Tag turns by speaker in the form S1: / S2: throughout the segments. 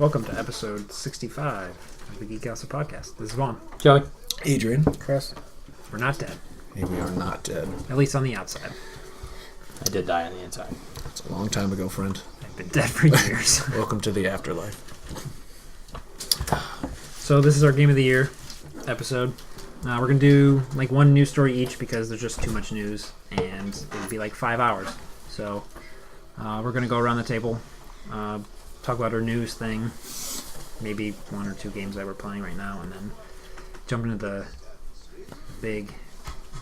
S1: Welcome to episode 65 of the Geek Gossip Podcast. This is Vaughn.
S2: Joey.
S3: Adrian.
S2: Chris.
S1: We're not dead.
S3: Hey, we are not dead.
S1: At least on the outside.
S2: I did die on the inside.
S3: It's a long time ago, friend.
S1: I've been dead for years.
S3: Welcome to the afterlife.
S1: So this is our Game of the Year episode. We're going to do like one news story each because there's just too much news and it would be like 5 hours. So we're going to go around the table, talk about our news thing, maybe one or two games that we're playing right now, and then jump into the big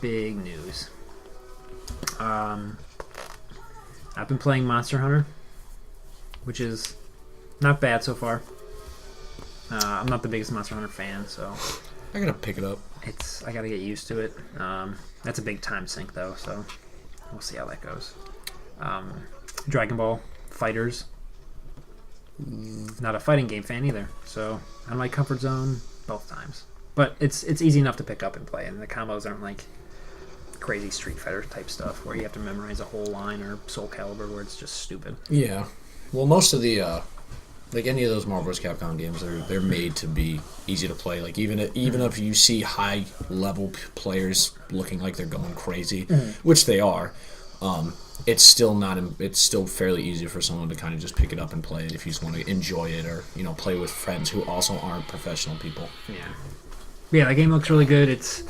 S1: news. I've been playing Monster Hunter, which is not bad so far. I'm not the biggest Monster Hunter fan, so
S3: I gotta pick it up.
S1: I gotta get used to it. That's a big time sink though, so we'll see how that goes. Dragon Ball Fighters. Not a fighting game fan either, so out of my comfort zone both times. But it's easy enough to pick up and play, and the combos aren't like crazy Street Fighter type stuff where you have to memorize a whole line, or Soul Calibur where it's just stupid.
S3: Yeah. Well, most of the like any of those Marvel vs. Capcom games, they're made to be easy to play. Like even if you see high level players looking like they're going crazy, which they are, it's still fairly easy for someone to kind of just pick it up and play it if you just want to enjoy it, or play with friends who also aren't professional people.
S1: Yeah, the game looks really good. It's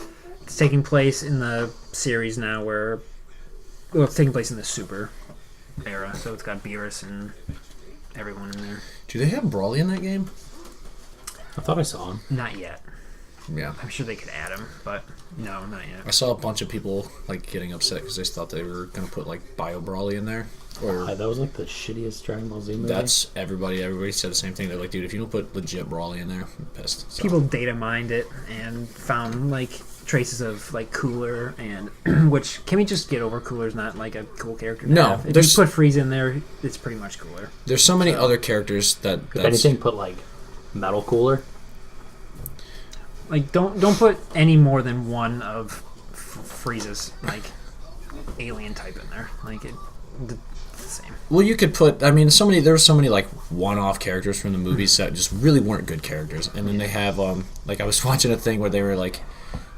S1: taking place in the series now it's taking place in the Super era, so it's got Beerus and everyone in there.
S3: Do they have Brawly in that game?
S2: I thought I saw him.
S1: Not yet.
S3: Yeah.
S1: I'm sure they could add him, but no, not yet.
S3: I saw a bunch of people getting upset because they thought they were going to put Bio Brawly in there. Or
S2: that was the shittiest Dragon Ball Z movie.
S3: That's everybody said the same thing. They're like, dude, if you don't put legit Brawly in there, I'm pissed. So.
S1: People data mined it and found traces of Cooler, and which, can we just get over Cooler's not a cool character to have? If you put Frieza in there, it's pretty much Cooler.
S3: There's so many other characters
S2: if anything, put Metal Cooler.
S1: Don't put any more than one of Frieza's alien type in there. It's the same.
S3: Well, you could put. There were so many one-off characters from the movies that just really weren't good characters. And then they have I was watching a thing where they were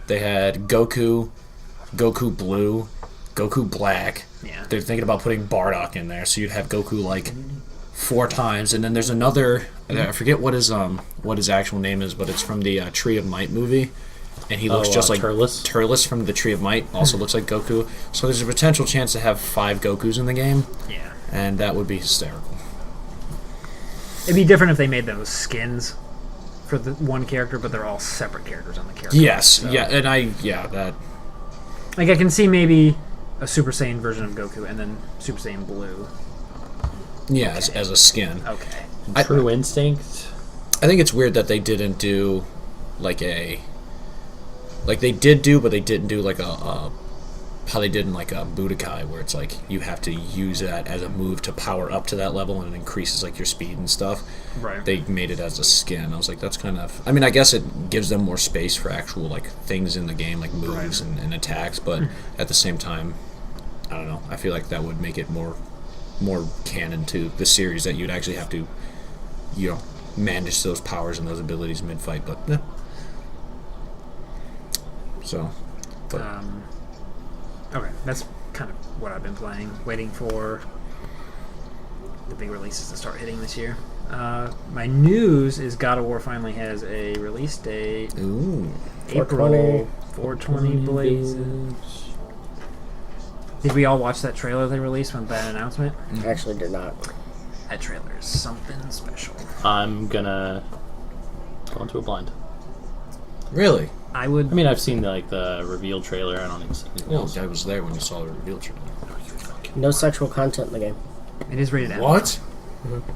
S3: they had Goku Blue, Goku Black.
S1: Yeah.
S3: They're thinking about putting Bardock in there, so you'd have Goku 4 times, and then there's another. I forget what his actual name is, but it's from the Tree of Might movie, and he looks just like Turles from the Tree of Might. Also looks like Goku. So there's a potential chance to have 5 Gokus in the game.
S1: Yeah, and
S3: that would be hysterical.
S1: It'd be different if they made those skins for the one character, but they're all separate characters on the character.
S3: Yes,
S1: so.
S3: yeah, and that.
S1: I can see maybe a Super Saiyan version of Goku and then Super Saiyan Blue.
S3: Yeah, okay. as a skin.
S1: Okay.
S2: True Instinct.
S3: I think it's weird that they didn't do they did do, but they didn't do how they did in a Budokai, where it's you have to use that as a move to power up to that level, and it increases your speed and stuff.
S1: Right.
S3: They made it as a skin. I was that's kind of. I guess it gives them more space for actual things in the game, moves and attacks, but at the same time, I don't know. I feel like that would make it more canon to the series, that you'd actually have to manage those powers and those abilities mid-fight, but yeah. So
S1: okay, that's kind of what I've been playing, waiting for the big releases to start hitting this year. My news is God of War finally has a release date.
S3: Ooh.
S1: April 420 blazes. Did we all watch that trailer they released with that announcement?
S4: I actually did not.
S1: That trailer is something special.
S2: I'm gonna go into a blind.
S3: Really?
S2: I've seen the reveal trailer. I don't need to see anything else.
S3: I was there when you saw the reveal trailer.
S4: No sexual content in the game.
S1: It is rated M.
S3: What?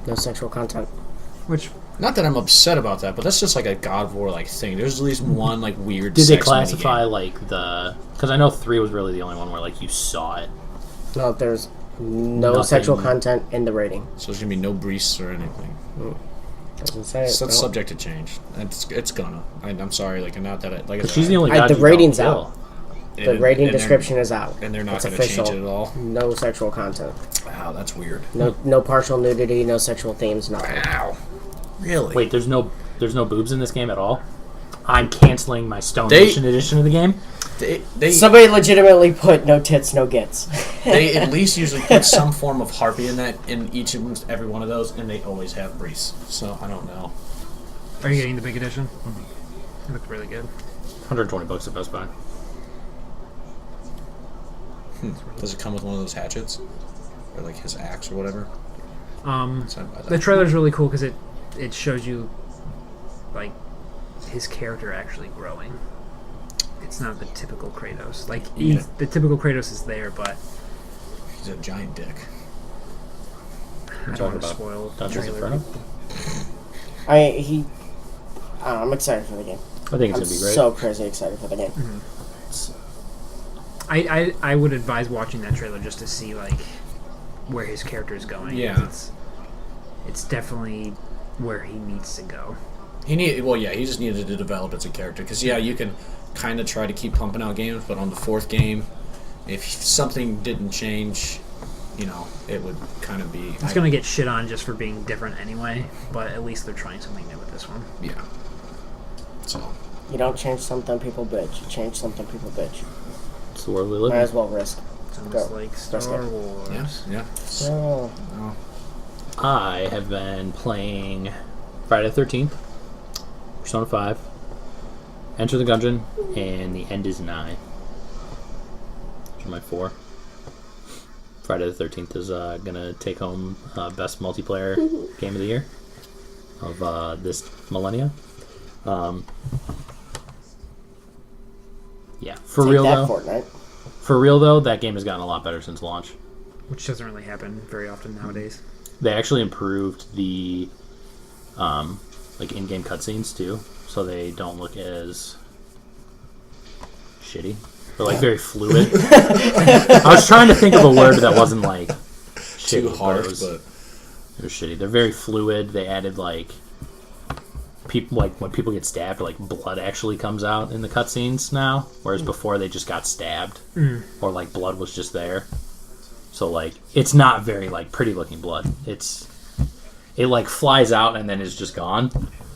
S4: No sexual content.
S1: Which,
S3: not that I'm upset about that, but that's just a God of War thing. There's at least one weird.
S2: Did they classify because I know 3 was really the only one where you saw it.
S4: No, there's no sexual content in the rating.
S3: So there's gonna be no breasts or anything.
S4: Doesn't say it.
S3: So that's subject to change. It's gonna. I'm sorry, not that
S2: Because she's the only guy.
S4: The rating's out.
S3: The
S4: rating description is out.
S3: And they're not going to change it at all?
S4: No sexual content.
S3: Wow, that's weird.
S4: No partial nudity, no sexual themes, nothing.
S3: Wow. Really?
S2: Wait, there's no boobs in this game at all? I'm canceling my Stone Nation edition of the game.
S4: Somebody legitimately put no tits, no gets.
S3: They at least usually put some form of harpy in each of every one of those, and they always have Brees. So I don't know.
S1: Are you getting the big edition? It looked really good.
S2: $120 at Best Buy.
S3: Does it come with one of those hatchets, or like his axe or whatever?
S1: The trailer's really cool because it shows you like his character actually growing. It's not the typical Kratos. Like the typical Kratos is there, but
S3: he's a giant dick.
S1: I don't want to spoil the
S2: Dungeons
S1: trailer.
S2: Inferno?
S4: I don't know, I'm excited for the game.
S2: I think it's going to be great.
S4: So crazy excited for the game.
S1: I would advise watching that trailer just to see like where his character is going.
S3: Yeah.
S1: It's definitely where he needs to go.
S3: He just needed to develop as a character. Because, you can kind of try to keep pumping out games, but on the fourth game, if something didn't change, it would kind of be...
S1: It's going to get shit on just for being different anyway, but at least they're trying something new with this one.
S3: Yeah. So...
S4: You don't change something, people bitch. You change something, people bitch.
S2: It's the world we live in.
S4: Might as well risk.
S1: It's almost
S4: Go.
S1: like
S4: Risk
S1: Star
S4: it.
S1: Wars.
S3: Yeah.
S4: Oh.
S2: I have been playing Friday the 13th, Persona 5, Enter the Gungeon, and The End is Nigh. Those are my 4. Friday the 13th is going to take home Best Multiplayer Game of the Year of this millennia. Yeah, for
S4: Take
S2: real
S4: that,
S2: though.
S4: Fortnite.
S2: For real though, that game has gotten a lot better since launch.
S1: Which doesn't really happen very often nowadays.
S2: They actually improved the in-game cutscenes too, so they don't look as shitty. They're very fluid. I was trying to think of a word that wasn't shitty,
S3: too harsh,
S2: but
S3: but
S2: it was shitty. They're very fluid. They added people when people get stabbed, blood actually comes out in the cutscenes now, whereas before they just got stabbed or blood was just there. So it's not very pretty looking blood. It flies out and then is just gone.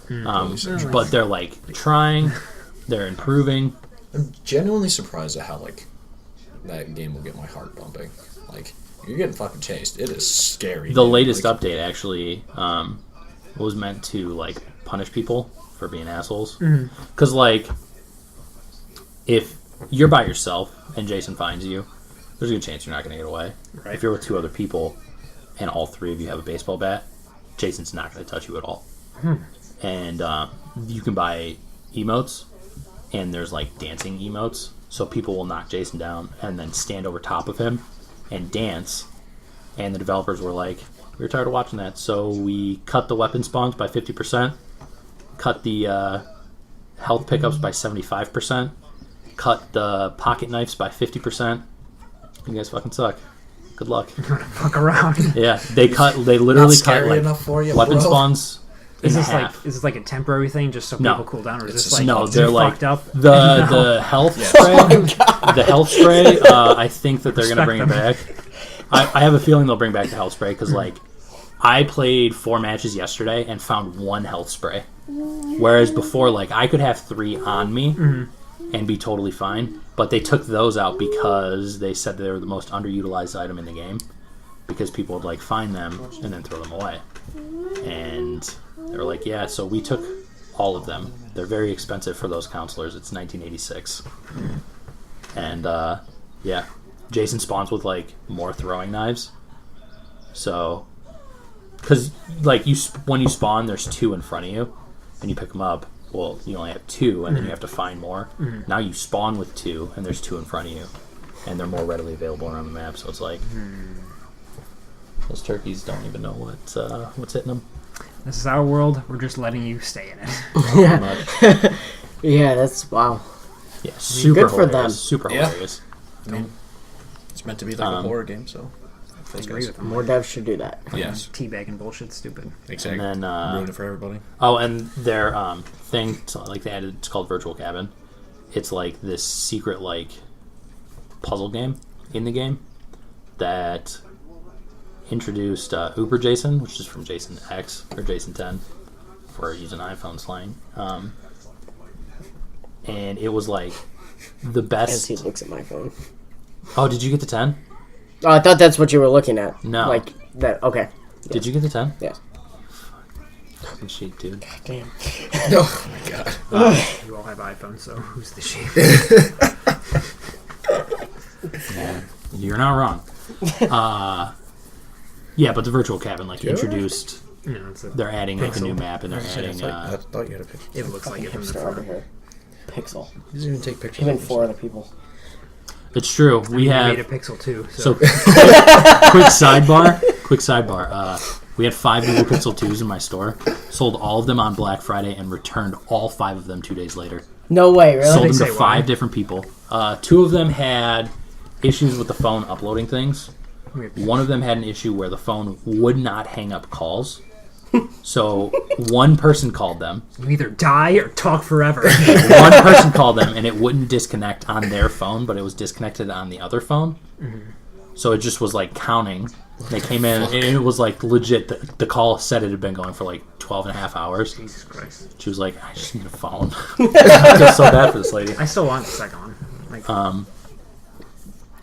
S2: But they're trying, they're improving.
S3: I'm genuinely surprised at how that game will get my heart pumping. You're getting fucking chased. It is scary.
S2: The latest update actually was meant to punish people for being assholes. Because if you're by yourself and Jason finds you, there's a good chance you're not going to get away.
S1: Right.
S2: If you're with 2 other people and all 3 of you have a baseball bat, Jason's not going to touch you at all. And you can buy emotes, and there's dancing emotes, so people will knock Jason down and then stand over top of him and dance. And the developers were we were tired of watching that, so we cut the weapon spawns by 50%, cut the health pickups by 75%, cut the pocket knives by 50%. You guys fucking suck. Good luck.
S1: Fuck around.
S2: Yeah, they literally cut
S3: enough for you,
S2: weapon
S3: bro.
S2: spawns.
S1: Is
S2: in
S1: this
S2: half.
S1: is this a temporary thing just so
S2: No.
S1: people cool down, or is
S3: It's
S1: this
S3: just-
S2: No,
S1: is
S2: they're
S1: it fucked up?
S2: the health spray. The health spray. I think that they're gonna bring it back. I have a feeling they'll bring back the health spray because I played 4 matches yesterday and found 1 health spray, whereas before I could have 3 on me and be totally fine. But they took those out because they said they were the most underutilized item in the game because people would find them and then throw them away. And they were yeah, so we took all of them. They're very expensive for those counselors. It's 1986. And yeah, Jason spawns with more throwing knives. So, because when you spawn, there's 2 in front of you, and you pick them up. Well, you only have 2, and then you have to find more. Now you spawn with 2, and there's 2 in front of you, and they're more readily available around the map. So it's those turkeys don't even know what's hitting them.
S1: This is our world. We're just letting you stay in it.
S2: Pretty much.
S4: Yeah, that's wow.
S2: Yeah, super
S4: good for
S2: hilarious.
S4: them.
S2: Super
S3: Yeah.
S2: hilarious.
S3: I mean, it's meant to be a horror game, so
S1: I agree with them.
S4: More devs should do that.
S3: yes,
S1: Teabagging bullshit, stupid.
S3: exactly.
S2: And then
S3: Ruin it for everybody.
S2: oh, and their thing, so, they added. It's called Virtual Cabin. It's this secret puzzle game in the game that introduced Uber Jason, which is from Jason X or Jason 10, for using iPhone slang. And it was like the best.
S4: As he looks at my phone.
S2: Oh, did you get the 10?
S4: Oh, I thought that's what you were looking at.
S2: No.
S4: Like that. Okay.
S2: Did you get the 10?
S4: Yes.
S2: Fucking sheep, dude.
S4: Damn.
S3: Oh my god.
S1: You all have iPhones, so who's the sheep?
S2: Yeah, you're not wrong. Yeah, but the virtual cabin introduced.
S1: No, it's
S2: They're adding like a
S1: Pixel.
S2: new map, and they're adding.
S3: I thought you had a picture.
S1: It looks like it from the
S4: Hipster over
S1: front.
S4: here. Pixel.
S3: He doesn't even take pictures.
S4: Even
S3: of
S4: 4 other people.
S2: It's true. We
S1: They
S2: have
S1: made a Pixel too.
S2: so
S1: So,
S2: quick sidebar. Quick sidebar. We had 5 Google Pixel 2s in my store. Sold all of them on Black Friday and returned all 5 of them 2 days later.
S4: No way, really?
S2: Sold them
S1: say
S2: to
S1: why?
S2: 5 different people. 2 of them had issues with the phone uploading things. One of them had an issue where the phone would not hang up calls. So one person called them.
S1: you either die or talk forever.
S2: One person called them, and it wouldn't disconnect on their phone, but it was disconnected on the other phone. So it just was like counting. They came in, and it was like legit. The call said it had been going for like 12 and a half hours.
S1: Jesus Christ.
S2: She was like, I just need a phone. I feel so bad for this lady.
S1: I still want the second one. Like,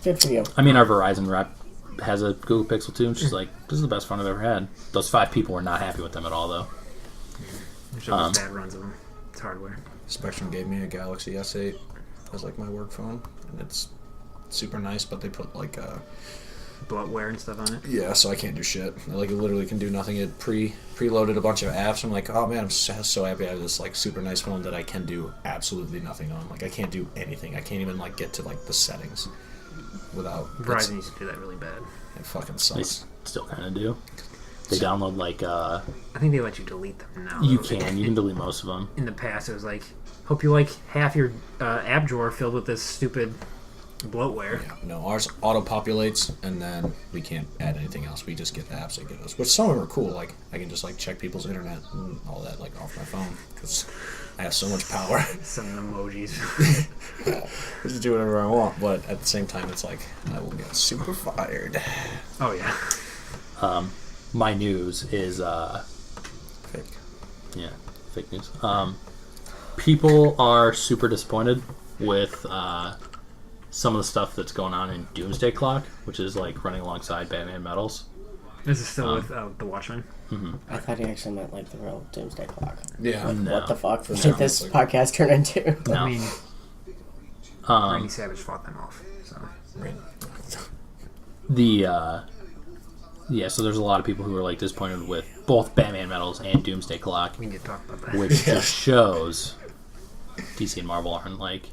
S4: Good for you.
S2: I mean, our Verizon rep has a Google Pixel 2, and she's like, this is the best phone I've ever had. Those 5 people were not happy with them at all, though.
S1: there's just bad runs of them. It's hardware.
S3: Spectrum gave me a Galaxy S8 as like my work phone, and it's super nice, but they put like
S1: Bloatware and stuff on it.
S3: yeah, so I can't do shit. I like literally can do nothing. It preloaded a bunch of apps. I'm like, oh man, I'm so happy I have this like super nice phone that I can do absolutely nothing on. Like I can't do anything. I can't even like get to like the settings without
S1: Verizon used to do that really bad.
S3: It fucking
S2: They
S3: sucks.
S2: still kind of do. They download like,
S1: I think they let you delete them now.
S2: you
S1: though.
S2: can delete most of them.
S1: In the past, it was like, hope you like half your app drawer filled with this stupid bloatware.
S3: Yeah, no, ours auto-populates, and then we can't add anything else. We just get the apps they give us, which some of them are cool. Like, I can just, like, check people's internet and all that, like, off my phone, because I have so much power.
S1: Some emojis.
S3: Just do whatever I want, but at the same time, it's like, I will get super fired.
S1: Oh, yeah.
S2: My news is,
S3: Fake.
S2: yeah, fake news. People are super disappointed with some of the stuff that's going on in Doomsday Clock, which is like running alongside Batman Metals.
S1: This is still with the Watchmen.
S4: I thought he actually meant like the real Doomsday Clock.
S3: Yeah.
S2: No.
S4: What the fuck
S3: For
S4: did
S3: some,
S4: this
S3: it's like-
S4: podcast turn into?
S2: No.
S1: I mean, Randy Savage fought them off. So
S2: So there's a lot of people who are like disappointed with both Batman Metals and Doomsday Clock,
S1: we need to talk about that.
S2: which just shows DC and Marvel aren't like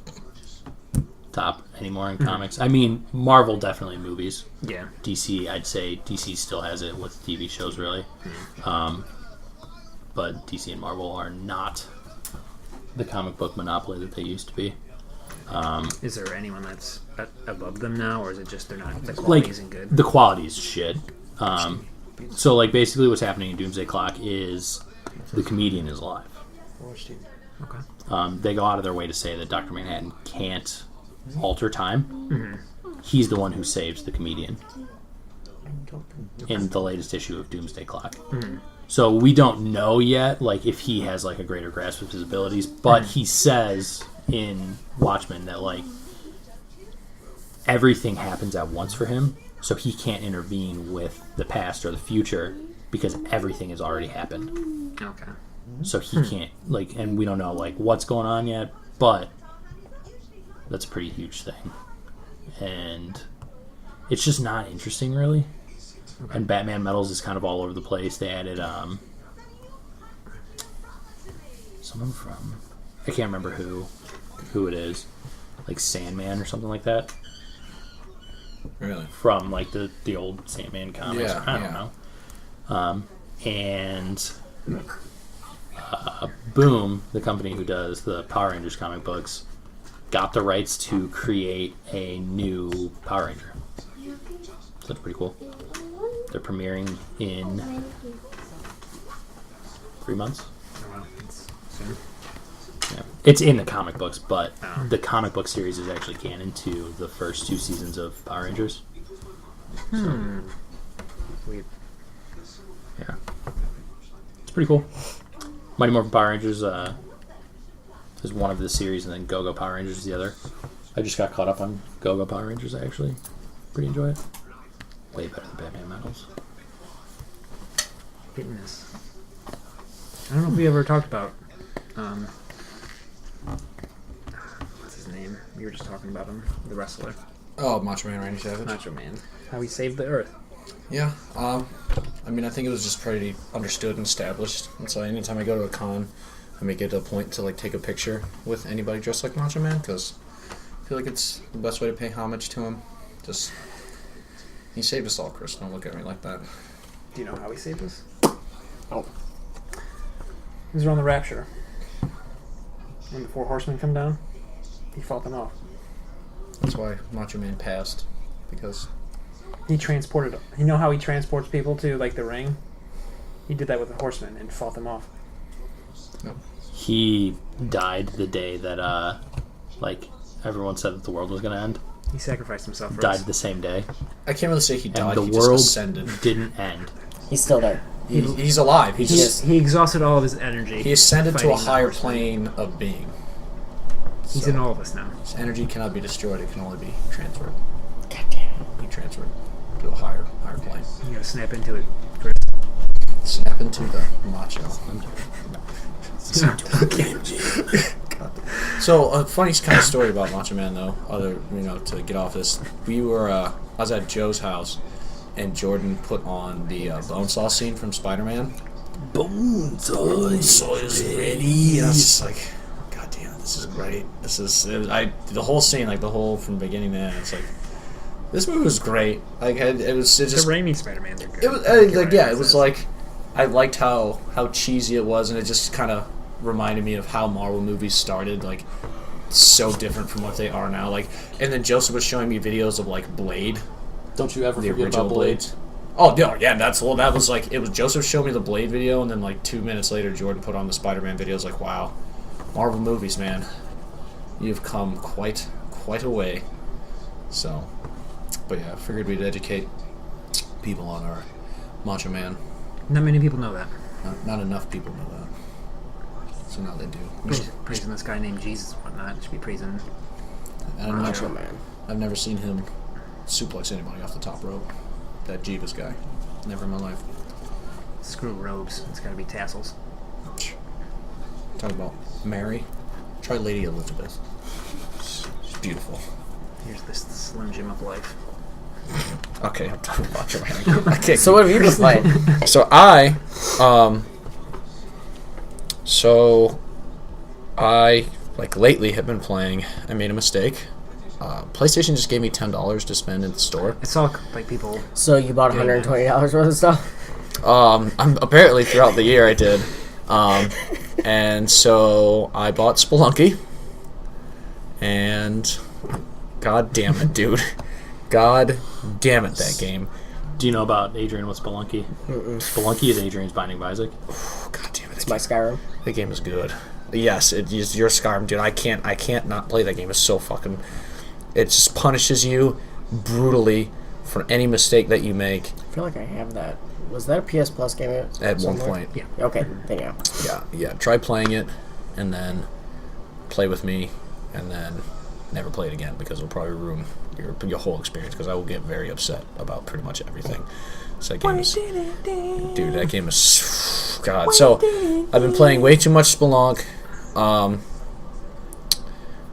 S2: top anymore in comics. I mean, Marvel definitely movies.
S1: Yeah.
S2: DC, I'd say DC still has it with TV shows, really. But DC and Marvel are not the comic book monopoly that they used to be.
S1: Is there anyone that's above them now, or is it just they're not? The
S2: Like,
S1: quality isn't good.
S2: the quality is shit. So, like, basically what's happening in Doomsday Clock is the comedian is alive.
S1: Okay.
S2: They go out of their way to say that Dr. Manhattan can't alter time. He's the one who saves the comedian in the latest issue of Doomsday Clock. So we don't know yet, like, if he has like a greater grasp of his abilities, but he says in Watchmen that like everything happens at once for him, so he can't intervene with the past or the future because everything has already happened.
S1: Okay.
S2: So he can't, like, and we don't know like what's going on yet, but that's a pretty huge thing, and it's just not interesting really. And Batman Metals is kind of all over the place. They added someone from, I can't remember who it is, like Sandman or something like that,
S3: Really?
S2: from like the old Sandman comics.
S3: Yeah,
S2: I don't
S3: yeah.
S2: know. And Boom, the company who does the Power Rangers comic books, got the rights to create a new Power Ranger. So that's pretty cool. They're premiering in 3 months.
S1: Oh, well, it's soon.
S2: Yeah. It's in the comic books, but
S1: Oh.
S2: the comic book series is actually canon to the first 2 seasons of Power Rangers.
S1: Weird.
S2: Yeah. It's pretty cool. Mighty Morphin Power Rangers is one of the series, and then Go-Go Power Rangers is the other. I just got caught up on Go-Go Power Rangers, actually. Pretty enjoy it. Way better than Batman Metals.
S1: Goodness. I don't know if we ever talked about... what's his name? We were just talking about him. The wrestler.
S3: Oh, Macho Man Randy Savage.
S1: Macho Man. How he saved the Earth.
S3: Yeah. I mean, I think it was just pretty understood and established. And so anytime I go to a con, I make it a point to like take a picture with anybody dressed like Macho Man, because I feel like it's the best way to pay homage to him. Just, he saved us all, Chris. Don't look at me like that.
S1: Do you know how he saved us?
S4: Oh.
S1: He was around the Rapture. When the 4 Horsemen come down, he fought them off.
S3: That's why Macho Man passed, because
S1: He transported them. You know how he transports people to, like, the ring? He did that with the Horsemen and fought them off.
S3: no.
S2: He died the day that, everyone said that the world was going to end.
S1: He sacrificed himself for
S2: Died
S1: us.
S2: the same day.
S3: I can't really say he died.
S2: And
S3: He
S2: the world
S3: just ascended.
S2: didn't end.
S4: He's still there.
S3: He's alive.
S1: He exhausted all of his energy.
S3: He ascended to a
S1: fighting the
S3: higher
S1: Horsemen.
S3: plane of being.
S1: He's
S3: So,
S1: in all of us now.
S3: his energy cannot be destroyed. It can only be transferred.
S4: God damn it.
S3: Be transferred to a higher plane.
S1: You gotta snap into it, Chris.
S3: Snap into the macho. So a funny kind of story about Macho Man, though. To get off this, I was at Joe's house, and Jordan put on the Bonesaw scene from Spider-Man. Bonesaw is ready. And I was just like, God damn, this is great. The whole scene, like the whole from beginning to end. It's like, this movie was great. Like it just
S1: The Raimi Spider-Mans are good.
S3: it was it was like I liked how cheesy it was, and it just kind of reminded me of how Marvel movies started, like so different from what they are now. Like, and then Joseph was showing me videos of like Blade,
S2: Don't you ever
S3: the
S2: forget
S3: original
S2: about
S3: Blade. Oh no, yeah, that was like it was Joseph showed me the Blade video, and then like 2 minutes later, Jordan put on the Spider-Man video. I was like, wow, Marvel movies, man, you've come quite a way. So, but yeah, I figured we'd educate people on our Macho Man.
S1: Not many people know that.
S3: Not enough people know that. So now they do.
S1: Praising this guy named Jesus and whatnot. Should be praising.
S3: And
S4: Macho Man.
S3: I've never seen him suplex anybody off the top rope. That Jeebus guy. Never in my life.
S1: Screw robes. It's gotta be tassels.
S3: Talk about Mary. Try Lady Elizabeth. She's beautiful.
S1: Here's this Slim Jim of life.
S3: Okay, I'm talking about Macho Man. Okay.
S4: So what have you been playing?
S3: So I like lately have been playing. I made a mistake. PlayStation just gave me $10 to spend in the store.
S1: I saw like people.
S4: So you bought $120 worth of stuff?
S3: I'm apparently throughout the year I did. And so I bought Spelunky. And God damn it, dude. God damn it, that game.
S2: Do you know about Adrian with Spelunky? Spelunky is Adrian's Binding of Isaac.
S3: Oh, God damn it.
S4: It's my Skyrim.
S3: The game is good. Yes, it is your Skyrim, dude. I can't not play that game. It's so fucking... It just punishes you brutally for any mistake that you make.
S4: I feel like I have that. Was that a PS Plus game
S3: At one
S4: somewhere?
S3: point.
S1: Yeah.
S4: Okay, then yeah.
S3: Yeah. Try playing it, and then play with me, and then never play it again, because it'll probably ruin your whole experience, because I will get very upset about pretty much everything. So that game is... Dude, that game is... God. So, I've been playing way too much Spelunk.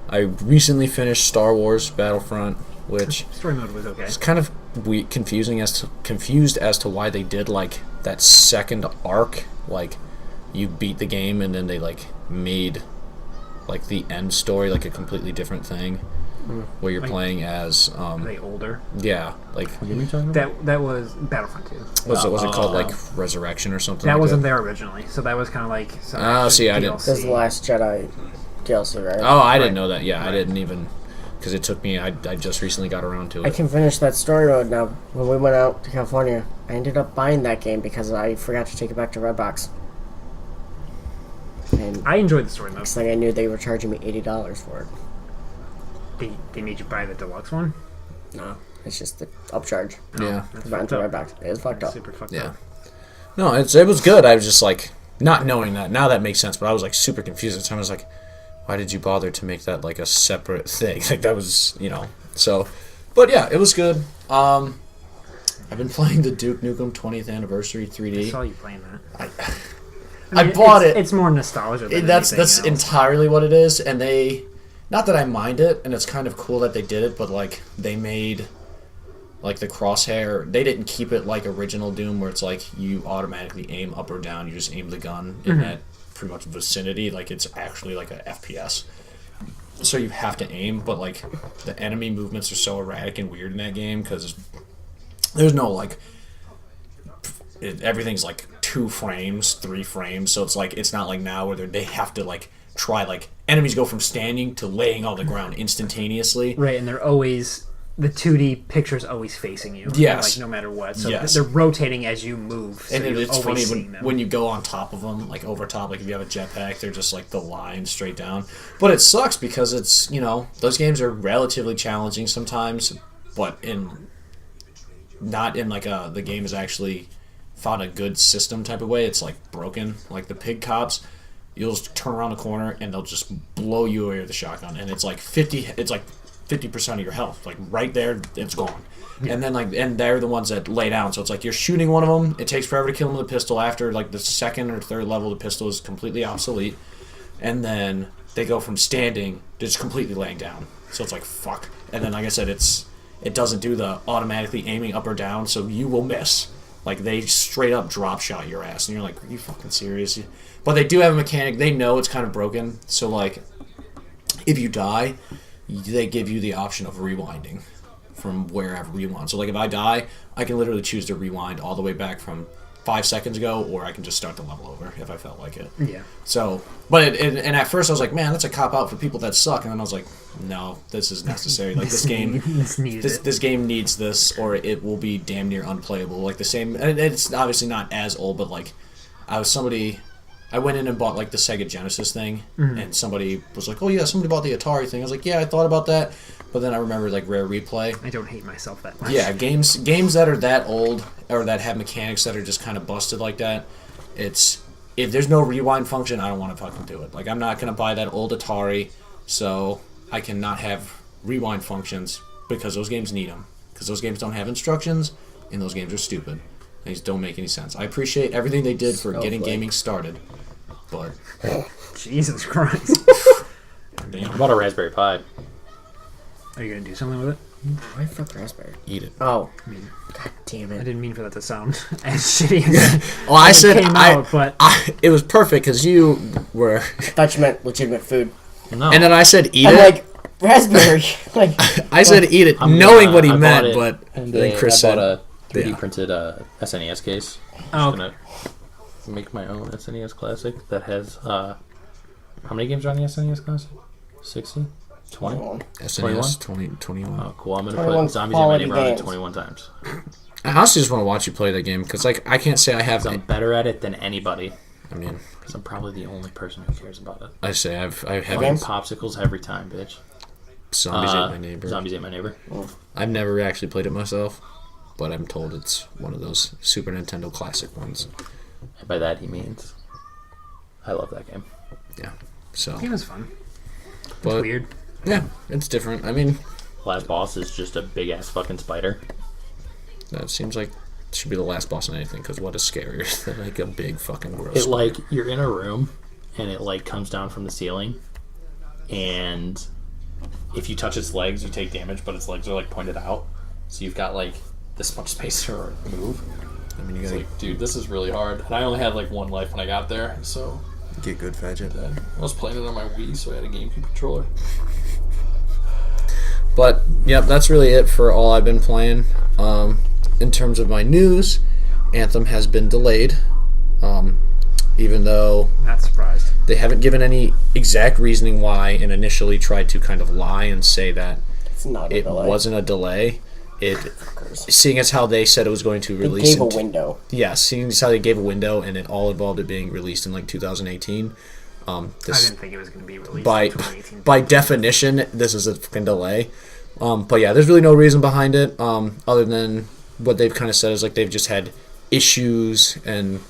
S3: I recently finished Star Wars Battlefront, which
S1: Story mode was okay.
S3: is kind of confused as to why they did like that second arc. Like, you beat the game and then they like made like the end story like a completely different thing, where you're
S1: Like-
S3: playing as
S1: Are they older?
S3: yeah, like
S2: What game are you talking about?
S1: That was Battlefront 2.
S3: was it called
S2: Oh.
S3: like Resurrection or something?
S1: That
S3: like
S1: wasn't
S3: that?
S1: there originally, so that was kind of like. Some
S3: Oh, see, I didn't-
S1: DLC.
S4: This is the Last Jedi DLC, right?
S3: Oh, I didn't know that. Yeah, I
S1: Right.
S3: didn't even, because it took me. I just recently got around to
S4: I
S3: it.
S4: can finish that story mode now. When we went out to California, I ended up buying that game because I forgot to take it back to Redbox. And
S1: I enjoyed the story mode.
S4: next thing I knew, they were charging me $80 for it.
S1: They made you buy the deluxe one.
S4: No, it's just the upcharge.
S3: Yeah,
S1: That's
S4: To buy
S1: fucked
S4: into
S1: up.
S4: Redbox. It was fucked up.
S1: Super fucked
S3: yeah.
S1: up.
S3: No, it was good. I was just like, not knowing that. Now that makes sense, but I was like super confused at the time. I was like, why did you bother to make that like a separate thing? Like that was, so. But yeah, it was good. I've been playing the Duke Nukem 20th Anniversary 3D.
S1: I saw you playing that.
S3: I bought it.
S1: It's more nostalgia than
S3: That's
S1: else.
S3: entirely what it is, and not that I mind it, and it's kind of cool that they did it, but like they made like the crosshair, they didn't keep it like original Doom where it's like you automatically aim up or down, you just aim the gun in that pretty much vicinity, like it's actually like a FPS. So you have to aim, but like the enemy movements are so erratic and weird in that game because there's no like everything's like 2 frames, 3 frames, so it's like it's not like now where they have to like try like enemies go from standing to laying on the ground instantaneously.
S1: Right, and they're always the 2D picture's always facing you.
S3: Yes.
S1: Like no matter what. So
S3: Yes.
S1: they're rotating as you move. So
S3: And it's
S1: always
S3: funny
S1: seeing them.
S3: when you go on top of them, like over top, like if you have a jetpack, they're just like the line straight down. But it sucks because it's, those games are relatively challenging sometimes, but not in like the game is actually found a good system type of way. It's like broken. Like the pig cops, you'll just turn around the corner and they'll just blow you away with a shotgun. And it's like 50% of your health, like right there, it's gone. Yeah. And then and they're the ones that lay down. So it's like you're shooting one of them. It takes forever to kill them with a pistol. After like the second or third level, the pistol is completely obsolete. And then they go from standing to just completely laying down. So it's like fuck. And then like I said, it doesn't do the automatically aiming up or down, so you will miss. Like they straight up drop shot your ass, and you're like, are you fucking serious? But they do have a mechanic. They know it's kind of broken, so like if you die, they give you the option of rewinding from wherever you want. So like if I die, I can literally choose to rewind all the way back from 5 seconds ago, or I can just start the level over if I felt like it.
S1: Yeah.
S3: So, but and at first I was like, man, that's a cop out for people that suck, and then I was like, no, this is necessary. Like this game needs this, or it will be damn near unplayable. Like the same, and it's obviously not as old, but like I went in and bought like the Sega Genesis thing, and somebody was like, oh yeah, somebody bought the Atari thing. I was like, yeah, I thought about that, but then I remembered like Rare Replay.
S1: I don't hate myself that much.
S3: Yeah, games that are that old or that have mechanics that are just kind of busted like that, if there's no rewind function, I don't want to fucking do it. Like I'm not gonna buy that old Atari, so I cannot have rewind functions because those games need them. Because those games don't have instructions, and those games are stupid. They just don't make any sense. I appreciate everything they did for getting gaming started, but
S1: Jesus Christ.
S3: damn.
S2: How about a Raspberry Pi?
S1: Are you gonna do something with it?
S4: Why fuck raspberry?
S3: Eat it.
S4: Oh. God damn
S1: I
S4: it.
S1: didn't mean for that to sound as shitty as
S3: Well, I said
S1: came out, but
S3: it was perfect because you were,
S4: I thought you meant legitimate food.
S2: No.
S3: and then I said eat
S4: I'm
S3: it.
S4: like, raspberry. Like,
S3: I said eat it,
S2: I'm
S3: knowing
S2: gonna-
S3: what he
S2: I bought
S3: meant,
S2: it,
S3: but
S2: and
S3: then Chris
S2: I
S3: said,
S2: bought a 3D
S3: yeah.
S2: printed SNES case.
S1: Oh,
S2: I'm gonna make my own SNES Classic that has how many games are on the SNES Classic? 60? 20?
S3: SNES 21.
S2: Oh, cool. I'm gonna
S4: 21
S2: put Zombies Ate My
S4: quality
S2: Neighbor on it
S4: games.
S2: 21 times.
S3: I honestly just want to watch you play that game because like I can't say I have.
S2: 'Cause I'm better at it than anybody.
S3: I mean,
S2: Because I'm probably the only person who cares about it.
S3: I have
S2: Fucking popsicles every time, bitch.
S3: Zombies Ate My Neighbor.
S2: Zombies Ate My Neighbor.
S3: I've never actually played it myself, but I'm told it's one of those Super Nintendo classic ones.
S2: And by that he means I love that game.
S3: Yeah. So,
S1: it was fun.
S3: but
S1: Weird.
S3: yeah, it's different. I mean,
S2: Last boss is just a big ass fucking spider.
S3: that seems like it should be the last boss in anything because what is scarier than like a big fucking gross.
S2: It like you're in a room and it like comes down from the ceiling, and if you touch its legs you take damage, but its legs are like pointed out, so you've got like this much space to move.
S3: I mean, you
S2: It's
S3: gotta
S2: like, dude, this is really hard. And I only had like one life when I got there, so
S3: get good fidget.
S2: I was playing it on my Wii, so I had a GameCube controller.
S3: But yep, that's really it for all I've been playing. In terms of my news, Anthem has been delayed, even though
S1: Not surprised.
S3: they haven't given any exact reasoning why, and initially tried to kind of lie and say that
S4: it's not a
S3: it
S4: delay.
S3: wasn't a delay. Seeing as how they said it was going to
S4: They
S3: release,
S4: gave a window.
S3: yeah, seeing as how they gave a window, and it all involved it being released in like 2018.
S1: I
S3: This,
S1: didn't think it was going to be released
S3: by
S1: in 2018.
S3: by definition, this is a fucking delay. But yeah, there's really no reason behind it, other than what they've kind of said is like they've just had issues and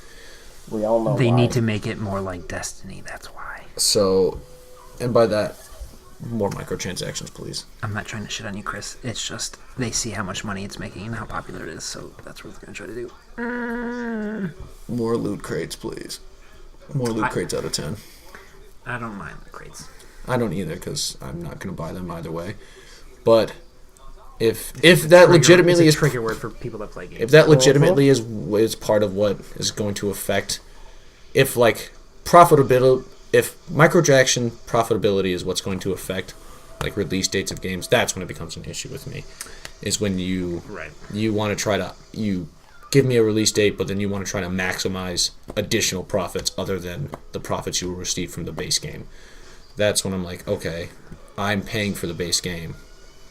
S4: We all know
S1: They
S4: why.
S1: need to make it more like Destiny. That's why.
S3: So, and by that, more microtransactions, please.
S1: I'm not trying to shit on you, Chris. It's just they see how much money it's making and how popular it is, so that's what they're going to try to do.
S3: More loot crates, please. More loot crates out of 10.
S1: I don't mind the crates.
S3: I don't either, because I'm not going to buy them either way. But if that legitimately
S1: is
S3: is
S1: a trigger word for people that play games.
S3: if that legitimately is part of what is going to affect, if profitability, if microtransaction profitability is what's going to affect like release dates of games, that's when it becomes an issue with me. Is when you want to try to give me a release date, but then you want to try to maximize additional profits other than the profits you will receive from the base game. That's when I'm like, okay, I'm paying for the base game.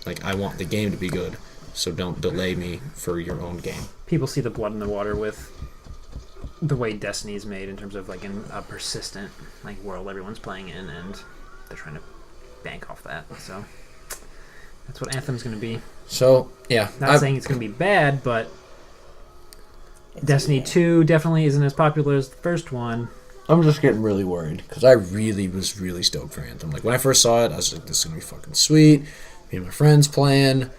S3: Like, I want the game to be good, so don't delay me for your own game.
S1: People see the blood in the water with the way Destiny is made in terms of like in a persistent like world everyone's playing in, and they're trying to bank off that. So that's what Anthem's going to be.
S3: So, yeah.
S1: Not saying it's going to be bad, but Destiny 2 definitely isn't as popular as the first one.
S3: I'm just getting really worried because I was really stoked for Anthem. Like, when I first saw it, I was like, this is going to be fucking sweet. Me and my friends playing.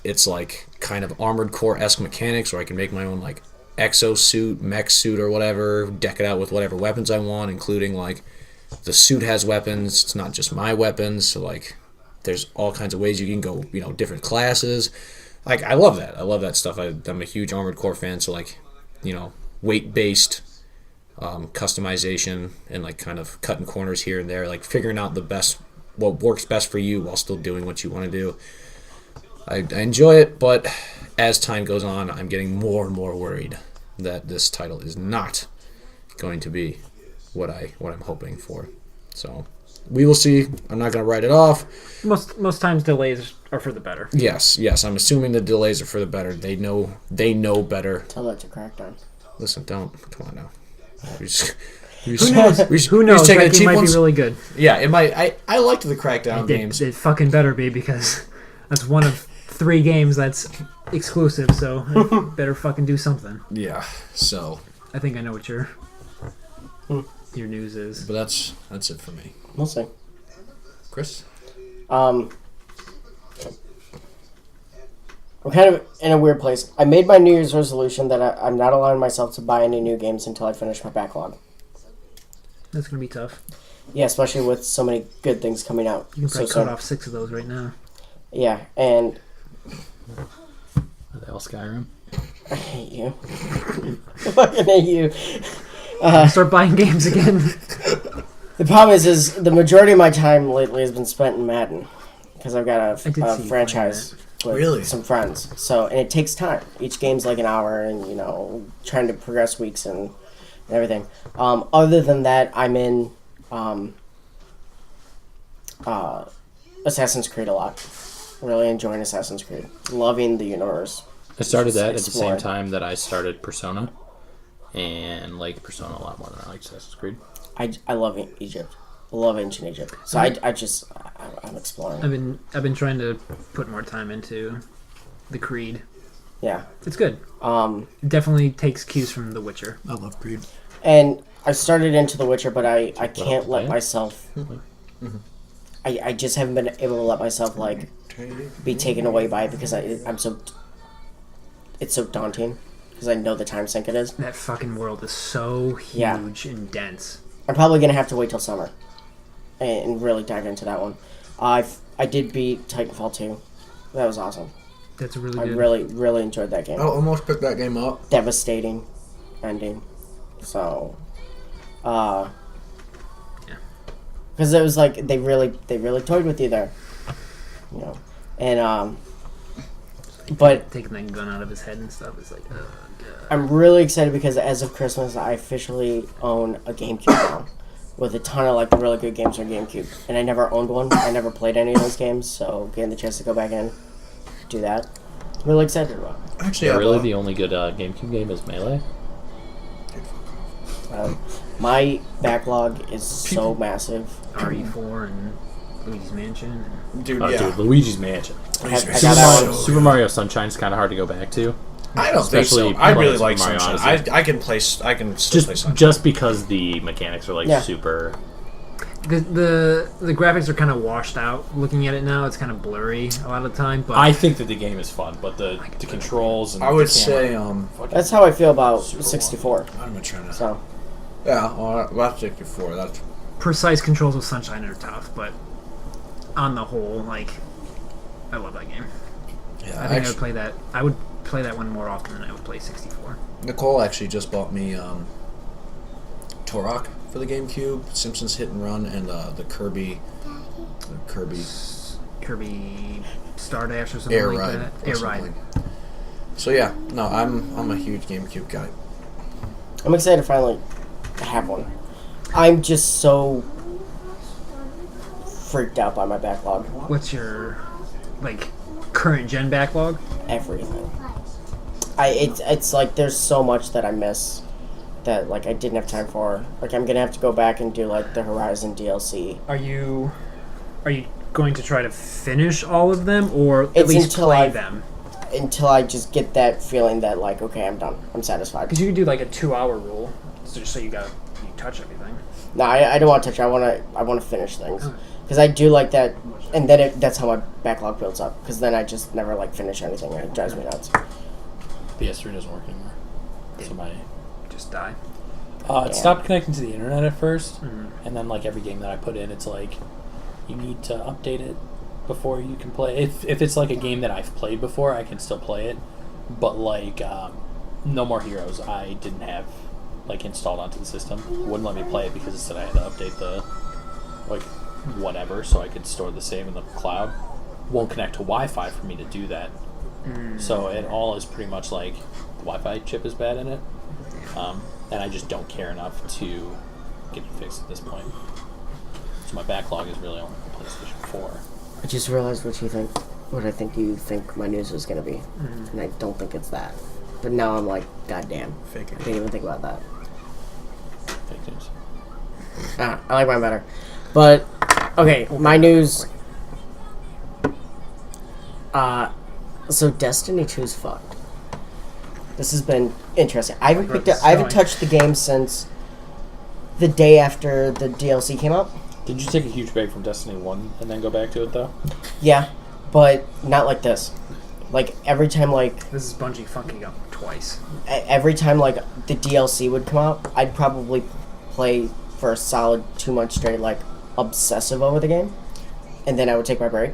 S3: It's like kind of Armored Core-esque mechanics where I can make my own like exosuit, mech suit or whatever, deck it out with whatever weapons I want, including like the suit has weapons. It's not just my weapons. So like there's all kinds of ways you can go, different classes. Like, I love that. I love that stuff. I'm a huge Armored Core fan. So like, weight-based customization and like kind of cutting corners here and there, like figuring out what works best for you while still doing what you want to do. I enjoy it, but as time goes on, I'm getting more and more worried that this title is not going to be what I'm hoping for. So we will see. I'm not going to write it off.
S1: Most times delays are for the better.
S3: Yes. I'm assuming the delays are for the better. They know better.
S4: Tell that to Crackdown.
S3: Listen, come on now.
S1: Who knows? That game might be really good.
S3: Yeah, it might. I liked the Crackdown games.
S1: It fucking better be, because that's one of 3 games that's exclusive, so it better fucking do something.
S3: Yeah, so
S1: I think I know what your news is.
S3: But that's it for me.
S4: We'll see.
S3: Chris?
S4: I'm kind of in a weird place. I made my New Year's resolution that I'm not allowing myself to buy any new games until I finish my backlog.
S1: That's going to be tough.
S4: Yeah, especially with so many good things coming out.
S1: You can probably cut off 6 of those right now.
S4: Yeah, and
S2: Are they all Skyrim?
S4: I hate you. I fucking hate you.
S1: Start buying games again.
S4: The problem is the majority of my time lately has been spent in Madden, because I've got a franchise with some friends. So, and it takes time. Each game's like an hour, and trying to progress weeks and everything. Other than that, I'm in Assassin's Creed a lot. Really enjoying Assassin's Creed. Loving the universe.
S2: I started that at the same time that I started Persona, and like Persona a lot more than I like Assassin's Creed.
S4: I love Egypt. I love ancient Egypt. So I'm exploring.
S1: I've been trying to put more time into the Creed.
S4: Yeah.
S1: It's good. It definitely takes cues from The Witcher.
S3: I love Creed.
S4: And I started into The Witcher, but I can't let myself... I just haven't been able to let myself, be taken away by it, because it's so daunting, because I know the time sink it is.
S1: That fucking world is so huge and dense.
S4: I'm probably going to have to wait till summer and really dive into that one. I did beat Titanfall 2. That was awesome.
S1: That's really
S4: I
S1: good.
S4: really, really enjoyed that game.
S3: I almost picked that game up.
S4: Devastating ending. So, yeah. Because it was like they really toyed with you there, and but
S1: taking that gun out of his head and stuff is like, God.
S4: I'm really excited because as of Christmas I officially own a GameCube now, with a ton of really good games on GameCube, and I never owned one. I never played any of those games, so getting the chance to go back in, do that, really excited about.
S2: Actually, really, the only good GameCube game is Melee.
S4: My backlog is so massive.
S1: RE4 and Luigi's Mansion.
S2: Dude, Luigi's Mansion.
S4: I got that one.
S2: Super Mario Sunshine's kind of hard to go back to.
S3: I don't think so. I really like Sunshine. I can still play Sunshine.
S2: Just because the mechanics are like super.
S1: The graphics are kind of washed out. Looking at it now, it's kind of blurry a lot of the time. But
S2: I think that the game is fun, but the controls and
S3: I would say
S4: that's how I feel about 64.
S3: I'm trying to.
S4: So
S3: yeah, well, that's 64. That's
S1: precise controls with Sunshine are tough, but on the whole, like, I love that game.
S3: Yeah,
S1: I think I would play that. I would play that one more often than I would play 64.
S3: Nicole actually just bought me Turok for the GameCube, Simpsons Hit and Run, and the Kirby
S1: Star Dash or something
S3: Air
S1: like
S3: Ride.
S1: that. Air Ride.
S3: So yeah, no, I'm a huge GameCube guy.
S4: I'm excited to finally have one. I'm just so freaked out by my backlog.
S1: What's your current gen backlog?
S4: Everything. It's like there's so much that I miss that like I didn't have time for. Like I'm gonna have to go back and do like the Horizon DLC.
S1: Are you going to try to finish all of them, or at least play them?
S4: Until I just get that feeling that like, okay, I'm done. I'm satisfied.
S1: Because you could do like a 2-hour rule, so you touch everything.
S4: No, I don't want to touch it. I want to finish things. Because I do like that, and then that's how my backlog builds up. Because then I just never like finish anything, and it drives me nuts.
S2: PS3 doesn't work anymore. Somebody
S1: just die.
S2: It stopped connecting to the internet at first, and then like every game that I put in, it's like you need to update it before you can play. If it's like a game that I've played before, I can still play it. But like No More Heroes, I didn't have like installed onto the system. Wouldn't let me play it because it said I had to update the like whatever so I could store the save in the cloud. Won't connect to Wi-Fi for me to do that. So it all is pretty much like the Wi-Fi chip is bad in it, and I just don't care enough to get it fixed at this point. So my backlog is really only for PlayStation 4.
S4: I just realized what I think you think my news is going to be, and I don't think it's that. But now I'm like, goddamn, I didn't even think about that.
S2: Fake news.
S4: I like mine better. But okay, my news. So Destiny 2 is fucked. This has been interesting. I haven't touched the game since the day after the DLC came out.
S2: Did you take a huge break from Destiny 1 and then go back to it though?
S4: Yeah, but not like this. Like every time, like
S1: this is Bungie fucking up twice.
S4: Every time, like the DLC would come out, I'd probably play for a solid 2 months straight, like obsessive over the game, and then I would take my break.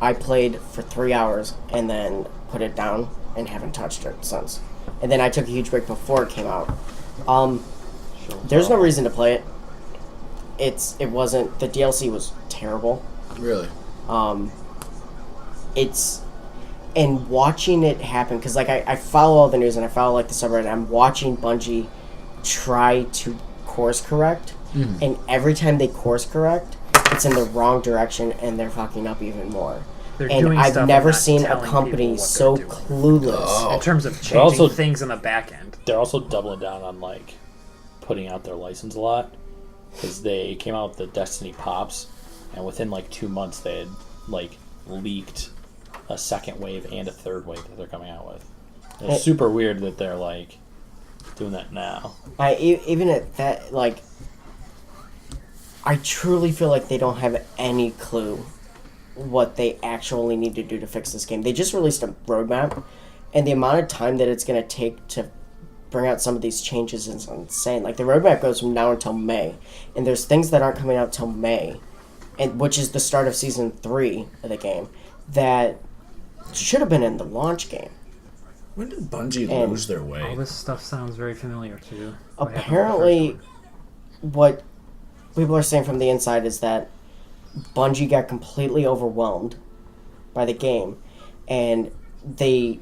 S4: I played for 3 hours and then put it down and haven't touched it since. And then I took a huge break before it came out. There's no reason to play it. It wasn't. The DLC was terrible.
S3: Really?
S4: And watching it happen, because like I follow all the news and I follow like the subreddit, and I'm watching Bungie try to course correct, and every time they course correct, it's in the wrong direction and they're fucking up even more. And I've never seen a company so clueless
S1: in terms of changing things in the back end.
S2: They're also doubling down on like putting out their license a lot, because they came out with the Destiny Pops, and within like 2 months they had like leaked a second wave and a third wave that they're coming out with. It's super weird that they're like doing that now.
S4: Even at that, like, I truly feel like they don't have any clue what they actually need to do to fix this game. They just released a roadmap, and the amount of time that it's going to take to bring out some of these changes is insane. Like, the roadmap goes from now until May, and there's things that aren't coming out till May, and which is the start of Season 3 of the game, that should have been in the launch game.
S3: When did Bungie lose their way?
S1: All this stuff sounds very familiar to you.
S4: Apparently, what people are saying from the inside is that Bungie got completely overwhelmed by the game, and they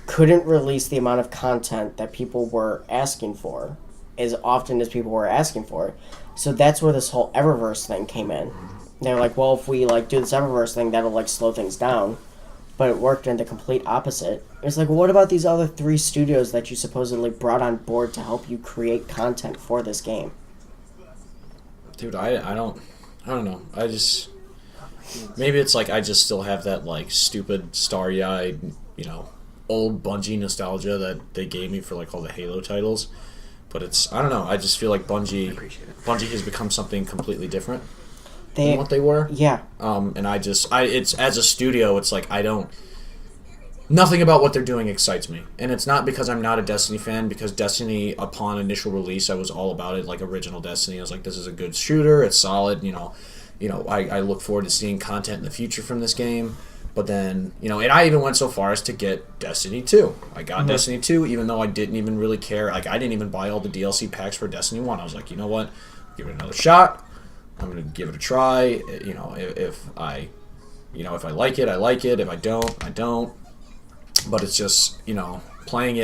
S4: couldn't release the amount of content that people were asking for as often as people were asking for. So that's where this whole Eververse thing came in. They're like, well, if we like do this Eververse thing, that'll like slow things down. But it worked in the complete opposite. It's like, well, what about these other 3 studios that you supposedly brought on board to help you create content for this game?
S3: Dude, I don't know. I just, maybe it's like I just still have that like stupid starry-eyed, old Bungie nostalgia that they gave me for like all the Halo titles. But it's, I don't know, I just feel like Bungie has become something completely different than what they were.
S4: Yeah.
S3: And it's as a studio, it's like nothing about what they're doing excites me. And it's not because I'm not a Destiny fan, because Destiny, upon initial release, I was all about it, like original Destiny. I was like, this is a good shooter, it's solid, I look forward to seeing content in the future from this game. But then, and I even went so far as to get Destiny 2. I got Destiny 2, even though I didn't even really care. Like, I didn't even buy all the DLC packs for Destiny 1. I was like, you know what? Give it another shot. I'm going to give it a try. If I like it, I like it. If I don't, I don't. But it's just, playing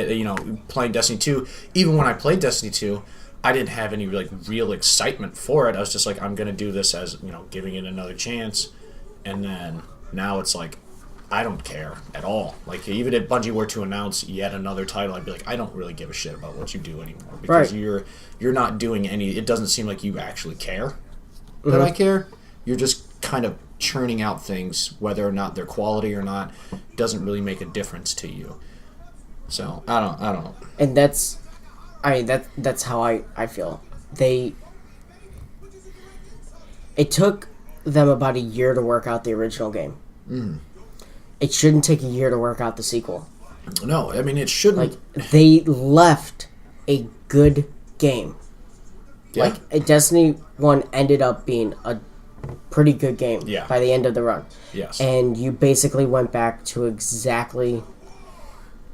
S3: Destiny 2. Even when I played Destiny 2, I didn't have any, real excitement for it. I was just like, I'm going to do this as, giving it another chance. And then now it's like, I don't care at all. Like, even if Bungie were to announce yet another title, I'd be like, I don't really give a shit about what you do anymore. Because you're not doing any... It doesn't seem like you actually care that I care. You're just kind of churning out things, whether or not they're quality or not, doesn't really make a difference to you. So, I don't know.
S4: And that's how I feel. It took them about a year to work out the original game. It shouldn't take a year to work out the sequel.
S3: No, I mean, it shouldn't.
S4: They left a good game.
S3: Yeah.
S4: Destiny 1 ended up being a pretty good game by the end of the run.
S3: Yes.
S4: And you basically went back to exactly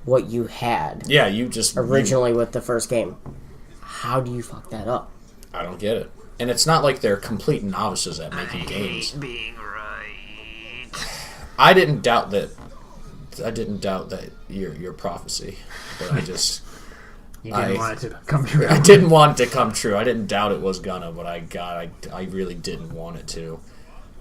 S4: what you had.
S3: Yeah, you just...
S4: Originally with the first game. How do you fuck that up?
S3: I don't get it. And it's not like they're complete novices at making games.
S1: Being right.
S3: I didn't doubt that your prophecy, but I just
S1: you didn't want it to come true.
S3: I didn't want it to come true. I didn't doubt it was gonna, but I really didn't want it to.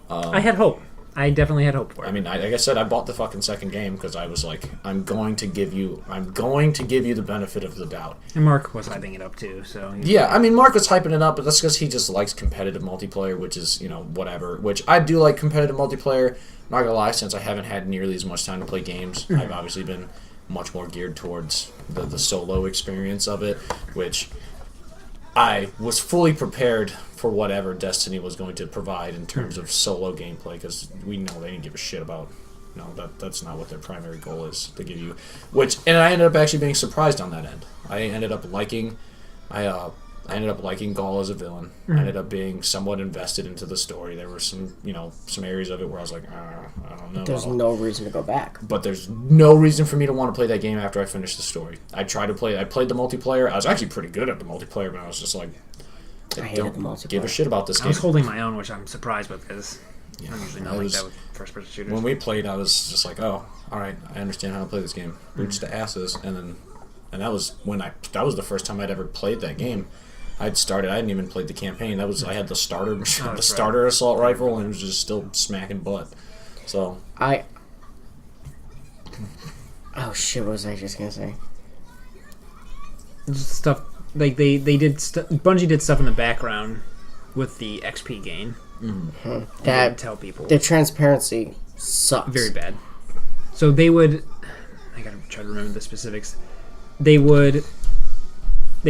S1: I had hope. I definitely had hope for it.
S3: I mean, like I said, I bought the fucking second game because I was like, I'm going to give you the benefit of the doubt.
S1: And Mark was hyping it up too, so
S3: yeah. I mean, Mark was hyping it up, but that's because he just likes competitive multiplayer, which is whatever. Which I do like competitive multiplayer. I'm not gonna lie, since I haven't had nearly as much time to play games, I've obviously been much more geared towards the solo experience of it, which I was fully prepared for whatever Destiny was going to provide in terms of solo gameplay, because we know they didn't give a shit about. That's not what their primary goal is to give you. And I ended up actually being surprised on that end. I ended up liking Gaul as a villain. I ended up being somewhat invested into the story. There were some areas of it where I was like, I don't know.
S4: There's no reason to go back.
S3: But there's no reason for me to want to play that game after I finish the story. I played the multiplayer. I was actually pretty good at the multiplayer, but I was just like, I don't give a shit about this game.
S1: I was holding my own, which I'm surprised with, because I usually not like that with first-person shooters.
S3: When we played, I was just like, oh, all right, I understand how to play this game. Boots to asses, and that was the first time I'd ever played that game. I hadn't even played the campaign. I had the starter assault rifle, and it was just still smacking butt. So
S4: oh shit! What was I just gonna say?
S1: Just stuff like Bungie did stuff in the background with the XP gain.
S4: Mm-hmm.
S1: That tell people
S4: the transparency sucks
S1: very bad. So they would. I gotta try to remember the specifics. They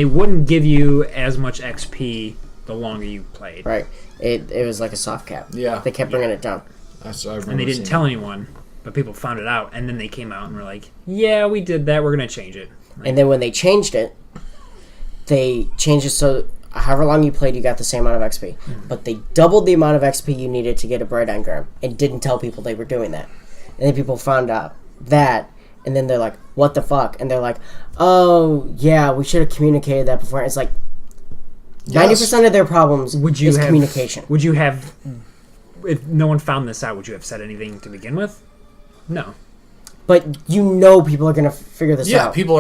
S1: wouldn't give you as much XP the longer you played.
S4: Right. It was like a soft cap.
S3: Yeah.
S4: They kept bringing it down.
S1: And they didn't tell anyone, but people found it out, and then they came out and were like, yeah, we did that, we're going to change it.
S4: And then when they changed it so however long you played, you got the same amount of XP. But they doubled the amount of XP you needed to get a bright engram and didn't tell people they were doing that. And then people found out that, and then they're like, what the fuck? And they're like, oh, yeah, we should have communicated that before. It's like, 90% of their problems is communication.
S1: Would you have, if no one found this out, would you have said anything to begin with? No.
S4: But people are going to figure this out.
S3: Yeah, people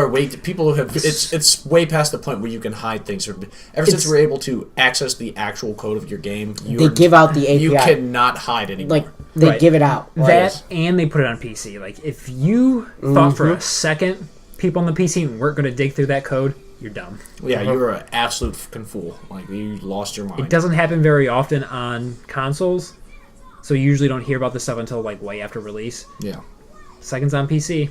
S3: have, it's way past the point where you can hide things. Since we're able to access the actual code of your game,
S4: they give out the API.
S3: You cannot hide anymore.
S4: Like, they give it out.
S1: That, and they put it on PC. Like, if you thought for a second people on the PC weren't going to dig through that code, you're dumb.
S3: Yeah, you're an absolute fucking fool. Like, you lost your mind.
S1: It doesn't happen very often on consoles, so you usually don't hear about this stuff until, like, way after release.
S3: Yeah.
S1: Seconds on PC.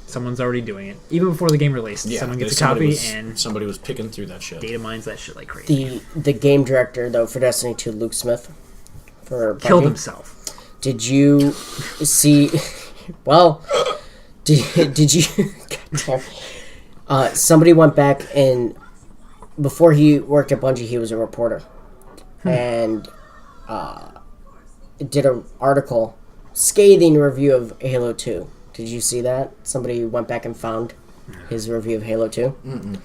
S1: someone's already doing it. Even before the game released, someone gets a copy and
S3: somebody was picking through that shit.
S1: Data mines that shit like crazy.
S4: The game director, though, for Destiny 2, Luke Smith, for Bungie,
S1: killed himself.
S4: Did you see... Well, did you... somebody went back and... Before he worked at Bungie, he was a reporter. And did an article, scathing review of Halo 2. Did you see that? Somebody went back and found his review of Halo 2.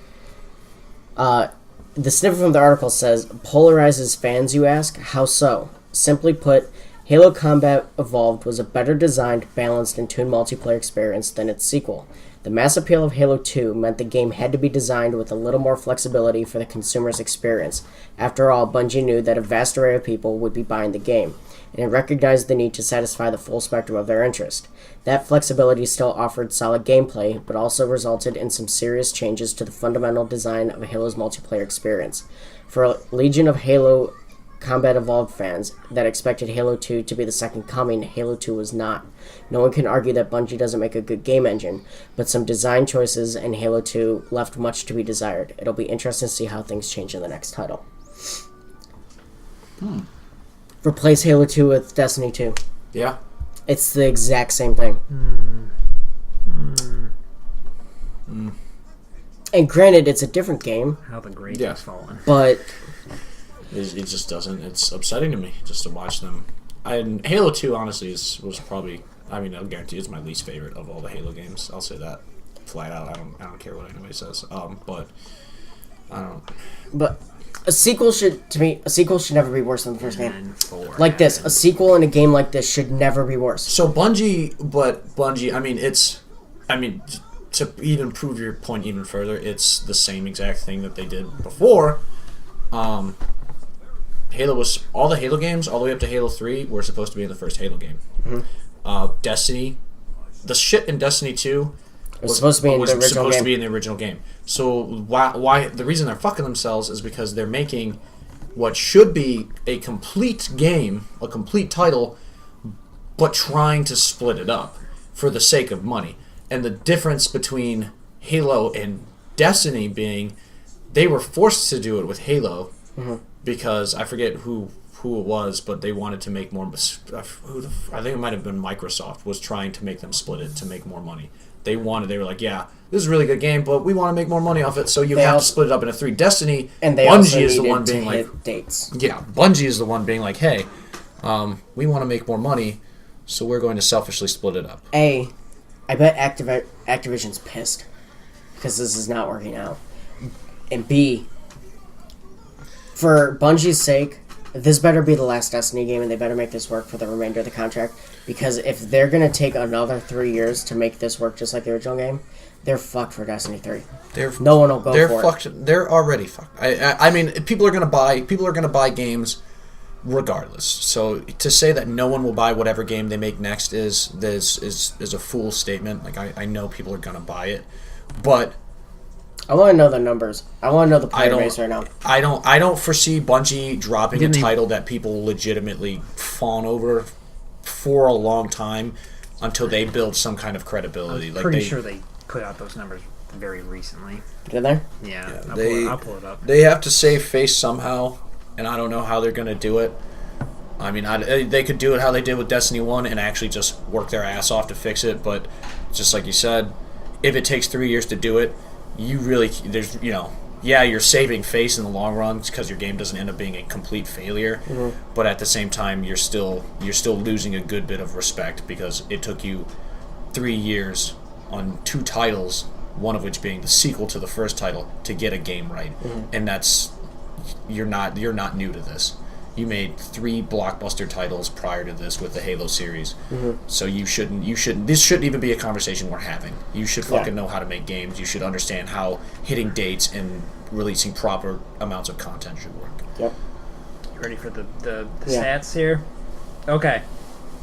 S4: The snippet from the article says, polarizes fans, you ask? How so? Simply put, Halo Combat Evolved was a better designed, balanced, and tuned multiplayer experience than its sequel. The mass appeal of Halo 2 meant the game had to be designed with a little more flexibility for the consumer's experience. After all, Bungie knew that a vast array of people would be buying the game, and it recognized the need to satisfy the full spectrum of their interest. That flexibility still offered solid gameplay, but also resulted in some serious changes to the fundamental design of Halo's multiplayer experience. For a legion of Halo Combat Evolved fans that expected Halo 2 to be the second coming, Halo 2 was not. No one can argue that Bungie doesn't make a good game engine, but some design choices in Halo 2 left much to be desired. It'll be interesting to see how things change in the next title. Replace Halo 2 with Destiny 2.
S3: Yeah.
S4: It's the exact same thing. And granted, it's a different game.
S1: How the grade has fallen.
S4: But...
S3: It just doesn't. It's upsetting to me just to watch them. And Halo 2, honestly, was probably... I mean, I'll guarantee it's my least favorite of all the Halo games. I'll say that flat out. I don't care what anybody says. But I don't...
S4: But a sequel should never be worse than the first game. Like this. A sequel in a game like this should never be worse.
S3: So Bungie, I mean, it's... I mean, to even prove your point even further, it's the same exact thing that they did before. Halo was all the Halo games all the way up to Halo 3 were supposed to be in the first Halo game. Destiny, the shit in Destiny 2
S4: was supposed to be in the
S3: original game. So why the reason they're fucking themselves is because they're making what should be a complete game, a complete title, but trying to split it up for the sake of money. And the difference between Halo and Destiny being they were forced to do it with Halo because I forget who it was, but they wanted to make more. I think it might have been Microsoft was trying to make them split it to make more money. They were like, yeah, this is a really good game, but we want to make more money off it, so you have to split it up into 3. Destiny,
S4: and
S3: Bungie is the one being like,
S4: dates.
S3: Yeah, Bungie is the one being like, hey, we want to make more money, so we're going to selfishly split it up.
S4: I bet Activision's pissed because this is not working out. And B, for Bungie's sake, this better be the last Destiny game, and they better make this work for the remainder of the contract. Because if they're going to take another 3 years to make this work just like the original game, they're fucked for Destiny 3. No one will go for it.
S3: They're already fucked. I mean, people are going to buy games regardless. So to say that no one will buy whatever game they make next is a fool statement. Like I know people are going to buy it, but
S4: I want to know the numbers. I want to know the player base right now.
S3: I don't foresee Bungie dropping a title that people legitimately fawn over for a long time until they build some kind of credibility.
S1: I'm pretty sure they put out those numbers very recently.
S4: Did they?
S1: Yeah, I'll pull it up.
S3: They have to save face somehow, and I don't know how they're going to do it. I mean, they could do it how they did with Destiny 1 and actually just work their ass off to fix it, but just like you said, if it takes 3 years to do it, you're saving face in the long run because your game doesn't end up being a complete failure. But at the same time, you're still losing a good bit of respect because it took you 3 years on 2 titles, one of which being the sequel to the first title, to get a game right. And that's you're not new to this. You made 3 blockbuster titles prior to this with the Halo series, so you shouldn't. This shouldn't even be a conversation we're having. You should fucking know how to make games. You should understand how hitting dates and releasing proper amounts of content should work.
S4: Yep.
S1: You ready for the stats here? Okay,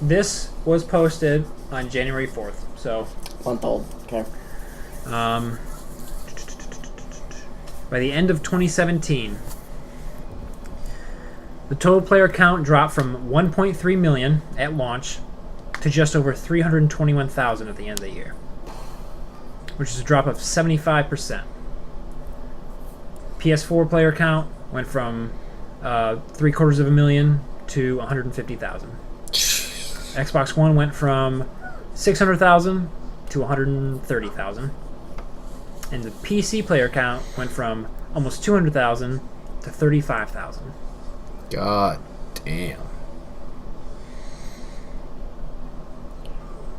S1: this was posted on January 4th, so
S4: month old. Okay.
S1: By the end of 2017. The total player count dropped from 1.3 million at launch to just over 321,000 at the end of the year. which is a drop of 75%. PS4 player count went from 750,000 to 150,000. Xbox One went from 600,000 to 130,000. And the PC player count went from almost 200,000 to 35,000.
S3: God damn.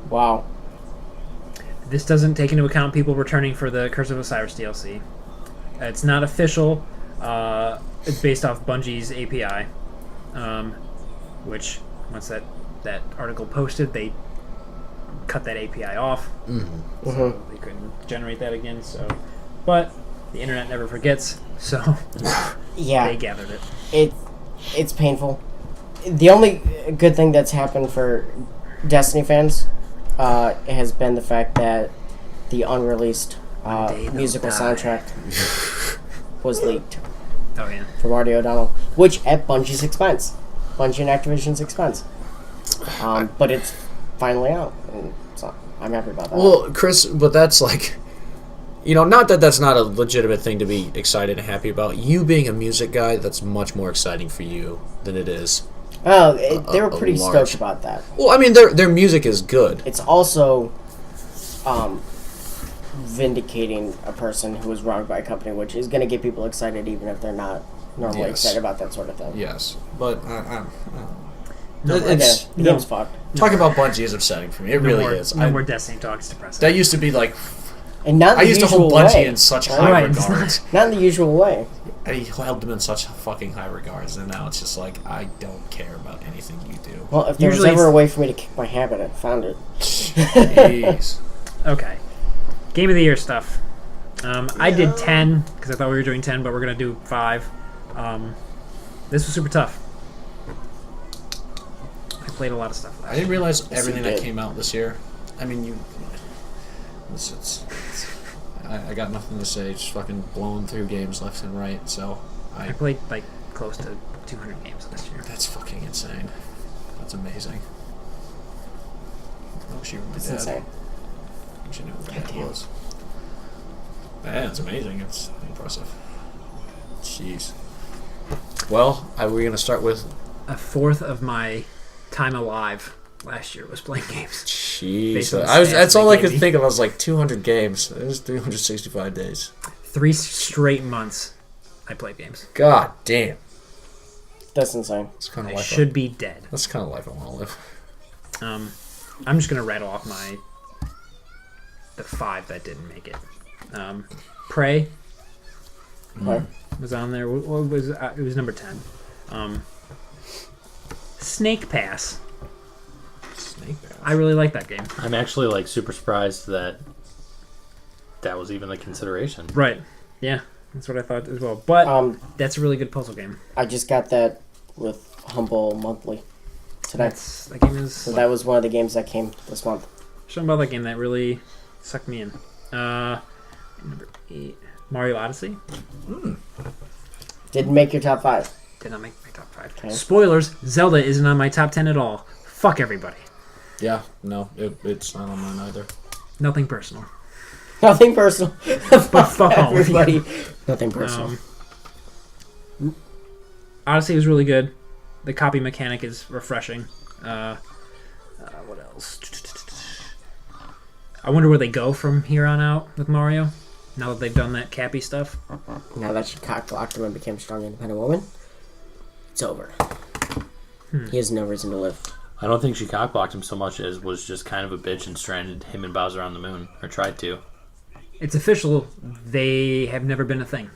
S4: Wow.
S1: This doesn't take into account people returning for the Curse of Osiris DLC. It's not official. It's based off Bungie's API, which once that article posted, they cut that API off, so they couldn't generate that again. So, but the internet never forgets, so
S4: yeah,
S1: they gathered it.
S4: It's painful. The only good thing that's happened for Destiny fans has been the fact that the unreleased musical soundtrack was leaked.
S1: Oh yeah,
S4: from Marty O'Donnell, which at Bungie's expense, Bungie and Activision's expense. But it's finally out, and so I'm happy about that.
S3: Well, Chris, but that's like, not that that's not a legitimate thing to be excited and happy about. You being a music guy, that's much more exciting for you than it is.
S4: They were pretty stoked about that.
S3: Well, I mean, their music is good.
S4: It's also vindicating a person who was wronged by a company, which is going to get people excited even if they're not normally excited about that sort of thing.
S3: Yes, but
S4: the game's fucked.
S3: Talking about Bungie is upsetting for me. It really is.
S1: No more Destiny talk. It's depressing.
S3: That used to be like,
S4: and not
S3: I
S4: the
S3: used to
S4: usual
S3: hold Bungie
S4: way.
S3: in such high regards.
S4: Not in the usual way.
S3: I held them in such fucking high regards, and now it's just like, I don't care about anything you do.
S4: Well, if there was ever a way for me to kick my habit, I found it.
S3: Jeez.
S1: Okay. Game of the Year stuff. I did 10 because I thought we were doing 10, but we're going to do 5. This was super tough. I played a lot of stuff.
S3: I didn't realize everything that came out this year. I mean, I got nothing to say. Just fucking blowing through games left and right. So
S1: I played like close to 200 games this year.
S3: That's fucking insane. That's amazing. I wish you were my dad.
S4: Insane.
S3: I wish I knew who my dad was. Man, it's amazing. It's impressive. Jeez. Well, we're going to start with...
S1: A fourth of my time alive last year was playing games.
S3: Jeez. That's all I could think of. I was like, 200 games. It was 365 days. 3
S1: straight months I played games.
S3: God damn.
S4: That's insane.
S3: That's kind of
S1: I
S3: life
S1: should be dead.
S3: That's the kind of life I want to live.
S1: I'm just going to rattle off the 5 that didn't make it. Prey was on there. What was it? Was number 10. Snake Pass. I really like that game.
S2: I'm actually like super surprised that was even a consideration.
S1: Right. Yeah, that's what I thought as well. But that's a really good puzzle game.
S4: I just got that with Humble Monthly today.
S1: That game is.
S4: So that was one of the games that came this month.
S1: Something about that game that really sucked me in. Number 8, Mario Odyssey.
S4: Didn't make your top 5.
S1: Did not make my top 5.
S4: Okay.
S1: Spoilers: Zelda isn't on my top 10 at all. Fuck everybody.
S3: Yeah, no, it's not on mine either.
S1: Nothing personal.
S4: Nothing personal.
S1: But fuck all of you.
S4: everybody. Nothing personal.
S1: Odyssey was really good. The copy mechanic is refreshing. What else? I wonder where they go from here on out with Mario. Now that they've done that Cappy stuff.
S4: Now that she cock-blocked him and became a strong, independent woman, it's over. He has no reason to live.
S2: I don't think she cockblocked him so much as was just kind of a bitch and stranded him and Bowser on the moon, or tried to.
S1: It's official. They have never been a thing.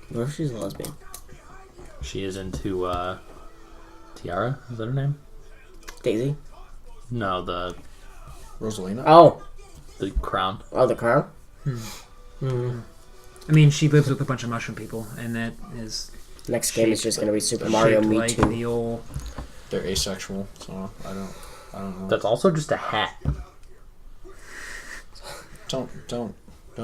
S4: What if she's a lesbian?
S2: She is into Tiara. Is that her name?
S4: Daisy?
S2: No, the
S3: Rosalina?
S4: Oh.
S2: The crown.
S4: Oh, the crown?
S1: I mean, she lives with a bunch of mushroom people, and that is...
S4: Next game is just going to be Super Mario Me
S1: like
S4: Too.
S1: The old...
S3: They're asexual, so I don't know.
S2: That's also just a hat.
S3: Don't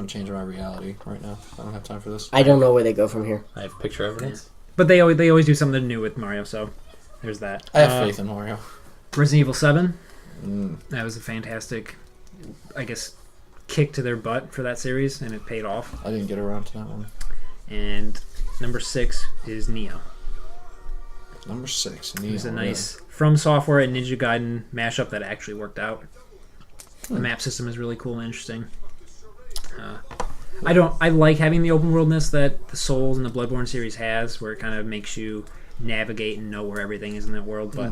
S3: change my reality right now. I don't have time for this.
S4: I don't know where they go from here.
S2: I have picture evidence.
S1: But they always do something new with Mario, so there's that.
S3: I have faith in Mario.
S1: Resident Evil 7. That was a fantastic, I guess, kick to their butt for that series, and it paid off.
S3: I didn't get around to that one.
S1: And number 6 is Neo.
S3: Number 6, Neo.
S1: It was a nice From Software and Ninja Gaiden mashup that actually worked out. The map system is really cool and interesting. I like having the open worldness that the Souls and the Bloodborne series has, where it kind of makes you navigate and know where everything is in that world. But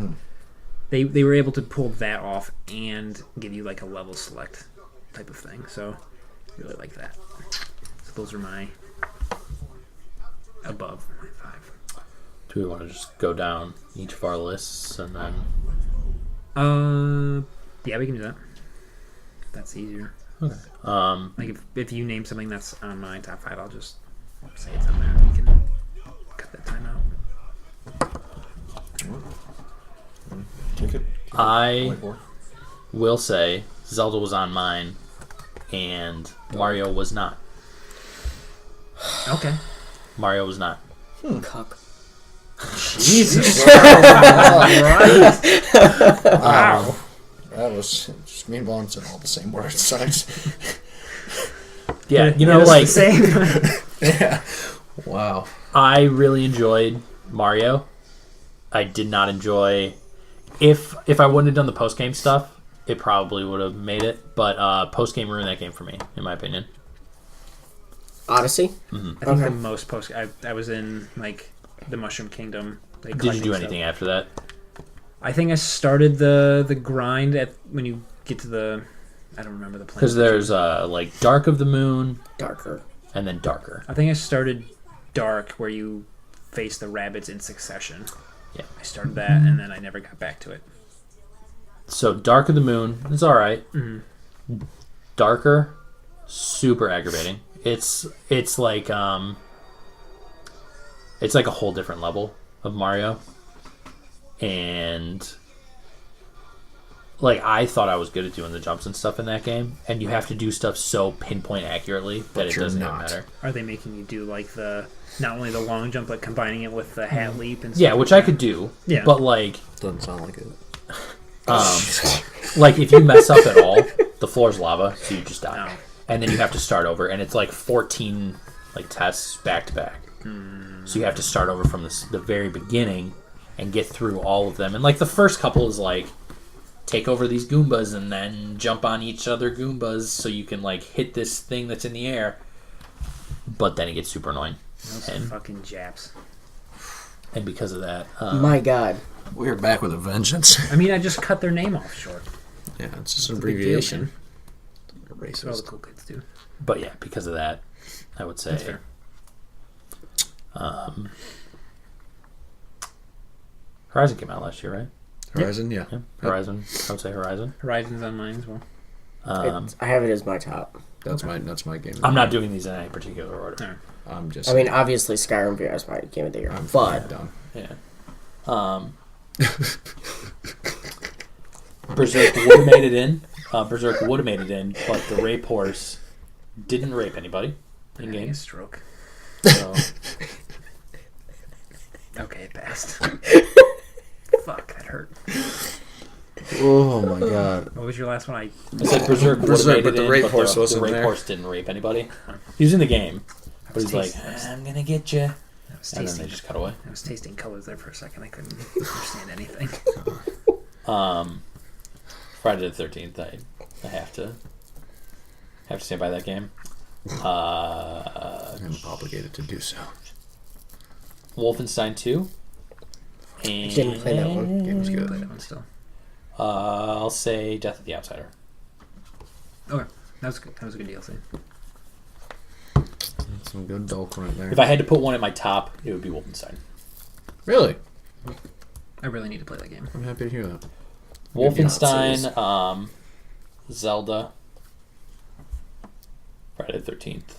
S1: they were able to pull that off and give you like a level select type of thing. So I really like that. So those are my above my 5.
S2: Do we want to just go down each of our lists and then?
S1: Yeah, we can do that. That's easier.
S2: Okay.
S1: Like if you name something that's on my top 5, I'll just say it's on there. And you can cut that time out.
S3: Take it.
S2: I will say Zelda was on mine, and Mario was not.
S1: Okay.
S2: Mario was not.
S4: Cuck.
S1: Jesus.
S3: Wow. That was just me and Vaughn said all the same words. Sides.
S2: Yeah, you know, like
S1: same.
S3: Yeah. Wow.
S2: I really enjoyed Mario. I did not enjoy. If I wouldn't have done the post game stuff, it probably would have made it. But post game ruined that game for me, in my opinion.
S4: Odyssey.
S1: I think the most post. I was in like the Mushroom Kingdom. Like,
S2: Did you do anything after that?
S1: I think I started the grind at when you get to the. I don't remember the plan.
S2: Because there's like Dark of the Moon,
S4: Darker.
S2: and then Darker.
S1: I think I started Dark, where you face the rabbits in succession.
S2: Yeah.
S1: I started that, and then I never got back to it.
S2: So Dark of the Moon is all right.
S1: Mm-hmm.
S2: Darker, super aggravating. It's like it's like a whole different level of Mario, and like I thought I was good at doing the jumps and stuff in that game, and you have to do stuff so pinpoint accurately that it doesn't even matter.
S1: Are they making you do like the not only the long jump but combining it with the hat leap and stuff?
S2: Yeah, which I could do.
S1: Yeah,
S2: but like
S3: Doesn't sound like it.
S2: like if you mess up at all, the floor's lava, so you just die.
S1: No.
S2: And then you have to start over, and it's like 14 like tests back to back. So you have to start over from the very beginning and get through all of them. And like the first couple is like take over these Goombas and then jump on each other Goombas so you can like hit this thing that's in the air. But then it gets super annoying.
S1: Those fucking Japs.
S2: And because of that,
S4: My God.
S3: We're back with a vengeance.
S1: I mean, I just cut their name off short.
S3: Yeah, it's just an
S1: It's a big deal,
S3: abbreviation.
S1: man. That's what all the
S3: Racist.
S1: cool kids do.
S2: but yeah, because of that, I would say.
S1: That's fair.
S2: Horizon came out last year, right?
S3: Horizon, yeah.
S2: Yeah. Horizon. I would say Horizon.
S1: Horizon's on mine as well.
S4: I have it as my top.
S3: That's my game.
S2: I'm not doing these in any particular order.
S1: Alright.
S3: I'm just.
S4: I mean, obviously Skyrim VR is my game of the year.
S3: I'm
S4: But
S3: done.
S2: Yeah. Berserk would have made it in. Berserk would have made it in, but the rape horse didn't rape anybody in
S1: Having a
S2: game.
S1: stroke.
S2: So
S1: Okay, it passed. Fuck, that hurt.
S3: Oh my god.
S1: What was your last one?
S2: I said Berserk would have
S3: Berserk,
S2: made
S3: but
S2: it
S3: the
S2: in,
S3: rape
S2: but
S3: horse
S2: the
S3: wasn't
S2: rape
S3: there.
S2: horse didn't rape anybody. He was in the game, but he's like,
S1: tasting-
S2: I'm gonna get you.
S1: I was
S2: And then
S1: tasting.
S2: they just cut away.
S1: I was tasting colors there for a second. I couldn't understand anything.
S2: Friday the 13th, I have to stand by that game.
S3: I'm obligated to do so.
S2: Wolfenstein 2. And
S4: didn't play that one.
S3: Game was
S1: Play
S3: good.
S1: that one still.
S2: I'll say Death of the Outsider.
S1: Okay, that was good. That was a good DLC.
S3: Some good Dolk right there.
S2: If I had to put one at my top, it would be Wolfenstein.
S3: Really?
S1: I really need to play that game.
S3: I'm happy to hear that.
S2: Wolfenstein, Zelda, Friday the 13th,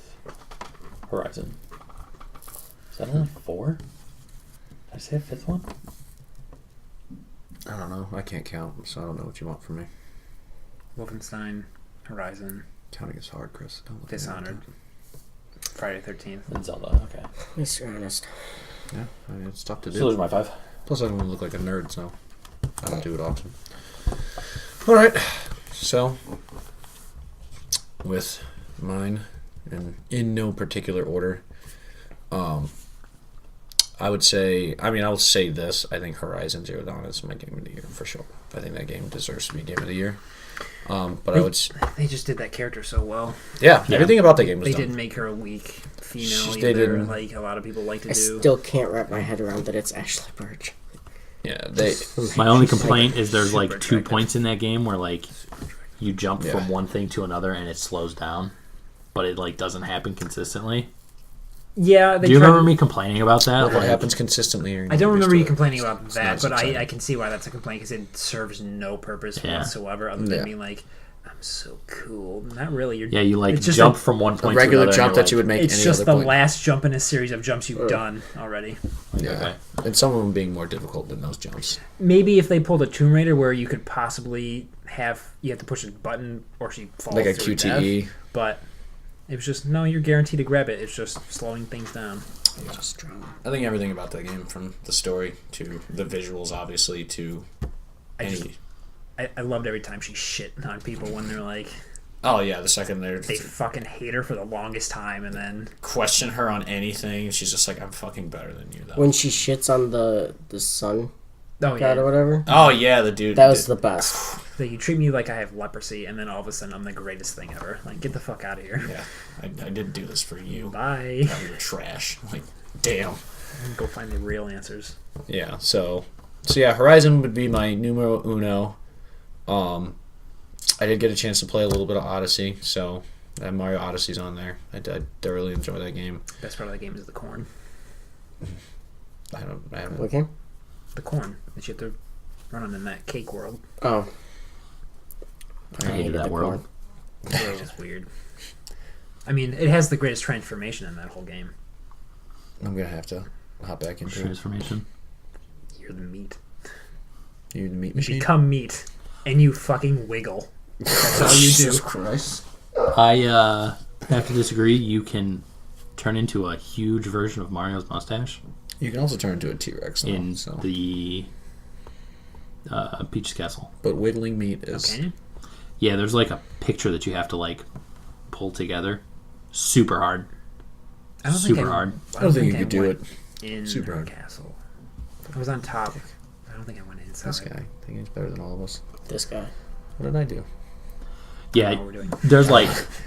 S2: Horizon. Is that only 4? Did I say a 5th one?
S3: I don't know. I can't count, so I don't know what you want from me.
S1: Wolfenstein, Horizon,
S3: Counting is hard, Chris. Don't look at me like
S1: Dishonored, Friday 13th.
S2: And Zelda, okay.
S4: at least you're honest.
S3: that. Yeah, I mean, it's tough to
S2: So those
S3: do.
S2: are my 5.
S3: Plus, I don't want to look like a nerd, so I don't do it often. All right. So, with mine, and in no particular order. I'll say this. I think Horizon Zero Dawn is my game of the year for sure. I think that game deserves to be game of the year.
S1: They just did that character so well.
S3: Yeah, everything about that game was
S1: They
S3: done.
S1: didn't make her a weak female
S3: They
S1: either,
S3: didn't.
S1: like a lot of people like to
S4: I
S1: do.
S4: still can't wrap my head around that it's Ashley Birch.
S3: Yeah, they.
S2: My only complaint is there's
S1: Super
S2: like 2
S1: attractive.
S2: points in that game where like you jump from one thing to another and it slows down, but it like doesn't happen consistently.
S1: Yeah,
S2: Do you remember me complaining about that?
S3: What happens consistently?
S1: I don't remember you complaining about that,
S3: not
S1: but
S3: exciting.
S1: I can see why that's a complaint because it serves no purpose whatsoever other than being like, I'm so cool. Not really.
S2: You like
S1: it's just
S2: jump from one point
S3: a regular
S2: to another.
S3: jump that you would make
S1: It's
S3: any
S1: just
S3: other
S1: the
S3: point.
S1: last jump in a series of jumps you've done already.
S3: Yeah,
S2: Okay.
S3: and some of them being more difficult than those jumps.
S1: Maybe if they pulled a Tomb Raider where you could possibly you have to push a button or she falls
S3: Like a
S1: through
S3: QTE.
S1: death, but it was just no. You're guaranteed to grab it. It's just slowing things down.
S3: Yeah. I think everything about that game, from the story to the visuals, obviously, to
S1: I loved every time she shit on people when they're like,
S3: oh yeah, the second
S1: they fucking hate her for the longest time, and then
S3: question her on anything, she's just like, I'm fucking better than you, though.
S4: When she shits on the sun
S1: oh
S4: god or
S1: yeah,
S4: whatever.
S3: Oh yeah, the dude.
S4: That was the best.
S1: so you treat me like I have leprosy, and then all of a sudden I'm the greatest thing ever. Like, get the fuck out of here.
S3: Yeah, I didn't do this for you.
S1: Bye.
S3: God, you're trash. Like, damn.
S1: Go find the real answers.
S3: Yeah. So yeah, Horizon would be my numero uno. I did get a chance to play a little bit of Odyssey, so Mario Odyssey's on there. I thoroughly enjoy that game.
S1: Best part of the game is the corn.
S3: I haven't.
S4: What game?
S1: The corn that you have to run on in that cake world.
S4: Oh.
S2: I hated that world.
S1: The world is weird. I mean, it has the greatest transformation in that whole game.
S3: I'm gonna have to hop back into it.
S2: Transformation.
S1: You're the meat.
S3: You the meat
S1: You
S3: machine.
S1: become meat, and you fucking wiggle. That's all you do.
S3: Jesus Christ.
S2: I have to disagree. You can turn into a huge version of Mario's mustache
S3: You can also turn into a T-Rex, though,
S2: in
S3: so.
S2: the Peach's Castle.
S3: But wiggling meat is.
S1: Okay.
S2: Yeah, there's like a picture that you have to like pull together. Super hard.
S1: I don't
S2: Super
S1: think
S2: hard.
S3: I don't think you could do it.
S1: in
S3: Super
S1: her
S3: hard.
S1: castle. I was on top. I don't think I went inside.
S3: This guy. I think he's better than all of us.
S4: This guy.
S3: What did I do?
S2: Yeah,
S1: I don't know what we're doing.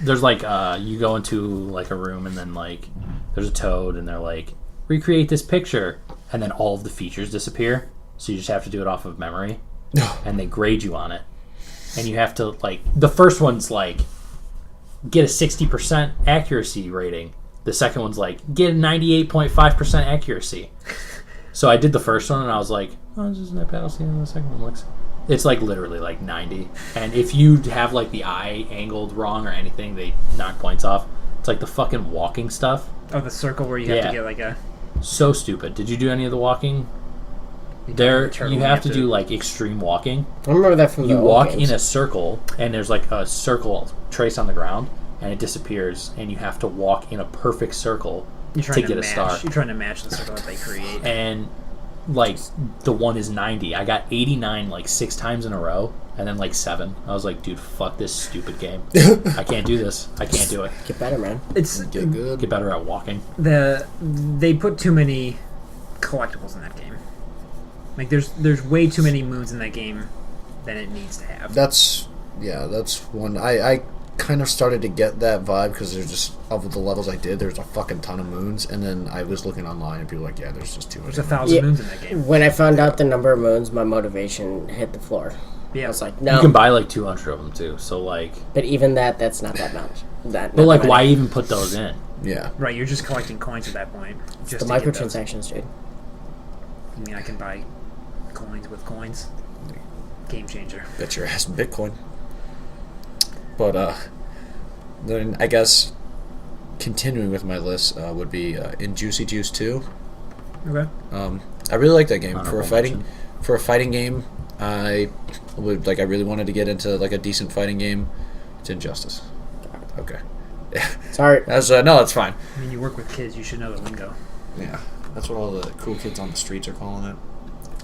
S2: there's like you go into like a room and then like there's a toad and they're like recreate this picture and then all of the features disappear, so you just have to do it off of memory and they grade you on it, and you have to like the first one's like get a 60% accuracy rating, the second one's like get a 98.5% accuracy. So I did the first one and I was like, oh, this isn't that bad. I'll see how the second one looks. It's like literally like 90. And if you have like the eye angled wrong or anything, they knock points off. It's like the fucking walking stuff.
S1: Oh, the circle where you have
S2: Yeah.
S1: to get like a.
S2: So stupid. Did you do any of the walking? There, you have to do like extreme walking.
S4: I remember that from the
S2: You
S4: old
S2: walk
S4: games.
S2: in a circle, and there's like a circle trace on the ground, and it disappears, and you have to walk in a perfect circle
S1: You're trying
S2: to get
S1: match,
S2: a star.
S1: You're trying to match the circle that they create.
S2: And like the one is 90. I got 89 like 6 times in a row, and then like 7. I was like, dude, fuck this stupid game. I can't do this. I can't do it.
S4: Get better, man.
S1: It's
S3: Get good.
S2: Get better at walking.
S1: they put too many collectibles in that game. Like there's way too many moons in that game than it needs to have.
S3: That's one. I kind of started to get that vibe because there's just of the levels I did. There's a fucking ton of moons, and then I was looking online and people were like, yeah, there's just too many.
S1: There's 1,000
S4: Yeah.
S1: moons in that game.
S4: When I found out the number of moons, my motivation hit the floor.
S1: Yeah.
S4: I was like,
S2: You
S4: no.
S2: can buy like 200 of them too. So like,
S4: But even that's not that much.
S2: but like, why even put those in?
S3: Yeah.
S1: Right, you're just collecting coins at that point. Just
S4: The
S1: to get those.
S4: microtransactions, dude.
S1: I mean, I can buy coins with coins. Game changer.
S3: Bet your ass in Bitcoin. But then I guess continuing with my list would be in Juicy Juice 2.
S1: Okay.
S3: I really like that game
S2: Honorable
S3: for a fighting game. I really wanted to get into like a decent fighting game. It's Injustice. Okay.
S4: Sorry.
S3: That's no, that's fine.
S1: I mean, you work with kids, you should know the lingo.
S3: Yeah, that's what all the cool kids on the streets are calling it.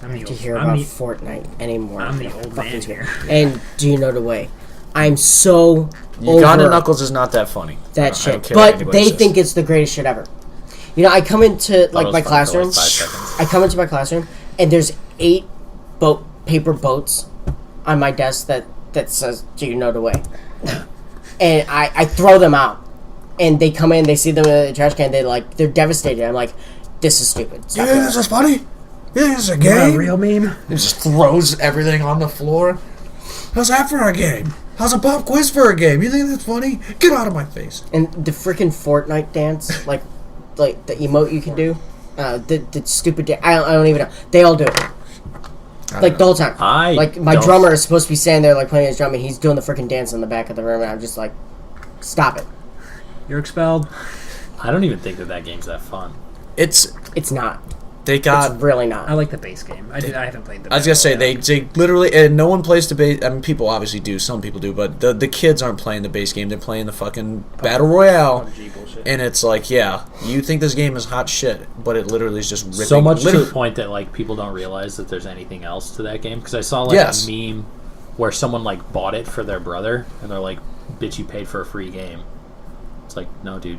S1: I'm
S4: I
S1: the
S4: have to
S1: old,
S4: hear
S1: I'm
S4: about
S1: the,
S4: Fortnite anymore.
S1: I'm the old
S4: Fucking
S1: man here.
S4: And do you know the way? I'm so
S3: Uganda
S4: over
S3: Knuckles is not that funny.
S4: that shit. But they think it's the greatest shit ever. You know, I come into like my classroom. I come into my classroom, and there's 8 paper boats on my desk that says, "Do you know the way?" And I throw them out, and they come in, they see them in the trash can, they're devastated. I'm like, "This is stupid."
S3: You think this is funny? You think this is a game?
S1: A real meme?
S3: It just throws everything on the floor. How's that for a game? How's a pop quiz for a game? You think that's funny? Get out of my face.
S4: And the freaking Fortnite dance, like the emote you can do, the stupid dance, I don't even know. They all do it. Like the whole time. My drummer is supposed to be standing there like playing his drum, and he's doing the freaking dance in the back of the room, and I'm just like, stop it.
S1: You're expelled.
S2: I don't even think that game's that fun.
S4: It's not.
S3: It's
S4: really not.
S1: I like the base game. I haven't played the.
S3: I was gonna say they literally, and no one plays the base. I mean, people obviously do. Some people do, but the kids aren't playing the base game. They're playing the fucking battle royale, and it's like, yeah, you think this game is hot shit, but it literally is just ripping.
S2: So much to the point that like people don't realize that there's anything else to that game. Because I saw a meme where someone like bought it for their brother, and they're like, "Bitch, you paid for a free game." It's like, no, dude,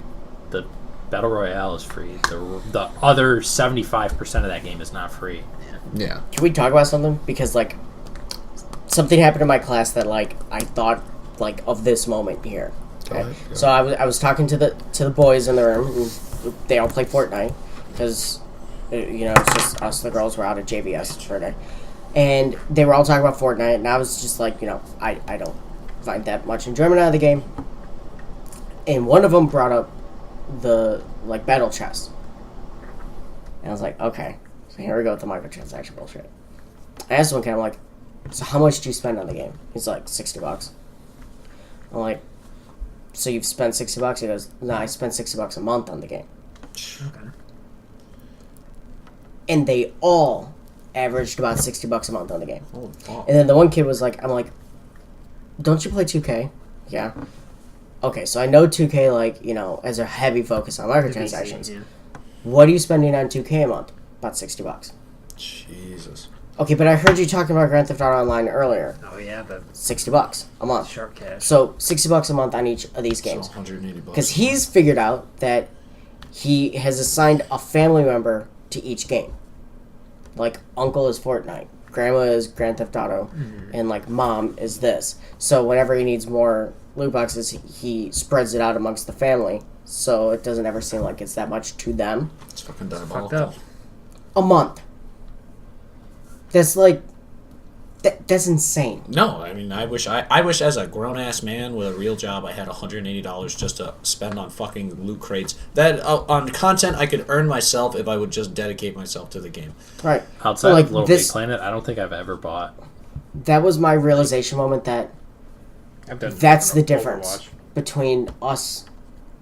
S2: the Battle Royale is free. The other 75% of that game is not free.
S3: Yeah.
S4: Can we talk about something? Because, like, something happened in my class that, like, I thought, like, of this moment here. Okay? So I was talking to the boys in the room. They all play Fortnite. Because, you know, it's just us, the girls, were out at JVS for a day. And they were all talking about Fortnite. And I was just like, you know, I don't find that much enjoyment out of the game. And one of them brought up the like battle chest, and I was like, okay, so here we go with the microtransaction bullshit. I asked one kid, I'm like, so how much do you spend on the game? He's like, $60. I'm like, so you've spent $60? He goes, no, I spend $60 a month on the game.
S1: Okay.
S4: And they all averaged about $60 a month on the game. And then the one kid was like, I'm like, don't you play 2K? Yeah. Okay, so I know 2K, like, you know, has a heavy focus on microtransactions. Yeah. What are you spending on 2K a month? About $60.
S3: Jesus.
S4: Okay, but I heard you talking about Grand Theft Auto Online earlier.
S1: Oh yeah, but
S4: $60 a month.
S1: Sharp cash.
S4: So $60 a month on each of these games.
S3: So $180.
S4: Because he's figured out that he has assigned a family member to each game. Like, uncle is Fortnite, grandma is Grand Theft Auto, and like mom is this. So whenever he needs more loot boxes, he spreads it out amongst the family, so it doesn't ever seem like it's that much to them.
S3: It's fucking diabolical.
S4: A month. That's like, that's insane.
S3: No, I mean, I wish as a grown ass man with a real job, I had $180 just to spend on fucking loot crates. That on content I could earn myself if I would just dedicate myself to the game.
S4: Right.
S2: Outside of Little Big Planet, I don't think I've ever bought.
S4: That was my realization moment that. That's the difference between us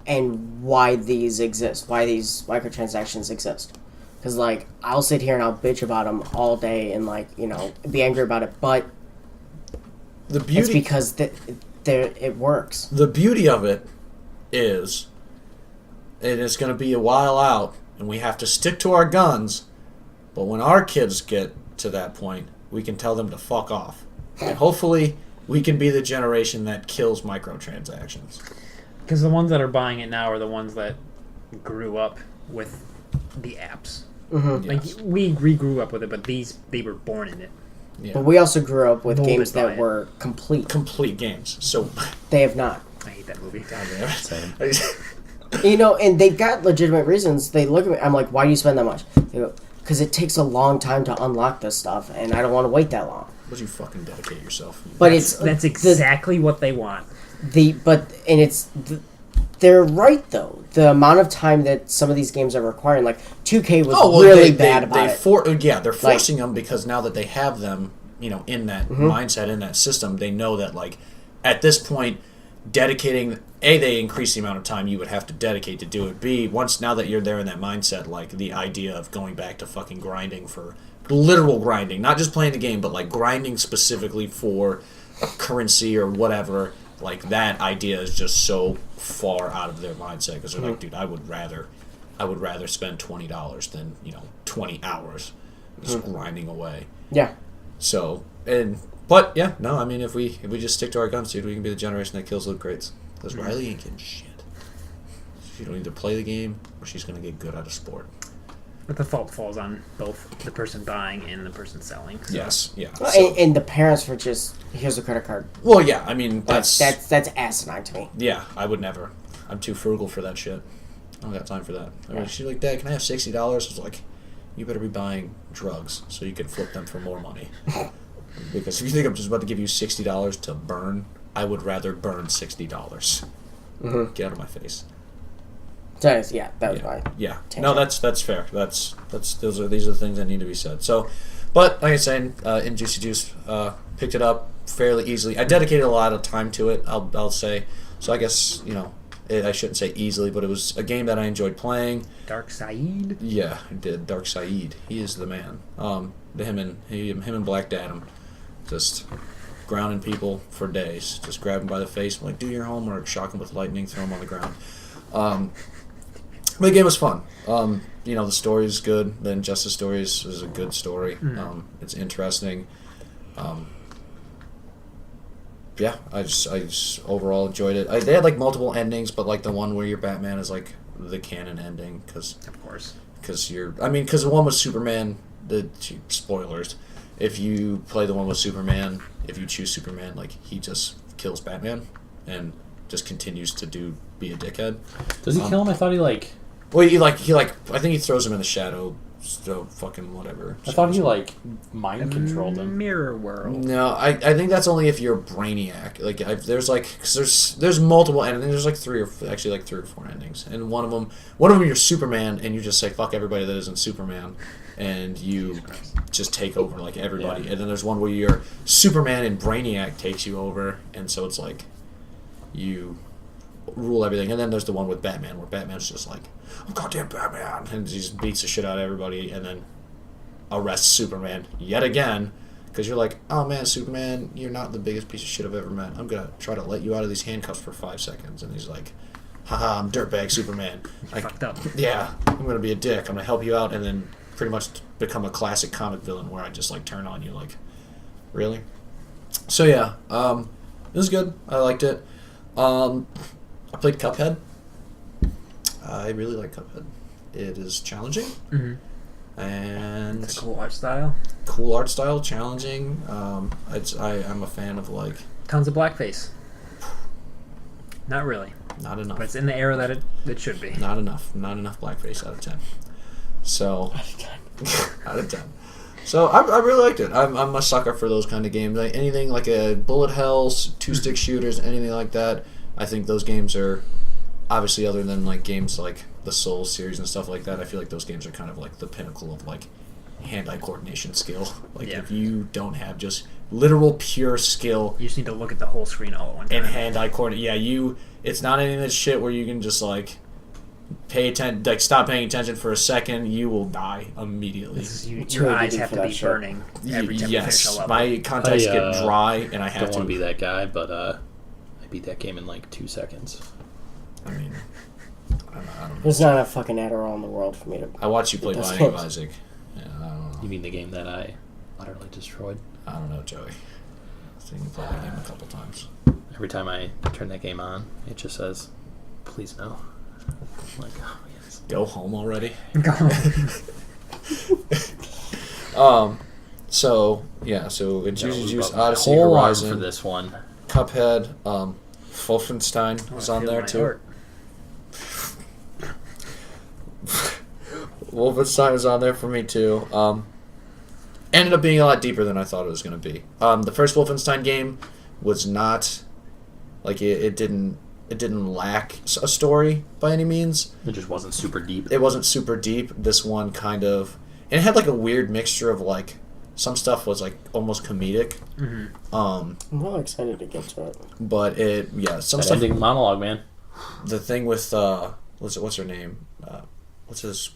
S4: and why these exist, why these microtransactions exist. Because, like, I'll sit here and I'll bitch about them all day and, like, you know, be angry about it, but it's because it works.
S3: The beauty of it is going to be a while out, and we have to stick to our guns, but when our kids get to that point, we can tell them to fuck off. And hopefully we can be the generation that kills microtransactions.
S1: Because the ones that are buying it now are the ones that grew up with the apps.
S4: Mm-hmm.
S1: Like, yes. We grew up with it, but they were born in it.
S4: Yeah. But we also grew up with games that were complete.
S3: Complete games. So
S4: they have not.
S1: I hate that movie.
S4: You know, and they've got legitimate reasons. They look at me, I'm like, why do you spend that much? They go, because it takes a long time to unlock this stuff, and I don't want to wait that long.
S3: Would you fucking dedicate yourself?
S4: But
S1: that's exactly what they want.
S4: They're right though. The amount of time that some of these games are requiring, like 2K was really bad about it.
S3: They're forcing them because now that they have them, you know, in that mindset, in that system, they know that like at this point, dedicating they increase the amount of time you would have to dedicate to do it. B, now that you're there in that mindset, like the idea of going back to fucking grinding for literal grinding, not just playing the game, but like grinding specifically for a currency or whatever. Like that idea is just so far out of their mindset because they're like, dude, I would rather spend $20 than 20 hours just grinding away.
S4: Yeah.
S3: So But yeah, no, I mean if we just stick to our guns, dude, we can be the generation that kills loot crates. Because Riley ain't getting shit. She don't either play the game or she's gonna get good at a sport.
S1: But the fault falls on both the person buying and the person selling. So.
S3: Yes, yeah.
S4: Well,
S3: So,
S4: and the parents were just, here's a credit card.
S3: well, yeah, I mean that's
S4: asinine to me.
S3: yeah. I would never. I'm too frugal for that shit. I don't got time for that. I mean, she's like, Dad, can I have $60? I was like, you better be buying drugs so you can flip them for more money. Because if you think I'm just about to give you $60 to burn, I would rather burn $60.
S4: Mm-hmm.
S3: Get out of my face.
S4: Yeah, that was fine.
S3: Yeah, no, that's fair. These are the things that need to be said. So, but like I was saying, in Juicy Juice, picked it up fairly easily. I dedicated a lot of time to it. I'll say. So I guess I shouldn't say easily, but it was a game that I enjoyed playing.
S1: Dark Said.
S3: Yeah, I did. Dark Said. He is the man. Him and Black Datum, just grounding people for days. Just grab them by the face, like do your homework, shock them with lightning, throw them on the ground. But the game was fun. The story is good. The Injustice story is a good story. It's interesting. Yeah, I just overall enjoyed it. They had like multiple endings, but like the one where you're Batman is like the canon ending because the one with Superman. Spoilers. If you play the one with Superman, if you choose Superman, like he just kills Batman and just continues to be a dickhead.
S2: Does he kill him? I thought he
S3: Well, I think he throws him in the shadow. So fucking whatever.
S2: I thought he mind controlled him.
S1: Mirror world.
S3: No, I think that's only if you're a Brainiac. Like there's multiple endings. There's like three or four endings, and one of them you're Superman, and you just say fuck everybody that isn't Superman, and you just take over like everybody. Yeah. And then there's one where you're Superman and Brainiac takes you over, and so it's like you rule everything. And then there's the one with Batman where Batman's just like, I'm goddamn Batman, and he just beats the shit out of everybody and then arrests Superman yet again because you're like, oh man, Superman, you're not the biggest piece of shit I've ever met. I'm gonna try to let you out of these handcuffs for 5 seconds. And he's like, haha, I'm dirtbag Superman.
S1: Fucked up.
S3: Yeah, I'm gonna be a dick. I'm gonna help you out, and then pretty much become a classic comic villain where I just turn on you like, really? So yeah, it was good. I liked it. I played Cuphead. I really like Cuphead. It is challenging.
S1: Mm-hmm.
S3: And
S1: it's a cool art style.
S3: Cool art style, challenging. I'm a fan of
S1: tons of blackface. Not really.
S3: Not enough.
S1: But it's in the era that it should be.
S3: Not enough. Not enough blackface out of 10. So
S4: Out of 10.
S3: Out of 10. So I really liked it. I'm a sucker for those kind of games. Anything like a bullet hells, two-stick shooters, anything like that. I think those games are, obviously other than games like the Souls series and stuff like that, I feel like those games are kind of the pinnacle of hand-eye coordination skill. If you don't have just literal pure skill,
S1: you just need to look at the whole screen all at one time.
S3: And hand-eye coordination. Yeah, it's not any of that shit where you can just pay attention, stop paying attention for a second, you will die immediately.
S1: Your eyes have to be burning every time you finish a level.
S3: My contacts get dry, and I have to.
S2: Don't want to be that guy, but I beat that game in 2 seconds.
S3: I mean, I don't know.
S4: There's not a fucking Adderall in the world for me to.
S3: I watched you play Binding of Isaac. Yeah, I don't know.
S2: You mean the game that I utterly destroyed?
S3: I don't know, Joey. I think you played that game a couple times.
S2: Every time I turn that game on, it just says, "Please no." I'm like, oh yes.
S3: Go home already.
S1: Go home.
S3: So Juicy Juice, Odyssey,
S2: whole
S3: Horizon
S2: for this one.
S3: Cuphead, Wolfenstein is on there too. Wolfenstein is on there for me too. Ended up being a lot deeper than I thought it was going to be. The first Wolfenstein game was not it didn't lack a story by any means.
S2: It just wasn't super deep.
S3: It wasn't super deep. This one kind of, and it had a weird mixture of some stuff was almost comedic.
S1: Mm-hmm.
S4: I'm really excited to get to it.
S3: But some
S2: that
S3: stuff.
S2: Ending monologue, man.
S3: The thing with what's her name? What's his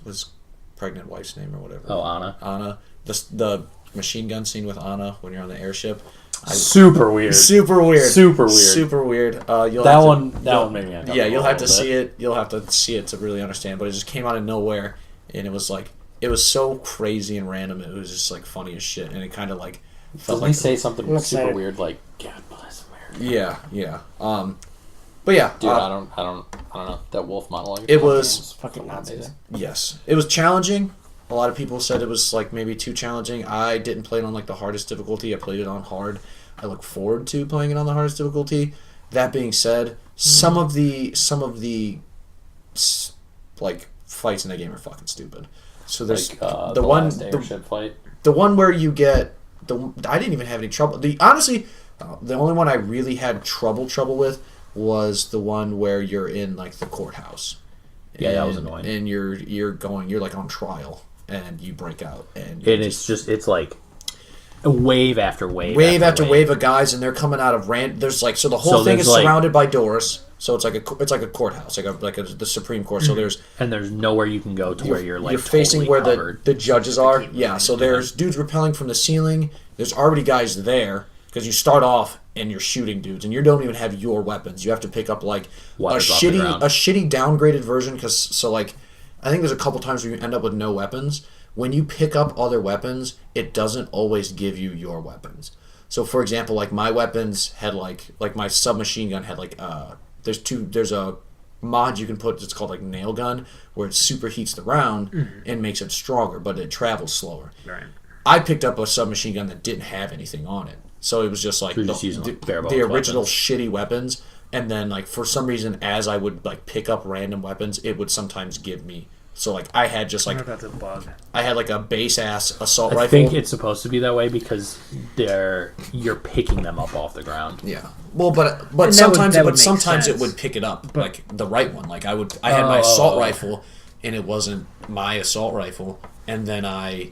S3: pregnant wife's name or whatever?
S2: Oh, Anna.
S3: Anna. The machine gun scene with Anna when you're on the airship.
S2: Super weird.
S3: Super weird.
S2: That one made me uncomfortable.
S3: Yeah, you'll have to see it. You'll have to see it to really understand. But it just came out of nowhere, and it was so crazy and random. It was just funny as shit, and it kind of
S2: Doesn't he say something super weird like "God bless America"?
S3: Yeah. But yeah,
S2: dude, I don't know that wolf monologue.
S3: It was
S4: fucking Nazis.
S3: Yes, it was challenging. A lot of people said it was like maybe too challenging. I didn't play it on like the hardest difficulty. I played it on hard. I look forward to playing it on the hardest difficulty. That being said, some of the like fights in that game are fucking stupid. So there's
S2: like, the last airship fight.
S3: The one where you get I didn't even have any trouble. Honestly, the only one I really had trouble with was the one where you're in like the courthouse.
S2: Yeah, that was annoying.
S3: And you're like on trial and you break out and
S2: it's like a wave after wave
S3: after wave of guys, and they're coming out of there's like the whole thing is surrounded by doors. So it's like a courthouse, like the Supreme Court. So there's
S2: nowhere you can go to where you're like
S3: you're facing
S2: totally
S3: where
S2: covered.
S3: the judges are. Yeah, so there's dudes rappelling from the ceiling. There's already guys there because you start off and you're shooting dudes, and you don't even have your weapons. You have to pick up like a shitty downgraded version. I think there's a couple times where you end up with no weapons. When you pick up other weapons, it doesn't always give you your weapons. So for example, like my weapons had like my submachine gun had like there's a mod you can put. It's called like nail gun, where it superheats the round and makes it stronger, but it travels slower.
S1: Right.
S3: I picked up a submachine gun that didn't have anything on it, so it was just like the original shitty weapons. And then like for some reason, as I would like pick up random weapons, it would sometimes give me. So like I had just like
S1: I wonder if that's a bug.
S3: I had like a base ass assault rifle.
S2: I think it's supposed to be that way because you're picking them up off the ground.
S3: Yeah. Well, but sometimes it would pick it up, like the right one. Like I had my assault rifle, and it wasn't my assault rifle, and then I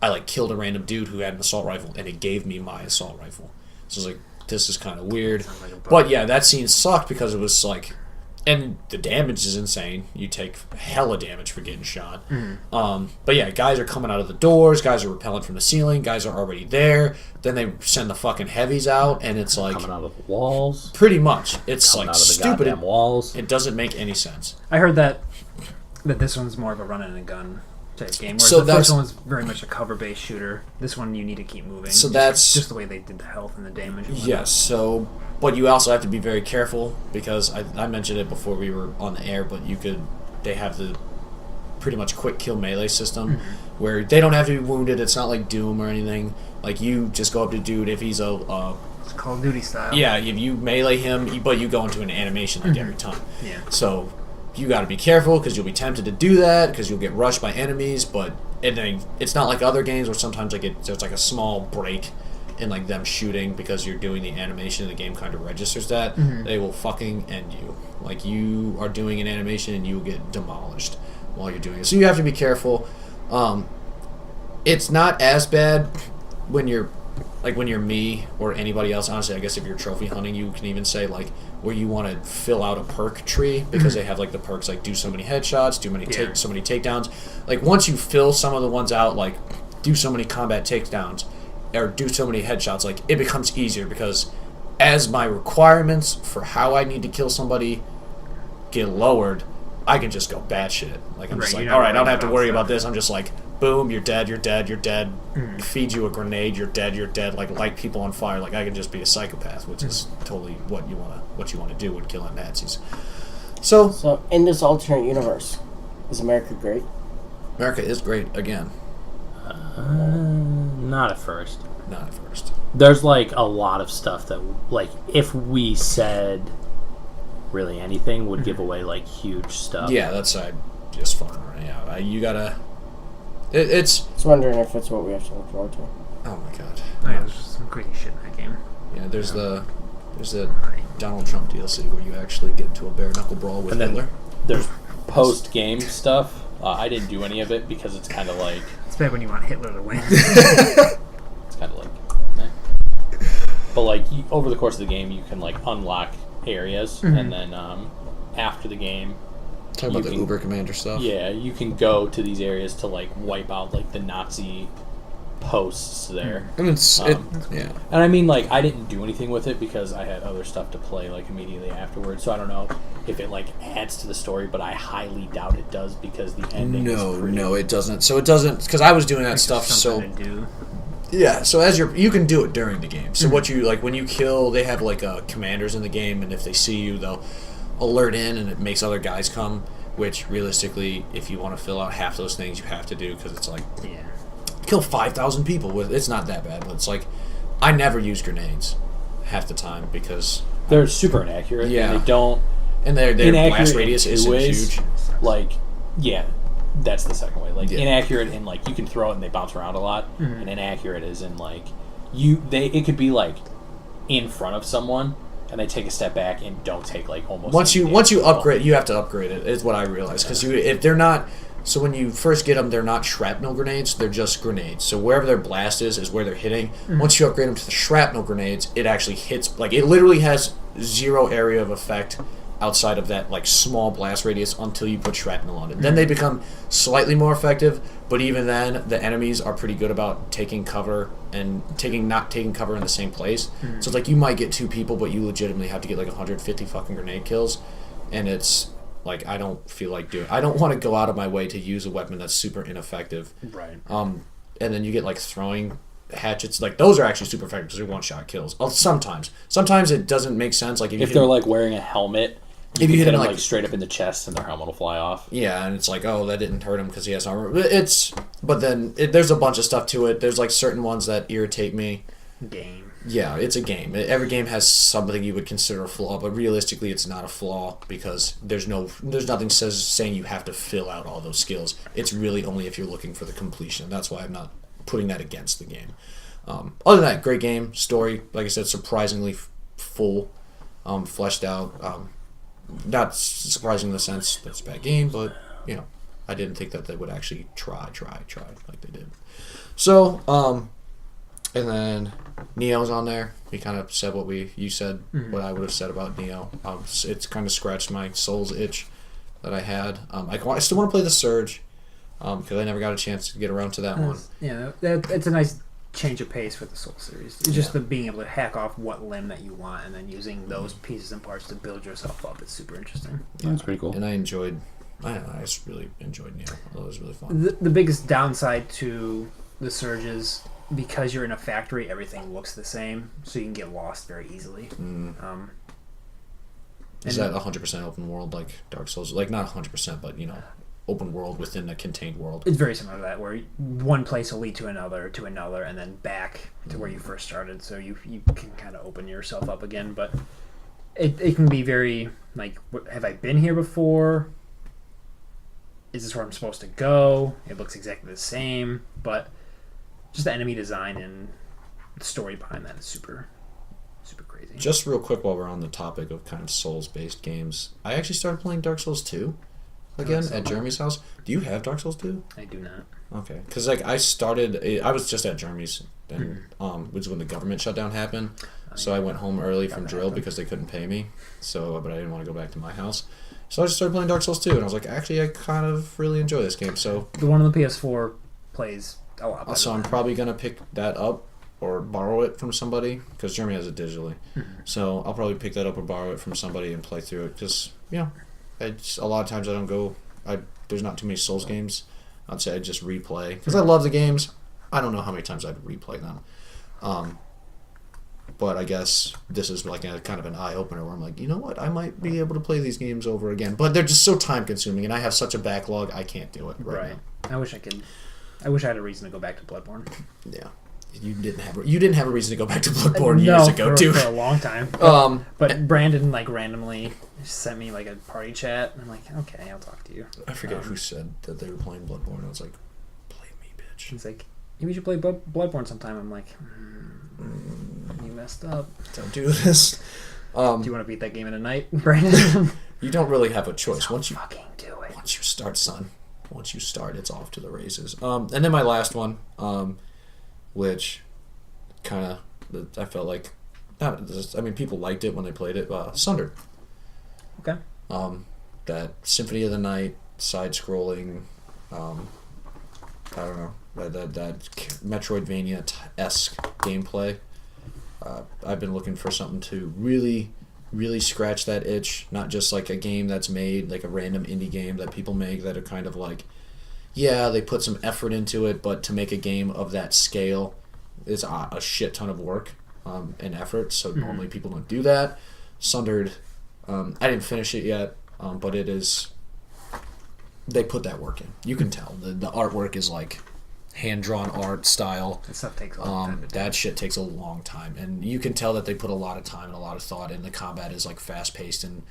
S3: like killed a random dude who had an assault rifle, and it gave me my assault rifle. So I was like, this is kind of weird. But yeah, that scene sucked because it was like. And the damage is insane. You take hella damage for getting shot. But yeah, guys are coming out of the doors. Guys are rappelling from the ceiling. Guys are already there. Then they send the fucking heavies out, and it's like
S2: coming out of the walls.
S3: Pretty much, it's
S2: coming
S3: like
S2: out of the
S3: stupid.
S2: Goddamn walls.
S3: It doesn't make any sense.
S1: I heard that this one's more of a run and a gun type game, whereas
S3: So
S1: the first one was very much a cover-based shooter. This one you need to keep moving.
S3: So that's
S1: just the way they did the health and the damage. And
S3: yes. So. But you also have to be very careful because I mentioned it before we were on the air. But they have the pretty much quick kill melee system where they don't have to be wounded. It's not like Doom or anything. Like you just go up to dude if he's
S1: it's Call of Duty style.
S3: Yeah, if you melee him, but you go into an animation like every time.
S1: Yeah.
S3: So you got to be careful because you'll be tempted to do that because you'll get rushed by enemies. But it's not like other games where sometimes there's like a small break. And like them shooting because you're doing the animation and the game kind of registers that they will fucking end you. Like you are doing an animation and you will get demolished while you're doing it. So you have to be careful. It's not as bad when you're me or anybody else. Honestly, I guess if you're trophy hunting, you can even say like where you want to fill out a perk tree because they have like the perks like do so many headshots, so many takedowns. Like once you fill some of the ones out, like do so many combat takedowns. Or do so many headshots, like it becomes easier because as my requirements for how I need to kill somebody get lowered, I can just go batshit. Like I'm just like, all right, I don't have to worry about this. I'm just like, boom, you're dead, you're dead, you're dead. Feed you a grenade, you're dead, you're dead. Like light people on fire. Like I can just be a psychopath, which is totally what you want to do when killing Nazis. So
S4: in this alternate universe, is America great?
S3: America is great again.
S2: Not at first.
S3: Not at first.
S2: There's like a lot of stuff that like if we said really anything would give away like huge stuff.
S3: Yeah, that's just fucking around. Yeah, you gotta. It's.
S4: Just wondering if it's what we have to look forward to.
S3: Oh my god.
S1: Oh, yeah, there's just some crazy shit in that game.
S3: Yeah, there's the Donald Trump DLC where you actually get into a bare knuckle brawl with Hitler.
S2: There's post game stuff. I didn't do any of it because it's kind of like.
S1: It's bad when you want Hitler to win.
S2: It's kind of like. But like over the course of the game, you can like unlock areas, and then after the game.
S3: Talking about the Uber Commander stuff.
S2: Yeah, you can go to these areas to like wipe out like the Nazi posts there.
S3: And yeah.
S2: And I mean, like, I didn't do anything with it because I had other stuff to play like immediately afterwards. So I don't know if it like adds to the story, but I highly doubt it does because the ending.
S3: No, it doesn't. So it doesn't because I was doing that stuff. So Yeah, so you can do it during the game. So what you like when you kill, they have like commanders in the game, and if they see you, they'll alert in, and it makes other guys come. Which realistically, if you want to fill out half those things, you have to do because it's like kill 5,000 people with. It's not that bad, but it's like I never use grenades half the time because
S2: they're super inaccurate.
S3: Yeah,
S2: and they don't.
S3: And their blast radius isn't huge.
S2: Like, yeah. That's the second way. Like inaccurate in like you can throw it and they bounce around a lot, and inaccurate is in like it could be like in front of someone and they take a step back and don't take like almost
S3: once you upgrade, you have to upgrade it. Is what I realized because if they're not. So when you first get them, they're not shrapnel grenades; they're just grenades. So wherever their blast is where they're hitting. Once you upgrade them to the shrapnel grenades, it actually hits like it literally has 0 area of effect outside of that like small blast radius until you put shrapnel on it. Then they become slightly more effective, but even then the enemies are pretty good about taking cover and not taking cover in the same place. So it's like you might get 2 people, but you legitimately have to get like 150 fucking grenade kills, and it's like I don't feel like doing. I don't want to go out of my way to use a weapon that's super ineffective.
S2: Right.
S3: And then you get like throwing hatchets, like those are actually super effective because they're one-shot kills. Sometimes it doesn't make sense. Like
S2: if they're like wearing a helmet. If you hit them like straight up in the chest and their helmet will fly off.
S3: Yeah, and it's like, oh, that didn't hurt him because he has armor. But then there's a bunch of stuff to it. There's like certain ones that irritate me.
S1: Game.
S3: Yeah, it's a game. Every game has something you would consider a flaw, but realistically, it's not a flaw because there's nothing saying you have to fill out all those skills. It's really only if you're looking for the completion. That's why I'm not putting that against the game. Other than that, great game, story. Like I said, surprisingly full, fleshed out. Not surprising in the sense that it's a bad game, but I didn't think that they would actually try like they did. So, and then Neo's on there. We kind of said what you said, what I would have said about Neo. It's kind of scratched my soul's itch that I had. I still want to play the Surge because I never got a chance to get around to that one.
S1: Yeah, it's a nice change of pace with the Soul series. It's just the being able to hack off what limb that you want and then using those pieces and parts to build yourself up. It's super interesting.
S2: Yeah, it's pretty cool.
S3: And I just really enjoyed Neo. It was really fun.
S1: The biggest downside to the Surge is because you're in a factory, everything looks the same, so you can get lost very easily.
S3: Is that 100% open world like Dark Souls? Like not 100%, but open world within a contained world.
S1: It's very similar to that, where one place will lead to another, and then back to where you first started, so you can kind of open yourself up again. But it can be very, like, have I been here before? Is this where I'm supposed to go? It looks exactly the same, but just the enemy design and the story behind that is super, super crazy.
S3: Just real quick while we're on the topic of kind of Souls-based games, I actually started playing Dark Souls 2. Again, at Jeremy's house. Do you have Dark Souls 2?
S1: I do not.
S3: Okay. Because, I was just at Jeremy's, and which is when the government shutdown happened. So I went home early from drill because they couldn't pay me. But I didn't want to go back to my house. So I just started playing Dark Souls 2, and I was like, actually, I kind of really enjoy this game. So
S1: the one on the PS4 plays a lot better.
S3: So I'm probably going to pick that up or borrow it from somebody, because Jeremy has it digitally. So I'll probably pick that up or borrow it from somebody and play through it, because, a lot of times I don't go. There's not too many Souls games. I'd say I just replay because I love the games. I don't know how many times I'd replay them. But I guess this is like a kind of an eye opener where I'm like, you know what? I might be able to play these games over again. But they're just so time consuming, and I have such a backlog. I can't do it right now.
S1: I wish I could. I wish I had a reason to go back to Bloodborne.
S3: Yeah. You didn't have a reason to go back to Bloodborne years ago, too.
S1: For a long time. But Brandon randomly sent me a party chat, and I'm like, okay, I'll talk to you.
S3: I forget who said that they were playing Bloodborne. I was like, play me, bitch.
S1: He's like, yeah, we should play Bloodborne sometime. I'm like, you messed up.
S3: Don't do this.
S1: Do you want to beat that game in a night, Brandon?
S3: You don't really have a choice. Once you
S1: fucking do it.
S3: Once you start, son. Once you start, it's off to the races. And then my last one. Which kind of, I felt like, people liked it when they played it. Sundered.
S1: Okay.
S3: That Symphony of the Night, side-scrolling, I don't know, that Metroidvania-esque gameplay. I've been looking for something to really, really scratch that itch. Not just like a game that's made, like a random indie game that people make that are kind of like, yeah, they put some effort into it, but to make a game of that scale is a shit ton of work and effort. So normally people don't do that. Sundered, I didn't finish it yet, but it is. They put that work in. You can tell the artwork is like hand-drawn art style.
S1: That stuff takes a long time.
S3: That shit takes a long time, and you can tell that they put a lot of time and a lot of thought in. The combat is like fast-paced and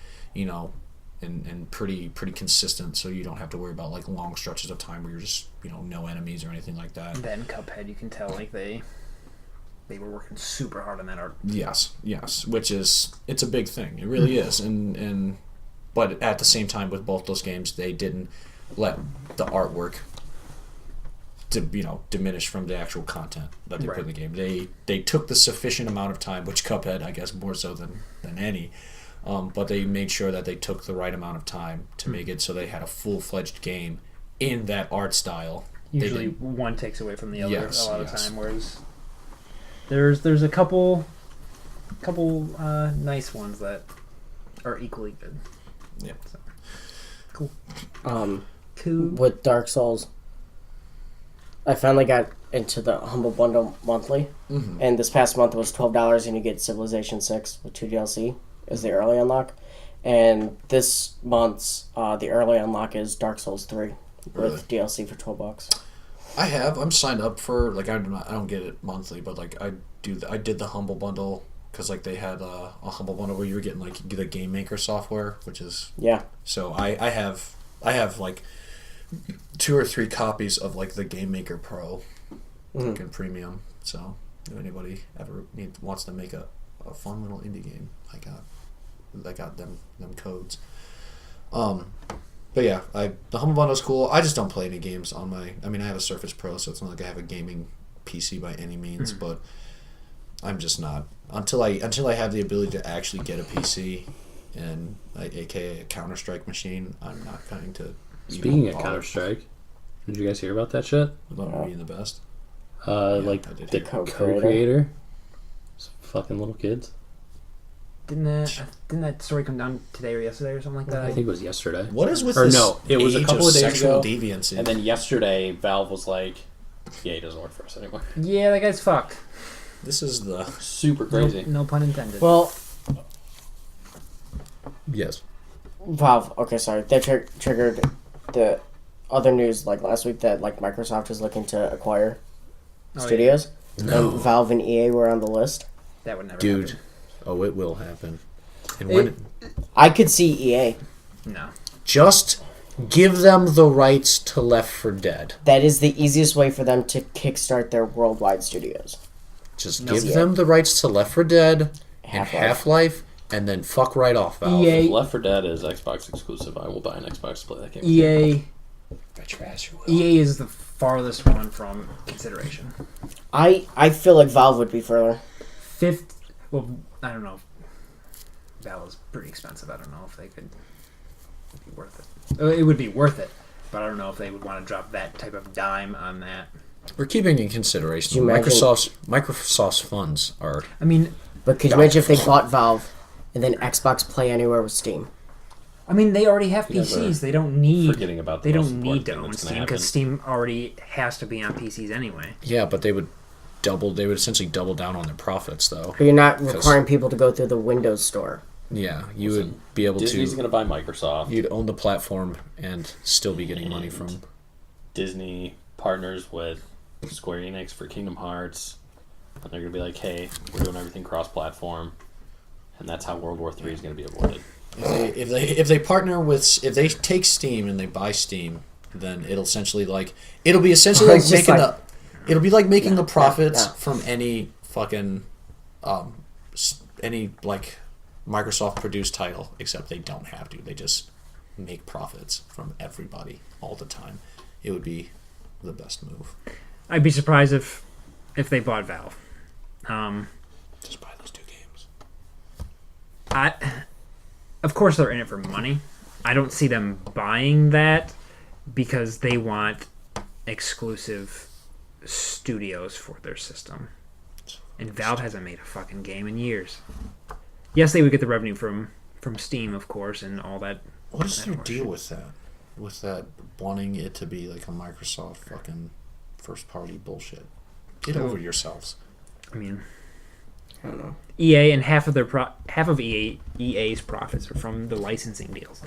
S3: and pretty consistent, so you don't have to worry about like long stretches of time where you're just no enemies or anything like that.
S1: And then Cuphead, you can tell like they were working super hard on that art.
S3: Yes, which is it's a big thing. It really is, and but at the same time with both those games, they didn't let the artwork to diminish from the actual content that they put in the game. They took the sufficient amount of time, which Cuphead I guess more so than any, but they made sure that they took the right amount of time to make it so they had a full-fledged game in that art style.
S1: Usually one takes away from the other a lot of time, whereas there's a couple nice ones that are equally good.
S3: Yeah.
S1: So, cool.
S4: Cool. With Dark Souls, I finally got into the Humble Bundle monthly, and this past month was $12, and you get Civilization 6 with 2 DLC as the early unlock, and this month's the early unlock is Dark Souls 3 with DLC for $12.
S3: I'm signed up for I don't get it monthly, but I did the Humble Bundle because they had a Humble Bundle where you were getting the Game Maker software, which is So I have 2 or 3 copies of the Game Maker Pro, fucking premium. So if anybody ever wants to make a fun little indie game, I got them codes. But yeah, the Humble Bundle is cool. I just don't play any games on my. I mean, I have a Surface Pro, so it's not like I have a gaming PC by any means. But I'm just not until I have the ability to actually get a PC and aka a Counter-Strike machine. I'm not going to.
S2: Speaking of Counter-Strike, did you guys hear about that shit?
S3: About being the best.
S2: The co-creator, fucking little kids.
S1: Didn't that story come down today or yesterday or something like that?
S2: I think it was yesterday.
S3: What is with this?
S2: No, it was a couple of days
S3: sexual
S2: ago.
S3: Deviancy?
S2: And then yesterday, Valve was like, "Yeah, he doesn't work for us anymore."
S1: Yeah, that guy's fucked.
S3: This is the
S2: super crazy.
S1: No pun intended.
S4: Well,
S3: yes.
S4: Valve. Okay, sorry. They triggered the other news last week that Microsoft is looking to acquire studios.
S3: Yeah. No.
S4: And Valve and EA were on the list.
S1: That would never
S3: Dude.
S1: happen.
S3: Oh, it will happen. And
S4: I could see EA.
S1: No.
S3: Just give them the rights to Left 4 Dead.
S4: That is the easiest way for them to kickstart their worldwide studios.
S3: Just give them the rights to Left 4 Dead and Half-Life, and then fuck right off, Valve.
S2: EA. If Left 4 Dead is Xbox exclusive, I will buy an Xbox to play that game.
S1: EA.
S3: Bet your ass you will.
S1: EA is the farthest one from consideration.
S4: I feel like Valve would be further.
S1: Well, I don't know. Valve is pretty expensive. I don't know if they could be worth it. It would be worth it, but I don't know if they would want to drop that type of dime on that.
S3: We're keeping in consideration Microsoft's funds are.
S4: I mean, but could you imagine if they bought Valve and then Xbox Play Anywhere with Steam?
S1: I mean, they already have PCs. They don't need.
S2: Forgetting about
S1: they don't need to own Steam because Steam already has to be on PCs anyway.
S3: Yeah, but they would essentially double down on their profits, though.
S4: But you're not requiring people to go through the Windows Store.
S3: Yeah, you would be able
S2: Disney's going to buy Microsoft.
S3: You'd own the platform and still be getting money from.
S2: Disney partners with Square Enix for Kingdom Hearts, and they're going to be like, "Hey, we're doing everything cross-platform," and that's how World War III is going to be avoided.
S3: If they partner with, if they take Steam and they buy Steam, then it'll be essentially like making it'll be like making the profits from any fucking any Microsoft produced title, except they don't have to. They just make profits from everybody all the time. It would be the best move.
S1: I'd be surprised if they bought Valve.
S3: Just buy those 2 games.
S1: Of course, they're in it for money. I don't see them buying that because they want exclusive studios for their system. And Valve hasn't made a fucking game in years. Yes, they would get the revenue from Steam, of course, and all that.
S3: What is their deal with that? With that wanting it to be like a Microsoft fucking first party bullshit? Get over yourselves.
S1: I mean,
S4: I don't know.
S1: EA and half of EA's profits are from the licensing deals.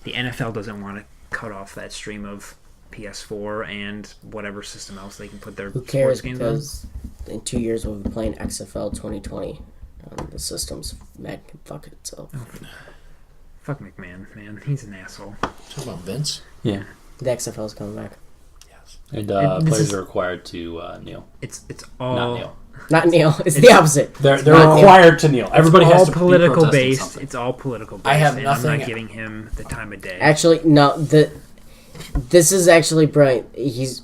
S1: The NFL doesn't want to cut off that stream of PS4 and whatever system else they can put their
S4: Who cares?
S1: sports games
S4: Because in 2 years we'll be playing XFL 2020 on the systems. Matt can fuck itself.
S1: on. Fuck McMahon, man. He's an asshole.
S3: Talk about Vince.
S2: Yeah.
S4: The XFL is coming back.
S3: Yes.
S2: And
S1: this
S2: players
S1: is-
S2: are required to kneel.
S1: It's all
S2: Not kneel.
S4: Not Neil. It's the opposite.
S2: They're
S4: not
S2: required to kneel. Everybody
S1: all
S2: has to
S1: political
S2: be protesting
S1: based.
S2: something.
S1: It's all political based.
S3: I have
S1: and
S3: nothing-
S1: I'm not giving him the time of day.
S4: Actually, no. This is actually brilliant.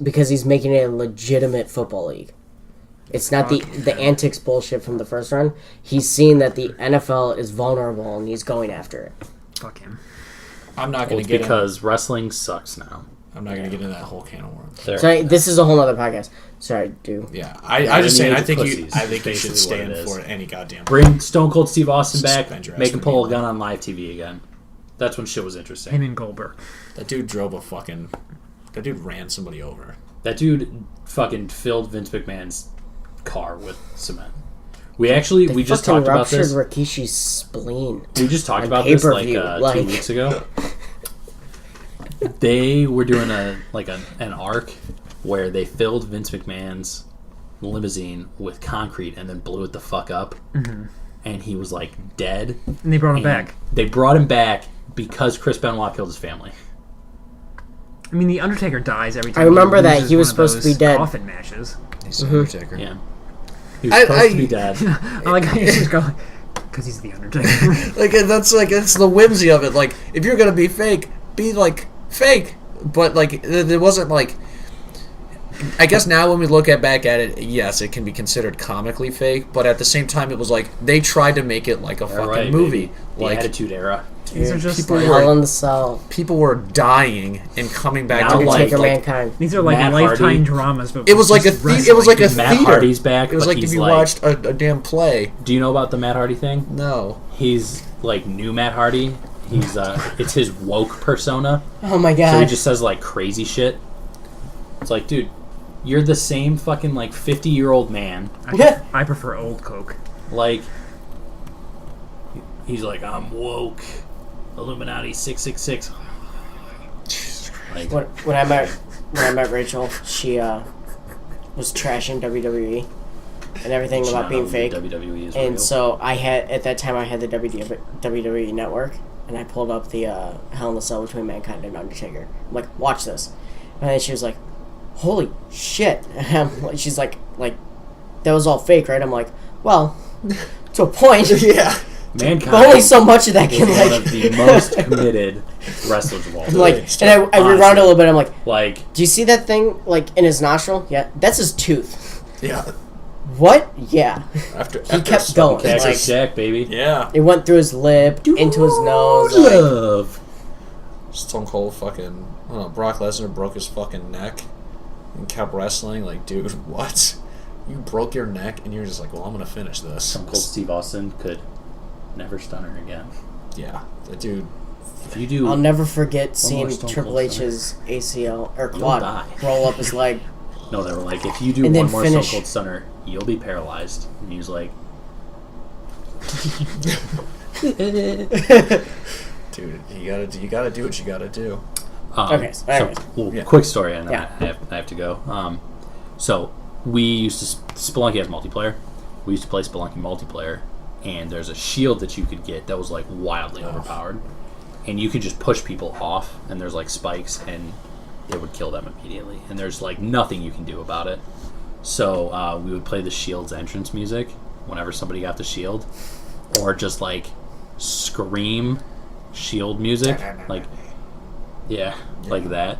S4: Because he's making it a legitimate football league. It's not the antics bullshit from the first run. He's seeing that the NFL is vulnerable and he's going after it.
S1: Fuck him.
S3: I'm not
S2: Well,
S3: going
S2: it's
S3: to get
S2: because wrestling sucks now.
S3: I'm not going to get into that whole can of worms.
S4: Sorry, this is a whole other podcast. Sorry, dude.
S3: Yeah, I just saying.
S2: age
S3: I
S2: of
S3: think
S2: pussies
S3: I think you
S2: is
S3: should
S2: basically what
S3: stand
S2: it is.
S3: for any goddamn.
S2: Bring Stone Cold Steve Austin back.
S3: Suspend your ass
S2: Make him
S3: for
S2: pull a
S3: kneeling.
S2: gun on live TV again. That's when shit was interesting.
S1: Him and Goldberg.
S3: That dude drove that dude ran somebody over.
S2: That dude fucking filled Vince McMahon's car with cement. We just talked about this.
S4: Rikishi's spleen.
S2: We just talked
S4: on
S2: about this
S4: pay-per-view,
S2: 2 weeks ago. They were doing an arc where they filled Vince McMahon's limousine with concrete and then blew it the fuck up, and he was like dead.
S1: And they brought him
S2: And
S1: back.
S2: They brought him back because Chris Benoit killed his family.
S1: I mean, the Undertaker dies every time.
S4: I remember that.
S1: loses
S4: He was
S1: one of
S4: supposed to be
S1: those
S4: dead.
S1: Coffin matches.
S3: He's the Undertaker.
S2: Yeah, he was supposed to be dead.
S1: I like how you just go, because he's the Undertaker.
S3: That's the whimsy of it. Like, if you're gonna be fake, be like fake. But like, there wasn't like. I guess now when we look back at it, yes, it can be considered comically fake. But at the same time, it was like they tried to make it like a fucking
S2: Right,
S3: movie.
S2: baby. The
S3: Like
S2: Attitude Era.
S1: These are just
S3: people
S1: like,
S3: were-
S4: Hell in the Cell.
S3: people were dying and coming back
S2: Now,
S3: to
S2: like-
S3: life.
S4: Undertaker,
S3: Like,
S4: Mankind.
S1: these are like
S2: Matt
S1: lifetime
S2: Hardy.
S1: dramas. But
S3: it was like
S1: just
S3: it was like a
S1: wrestling.
S2: Matt
S3: theater.
S2: Hardy's back,
S3: It was
S2: but
S3: like if
S2: he's
S3: you
S2: like-
S3: watched a damn play.
S2: Do you know about the Matt Hardy thing?
S3: No.
S2: He's like new Matt Hardy. He's it's his woke persona.
S4: Oh my
S2: So
S4: god.
S2: he just says like crazy shit. It's like, dude, you're the same fucking like 50-year-old man.
S1: I prefer old Coke.
S2: Like, he's like, I'm woke. Illuminati 666. Like,
S4: when I met Rachel, she was trashing WWE and everything about being fake.
S2: WWE is
S4: And
S2: real.
S4: so at that time I had the WWE Network, and I pulled up the Hell in the Cell between Mankind and Undertaker. I'm like, watch this. And then she was like, holy shit. She's like, that was all fake, right? I'm like, well, to a point.
S3: Yeah.
S2: Mankind
S4: But only so much of that
S2: is
S4: can,
S2: one
S4: like...
S2: of the most committed wrestlers of all time.
S4: Like, and I rewound it a little bit. I'm like,
S2: Like,
S4: do you see that thing, like, in his nostril? Yeah, that's his tooth.
S3: Yeah.
S4: What? Yeah.
S3: After
S4: kept going.
S2: Cactus
S4: Like-
S2: Jack, baby.
S3: Yeah.
S4: It went through his lip, into his nose. Like,
S2: Love.
S3: Stone Cold fucking Brock Lesnar broke his fucking neck and kept wrestling. Like, dude, what? You broke your neck and you're just like, well, I'm gonna finish this.
S2: Stone Cold Steve Austin could never stun her again.
S3: Yeah, that dude.
S2: If you do,
S4: I'll never forget seeing
S2: more Stone
S4: Triple
S2: Cold
S4: H's ACL or
S2: You'll
S4: quad
S2: die.
S4: roll up his leg.
S2: no, they were like, if you do
S4: And
S2: one
S4: then
S2: more
S4: finish.
S2: Stone Cold Stunner, you'll be paralyzed. And he was like,
S3: Dude, you gotta do what you gotta do.
S4: Okay, so anyways.
S3: Yeah.
S2: quick story, and then
S4: Yeah.
S2: I have to go. So we used to Spelunky has multiplayer. We used to play Spelunky multiplayer, and there's a shield that you could get that was like wildly overpowered, and you could just push people off, and there's like spikes, and it would kill them immediately, and there's like nothing you can do about it. So we would play the shield's entrance music whenever somebody got the shield, or just like scream shield music, like like that,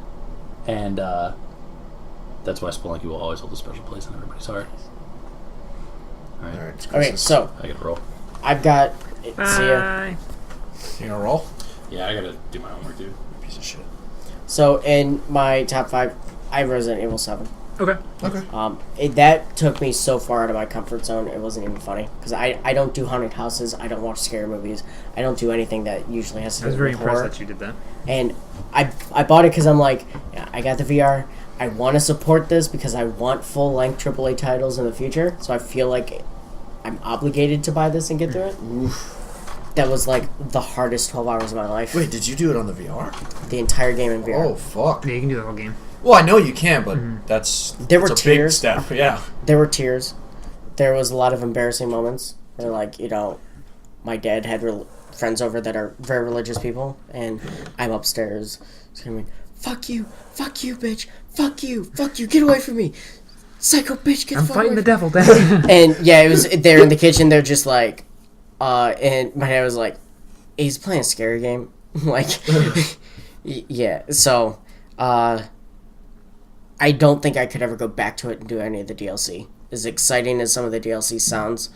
S2: and that's why Spelunky will always hold a special place in everybody's heart. All right,
S3: Alright,
S4: Okay, so
S2: I gotta roll.
S4: I've got. See ya.
S1: Bye.
S3: You gonna roll?
S2: Yeah, I gotta do my homework, dude.
S3: Piece of shit.
S4: So in my top 5, I have Resident Evil 7.
S1: Okay.
S3: Okay.
S4: That took me so far out of my comfort zone, it wasn't even funny. Because I don't do haunted houses, I don't watch scary movies, I don't do anything that usually has to
S1: I was
S4: do
S1: very
S4: with
S1: impressed
S4: horror.
S1: that you did that.
S4: And I bought it because I'm like, yeah, I got the VR, I want to support this because I want full-length AAA titles in the future, so I feel like I'm obligated to buy this and get through it. That was like the hardest 12 hours of my life.
S3: Wait, did you do it on the VR?
S4: The entire game in VR.
S3: Oh, fuck.
S1: Yeah, you can do the whole game.
S3: Well, I know you can, but that's
S4: There were
S3: a
S4: tears.
S3: big step, yeah.
S4: There were tears. There was a lot of embarrassing moments where, like, you know, my dad had friends over that are very religious people, and I'm upstairs screaming, fuck you, bitch, fuck you, get away from me, psycho bitch, get the fuck away
S1: I'm fighting the devil,
S4: Dad. And, yeah, it was, they're in the kitchen, they're just like, and my dad was like, he's playing a scary game. Like, yeah, so, I don't think I could ever go back to it and do any of the DLC. As exciting as some of the DLC sounds,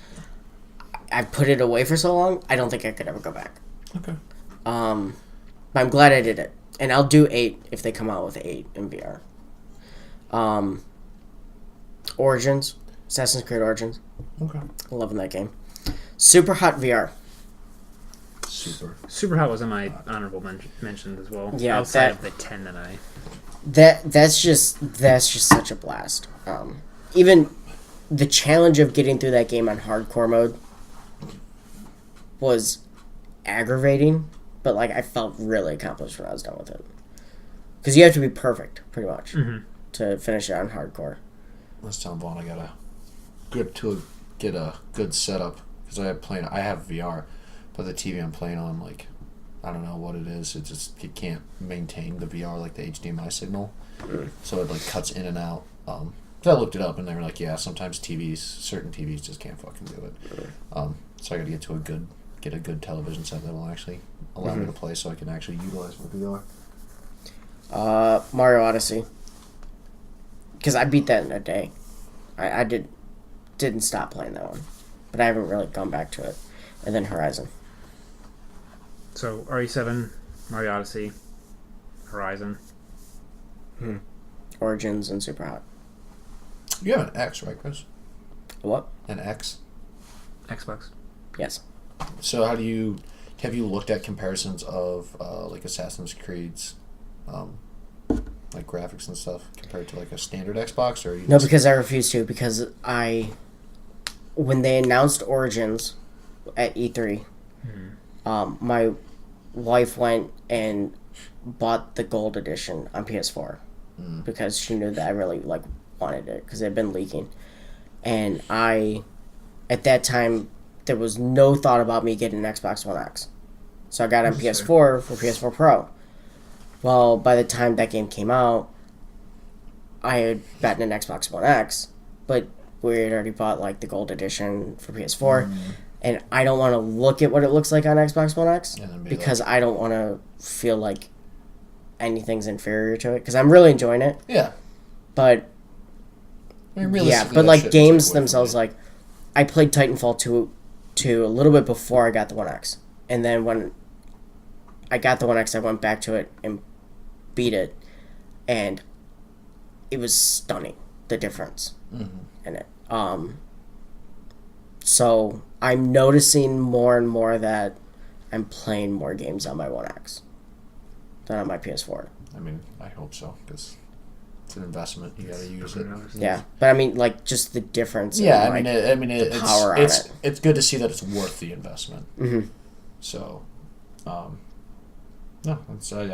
S4: I put it away for so long, I don't think I could ever go back.
S3: Okay.
S4: But I'm glad I did it. And I'll do 8 if they come out with 8 in VR. Origins. Assassin's Creed Origins.
S3: Okay.
S4: Loving that game. Super Hot VR.
S1: Super Hot was in my honorable mention as well.
S4: Yeah,
S1: outside of the 10 that I...
S4: That's just such a blast. Even the challenge of getting through that game on hardcore mode was aggravating, but like I felt really accomplished when I was done with it. Because you have to be perfect, pretty much, to finish it on hardcore.
S3: Let's tell Vaughn I gotta get a good setup because I have VR, but the TV I'm playing on, like, I don't know what it is. It can't maintain the VR, like the HDMI signal, so it like cuts in and out. So I looked it up and they were like, yeah, sometimes certain TVs just can't fucking do it. So I got to get a good television set that will actually allow me to play, so I can actually utilize my VR.
S4: Mario Odyssey. Because I beat that in a day. I didn't stop playing that one, but I haven't really gone back to it. And then Horizon.
S1: So RE7, Mario Odyssey, Horizon.
S4: Origins and Super Hot.
S3: You have an X, right, Chris?
S4: What?
S3: An X.
S1: Xbox.
S4: Yes.
S3: So have you looked at comparisons of like Assassin's Creed's like graphics and stuff compared to like a standard Xbox, or
S4: No, because I refuse to, because when they announced Origins at E3, my wife went and bought the gold edition on PS4 because she knew that I really like wanted it because it had been leaking, and at that time there was no thought about me getting an Xbox One X, so I got it on PS4 for PS4 Pro. Well, by the time that game came out, I had gotten an Xbox One X, but we had already bought like the gold edition for PS4, and I don't want to look at what it looks like on Xbox One X because I don't want to feel like anything's inferior to it because I'm really enjoying it.
S3: Yeah.
S4: But but like games themselves, like I played Titanfall 2 a little bit before I got the One X, and then when I got the One X, I went back to it and beat it, and it was stunning, the difference in it. So I'm noticing more and more that I'm playing more games on my One X than on my PS4.
S3: I mean, I hope so, because it's an investment. You gotta use it.
S4: Yeah, but I mean, like, just the difference.
S3: Yeah,
S4: in,
S3: the power on it. It's good to see that it's worth the investment. So, no, I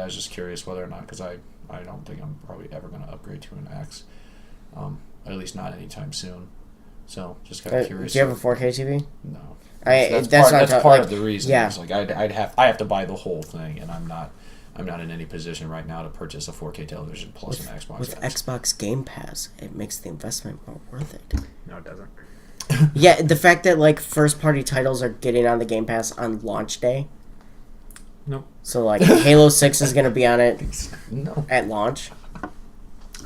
S3: was just curious whether or not, because I don't think I'm probably ever going to upgrade to an X, at least not anytime soon. So, just kind of curious.
S4: Do you have a 4K TV?
S3: No.
S4: That's
S3: part of the reason.
S4: Yeah.
S3: Is like I have to buy the whole thing, and I'm not in any position right now to purchase a 4K television plus an Xbox.
S4: With Xbox Game Pass, it makes the investment more worth it.
S1: No, it doesn't.
S4: Yeah, the fact that like first-party titles are getting on the Game Pass on launch day.
S1: Nope.
S4: So like Halo 6 is going to be on it at launch.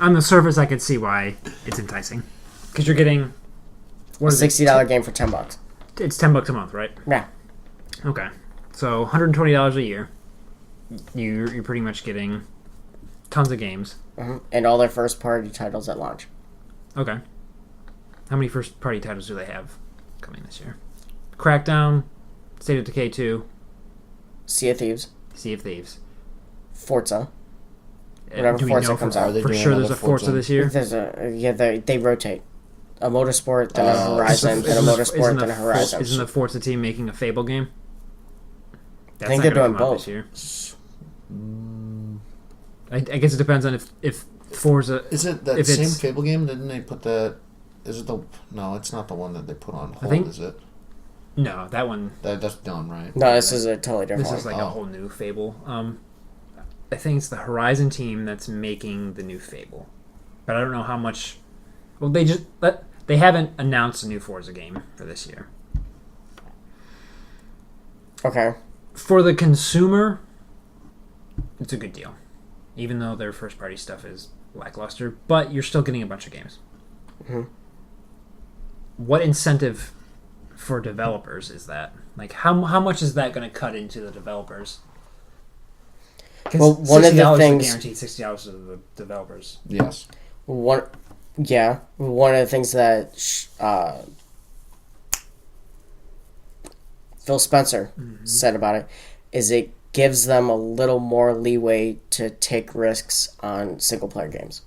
S1: On the surface, I could see why it's enticing, because you're getting
S4: a $60 game for $10.
S1: It's $10 a month, right?
S4: Yeah.
S1: Okay. So $120 a year. You're pretty much getting tons of games.
S4: And all their first-party titles at launch.
S1: Okay. How many first-party titles do they have coming this year? Crackdown, State of Decay 2,
S4: Sea of Thieves.
S1: Sea of Thieves.
S4: Forza. Whatever
S1: Do we
S4: Forza
S1: know
S4: comes
S1: for,
S4: out.
S1: for sure there's a Forza this year?
S4: They rotate. A Motorsport, then a Horizon, then a Motorsport, then a Horizon.
S1: Isn't the Forza team making a Fable game?
S4: I think they're doing both.
S1: This year. I guess it depends on if Forza...
S5: Is it that same Fable game? Didn't they put that... Is it the... No, it's not the one that they put on hold, is it?
S1: No, that one...
S5: That's done, right?
S4: No, this is a totally different one.
S1: This is like a whole new Fable. I think it's the Horizon team that's making the new Fable. But I don't know how much... Well, they haven't announced a new Forza game for this year.
S4: Okay.
S1: For the consumer, it's a good deal. Even though their first-party stuff is lackluster. But you're still getting a bunch of games.
S4: Mm-hmm.
S1: What incentive for developers is that? Like, how much is that going to cut into the developers?
S4: Well, one of the things...
S1: Guaranteed $60 to the developers.
S5: Yes.
S4: One of the things that Phil Spencer said about it is it gives them a little more leeway to take risks on single-player games.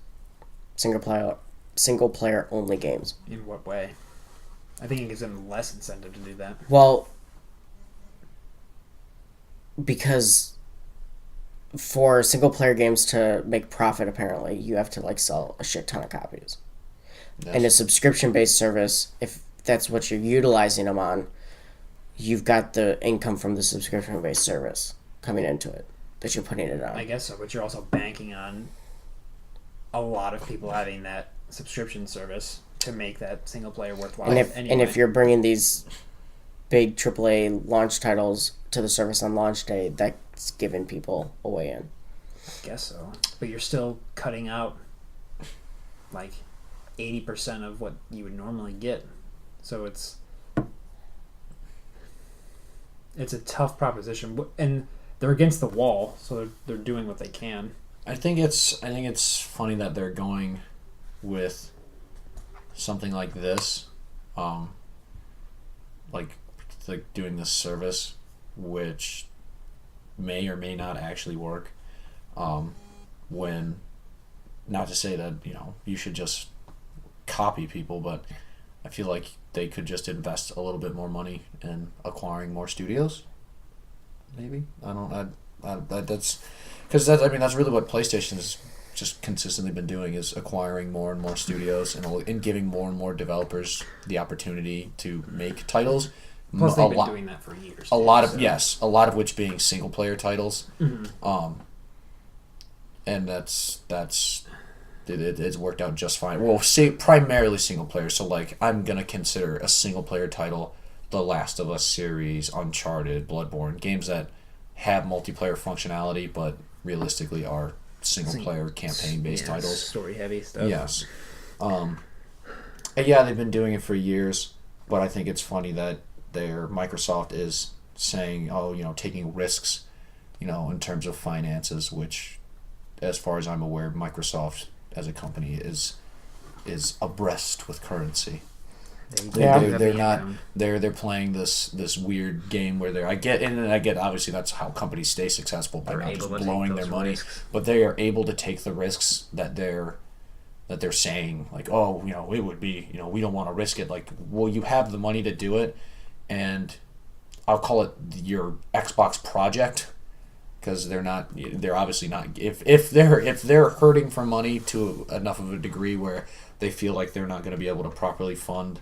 S4: Single-player only games.
S1: In what way? I think it gives them less incentive to do that.
S4: Well, because for single-player games to make profit, apparently, you have to sell a shit ton of copies. Yes. And a subscription-based service, if that's what you're utilizing them on, you've got the income from the subscription-based service coming into it that you're putting it on.
S1: I guess so, but you're also banking on a lot of people having that subscription service to make that single-player worthwhile.
S4: And if you're bringing these big AAA launch titles to the service on launch day, that's giving people a way in.
S1: I guess so. But you're still cutting out 80% of what you would normally get. So it's a tough proposition. And they're against the wall, so they're doing what they can.
S3: I think it's funny that they're going with something like this, like doing this service, which may or may not actually work. When, not to say that you should just copy people, but I feel like they could just invest a little bit more money in acquiring more studios. Maybe that's because that's really what PlayStation's just consistently been doing, is acquiring more and more studios and giving more and more developers the opportunity to make titles.
S1: Plus, they've been doing that for years.
S3: A lot of which being single player titles.
S1: Mm-hmm.
S3: And it's worked out just fine. Well, say primarily single player. So I'm gonna consider a single player title The Last of Us series, Uncharted, Bloodborne, games that have multiplayer functionality but realistically are single-player campaign-based titles.
S1: Story-heavy stuff.
S3: Yes. And they've been doing it for years, but I think it's funny that Microsoft is saying, taking risks, in terms of finances, which, as far as I'm aware, Microsoft as a company is abreast with currency. They're not. They're playing this weird game where I get obviously that's how companies stay successful, by not just blowing their money, but they are able to take the risks that they're saying, it would be, we don't want to risk it. You have the money to do it, and I'll call it your Xbox project, because they're obviously not. If they're hurting for money to enough of a degree where they feel like they're not going to be able to properly fund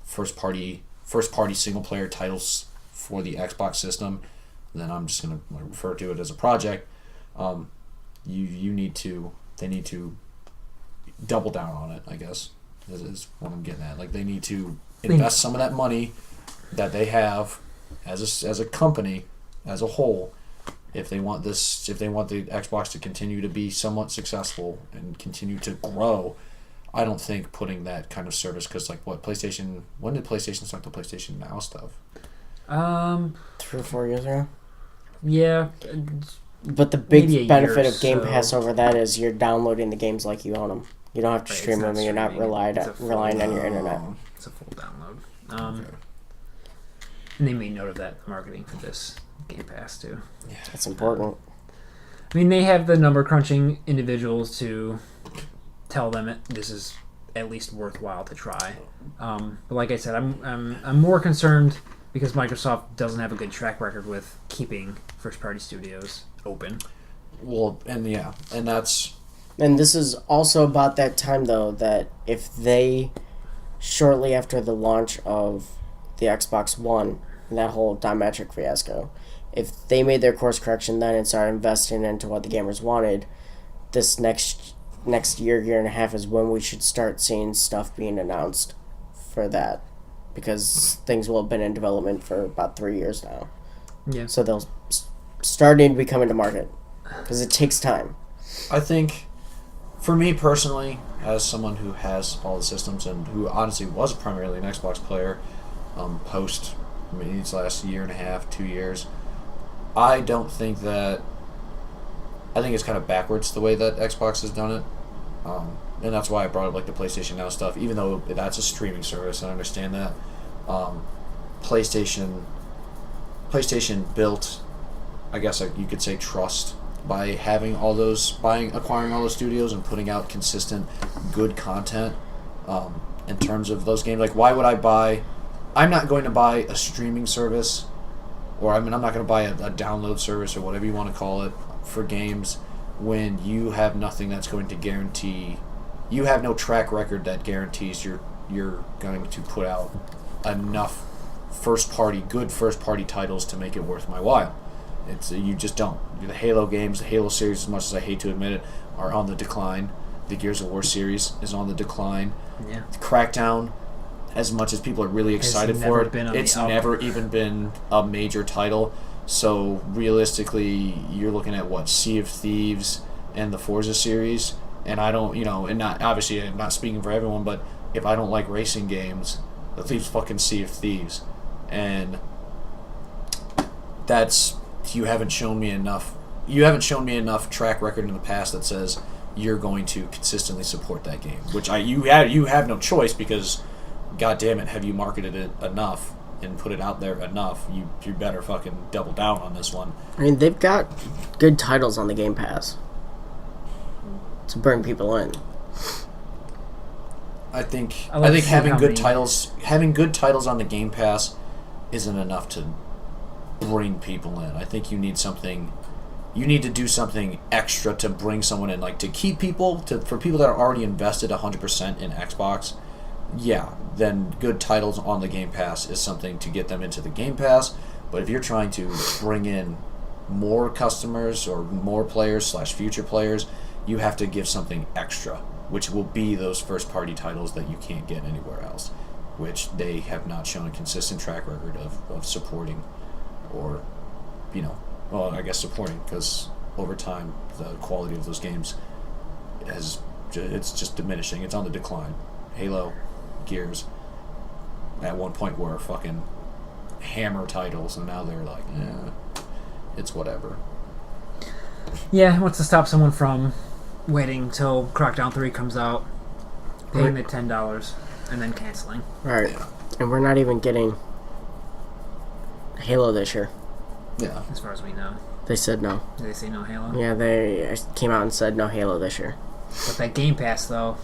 S3: first party single player titles for the Xbox system, then I'm just going to refer to it as a project. They need to double down on it, I guess, is what I'm getting at. They need to invest some of that money that they have as a company as a whole, if they want the Xbox to continue to be somewhat successful and continue to grow. I don't think putting that kind of service, because PlayStation, when did PlayStation start the PlayStation Now stuff?
S4: 3 or 4 years ago.
S1: Yeah.
S4: But the big benefit of Game Pass over that is you're downloading the games like you own them. You don't have to stream them, and you're not relying on your internet.
S1: It's a full download. And they made note of that marketing for this Game Pass too.
S4: Yeah, that's important.
S1: I mean, they have the number crunching individuals to tell them this is at least worthwhile to try. But like I said, I'm more concerned because Microsoft doesn't have a good track record with keeping first party studios open.
S3: Well, and that's.
S4: And this is also about that time, though, that if they, shortly after the launch of the Xbox One and that whole Dimetric fiasco, if they made their course correction then and started investing into what the gamers wanted, this next year and a half is when we should start seeing stuff being announced for that. Because things will have been in development for about 3 years now.
S1: Yeah.
S4: So they'll starting to be coming to market. Because it takes time.
S3: I think, for me personally, as someone who has all the systems and who honestly was primarily an Xbox player, post these last year and a half, 2 years, I don't think that. I think it's kind of backwards the way that Xbox has done it, and that's why I brought up like the PlayStation Now stuff. Even though that's a streaming service, I understand that. PlayStation built, I guess you could say, trust by having acquiring all those studios and putting out consistent, good content. In terms of those games, like why would I buy? I'm not going to buy a streaming service, or I'm not going to buy a download service or whatever you want to call it for games when you have nothing that's going to guarantee. You have no track record that guarantees you're going to put out enough good first party titles to make it worth my while. You just don't. The Halo games, the Halo series, as much as I hate to admit it, are on the decline. The Gears of War series is on the decline.
S1: Yeah.
S3: Crackdown, as much as people are really excited for it, it's never even been a major title. So realistically, you're looking at what, Sea of Thieves and the Forza series, and I don't, and not obviously I'm not speaking for everyone, but if I don't like racing games, at least fucking Sea of Thieves, and that's you haven't shown me enough. You haven't shown me enough track record in the past that says you're going to consistently support that game, which you have no choice because, god damn it, have you marketed it enough and put it out there enough? You better fucking double down on this one.
S4: I mean, they've got good titles on the Game Pass to bring people in.
S3: I think having good titles on the Game Pass isn't enough to bring people in. I think you need something. You need to do something extra to bring someone in, like to keep people for people that are already invested 100% in Xbox. Yeah, then good titles on the Game Pass is something to get them into the Game Pass. But if you're trying to bring in more customers or more players / future players, you have to give something extra, which will be those first-party titles that you can't get anywhere else, which they have not shown a consistent track record of supporting, or, well, I guess supporting, because over time the quality of those games it's just diminishing. It's on the decline. Halo, Gears, at one point were fucking hammer titles, and now they're like, it's whatever.
S1: Yeah, what's to stop someone from waiting till Crackdown 3 comes out, paying the $10, and then canceling?
S4: Right. Yeah. And we're not even getting Halo this year.
S3: Yeah.
S1: As far as we know.
S4: They said no.
S1: Did they say no Halo?
S4: Yeah, they came out and said no Halo this year.
S1: But that Game Pass, though.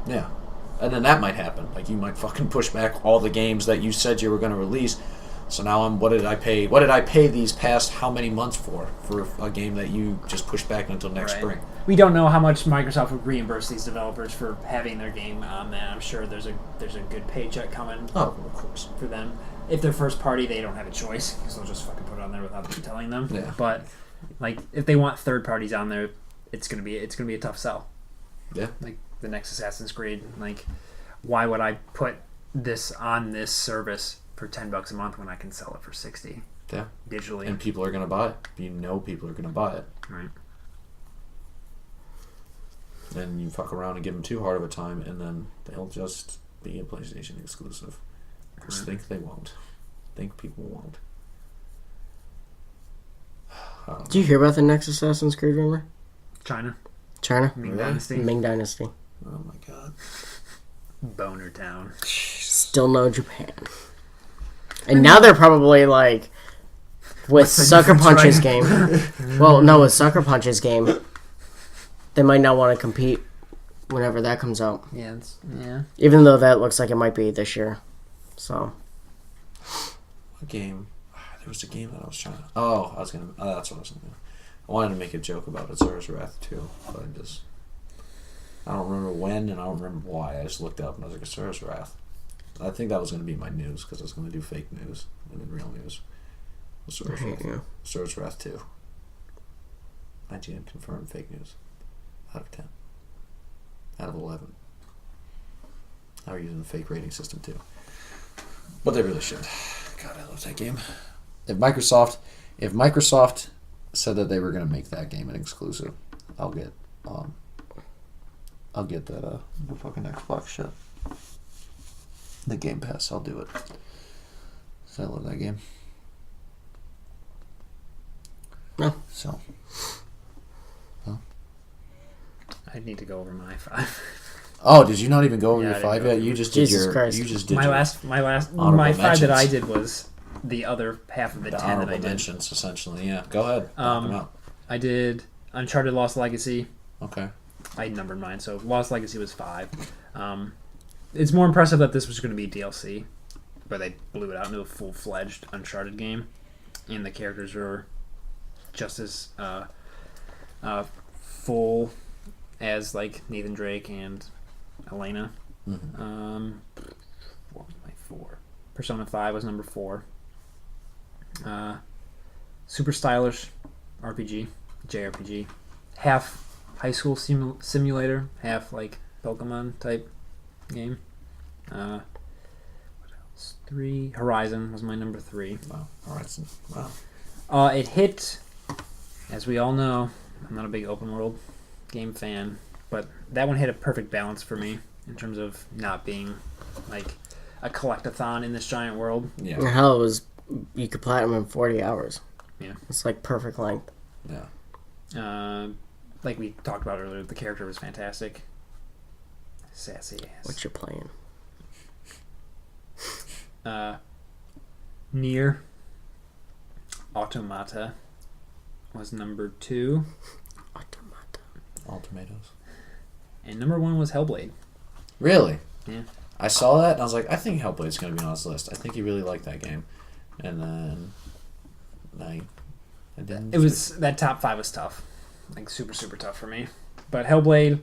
S3: Yeah. And then that might happen. Like, you might fucking push back all the games that you said you were going to release. So now what did I pay these past how many months for a game that you just pushed back until next spring?
S1: We don't know how much Microsoft would reimburse these developers for having their game on that. I'm sure there's a good paycheck coming.
S3: Oh, of course.
S1: For them. If they're first party, they don't have a choice because they'll just fucking put it on there without telling them.
S3: Yeah.
S1: But like, if they want third parties on there, it's gonna be a tough sell.
S3: Yeah.
S1: Like the next Assassin's Creed. Like, why would I put this on this service for $10 a month when I can sell it for $60?
S3: Yeah.
S1: Digitally.
S3: And people are gonna buy it. People are gonna buy it.
S1: Right.
S3: Then you fuck around and give them too hard of a time, and then they'll just be a PlayStation exclusive. Just think they won't. Think people won't.
S4: Did you hear about the next Assassin's Creed rumor?
S1: China.
S4: Ming Dynasty. Ming Dynasty.
S3: Oh my god.
S1: Boner Town.
S4: Still no Japan. And now they're probably like, with Sucker Punch's game. Well, no, with Sucker Punch's game, they might not want to compete whenever that comes out.
S1: Yeah. Yeah.
S4: Even though that looks like it might be this year. So.
S3: What game? There was a game that I was trying to... Oh, that's what I was going to do. I wanted to make a joke about Azura's Wrath 2, but I don't remember when and I don't remember why. I just looked up and I was like, Azura's Wrath. I think that was going to be my news because I was going to do fake news and then real news. Azura's Wrath 2. IGN confirmed fake news. Out of 10. Out of 11. Now we're using the fake rating system too. But they really should. God, I love that game. If Microsoft said that they were going to make that game an exclusive, I'll get that the fucking Xbox shit. The Game Pass, I'll do it. So I love that game.
S4: No.
S3: So. Well.
S1: I need to go over my 5.
S3: Oh, did you not even go over your
S1: I
S3: 5
S1: didn't
S3: yet?
S1: go
S3: You just did
S4: Jesus
S3: your.
S4: Christ.
S3: You just did
S1: my
S3: your
S1: last my
S3: honorable
S1: 5 that I
S3: mentions.
S1: did was the other half of the 10 that I
S3: honorable
S1: did.
S3: mentions, essentially. Yeah, go ahead. Knock them out.
S1: I did Uncharted Lost Legacy.
S3: Okay.
S1: I numbered mine, so Lost Legacy was 5. It's more impressive that this was going to be DLC, but they blew it out into a full-fledged Uncharted game, and the characters were just as full as like Nathan Drake and Elena.
S3: Mm-hmm.
S1: What was my 4? Persona 5 was number 4. Super stylish RPG, JRPG, half high school simulator, half like Pokemon type game. What else? 3. Horizon was my number 3.
S3: Wow. Horizon. Wow.
S1: It hit, as we all know, I'm not a big open world game fan, but that one hit a perfect balance for me in terms of not being like a collectathon in this giant world.
S3: Yeah.
S4: And hell, you could platinum in 40 hours.
S1: Yeah.
S4: It's like perfect length.
S3: Yeah.
S1: Like we talked about earlier, the character was fantastic. Sassy ass.
S4: What you playing?
S1: Nier Automata was number 2.
S4: Automata.
S3: All tomatoes.
S1: And number 1 was Hellblade.
S3: Really?
S1: Yeah.
S3: I saw that and I was like, I think Hellblade's going to be on this list. I think you really like that game. And then I didn't.
S1: It was that top 5 was tough, like super tough for me. But Hellblade's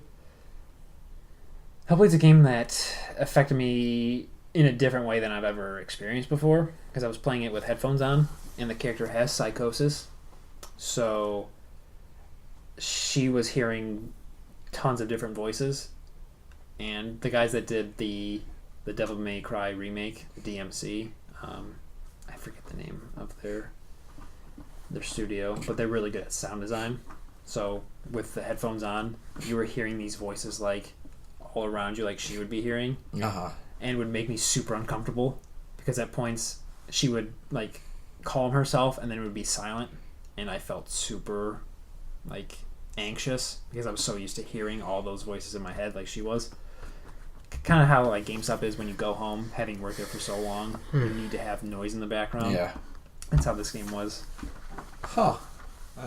S1: a game that affected me in a different way than I've ever experienced before because I was playing it with headphones on, and the character has psychosis, so she was hearing tons of different voices, and the guys that did the Devil May Cry remake, the DMC, I forget the name of their studio, but they're really good at sound design. So with the headphones on, you were hearing these voices like all around you, like she would be hearing, and would make me super uncomfortable because at points she would like calm herself and then it would be silent, and I felt super like anxious because I was so used to hearing all those voices in my head like she was. Kind of how like GameStop is when you go home, having worked there for so long, you need to have noise in the background.
S3: Yeah.
S1: That's how this game was.
S3: Huh.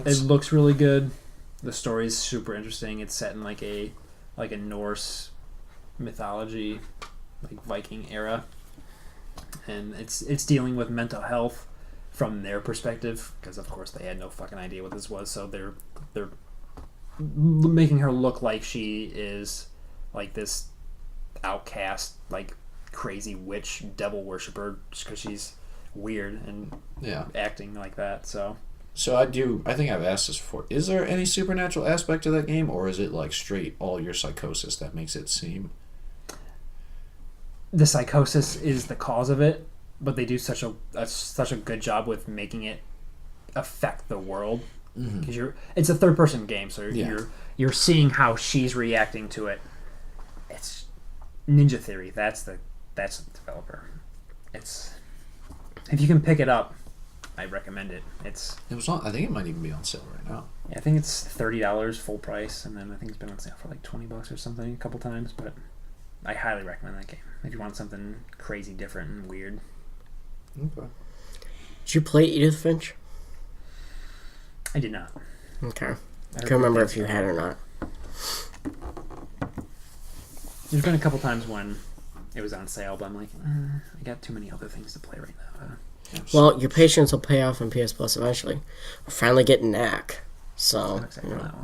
S1: It looks really good. The story's super interesting. It's set in like a Norse mythology, like Viking era, and it's dealing with mental health from their perspective because of course they had no fucking idea what this was. So they're making her look like she is like this outcast, like crazy witch devil worshiper just because she's weird and acting like that. So
S3: I think I've asked this before. Is there any supernatural aspect to that game, or is it like straight all your psychosis that makes it seem?
S1: The psychosis is the cause of it, but they do such a good job with making it affect the world because it's a third person game, so you're seeing how she's reacting to it. It's Ninja Theory. That's the developer. It's if you can pick it up, I recommend it. It was
S3: on. I think it might even be on sale right now.
S1: Yeah, I think it's $30 full price, and then I think it's been on sale for like $20 or something a couple times. But I highly recommend that game if you want something crazy, different, and weird.
S3: Okay.
S4: Did you play Edith Finch?
S1: I did not.
S4: Okay. I can't remember if you had or not.
S1: There's been a couple times when it was on sale, but I'm like, I got too many other things to play right now.
S4: Well, your patience will pay off in PS Plus eventually. We're finally getting Knack. So,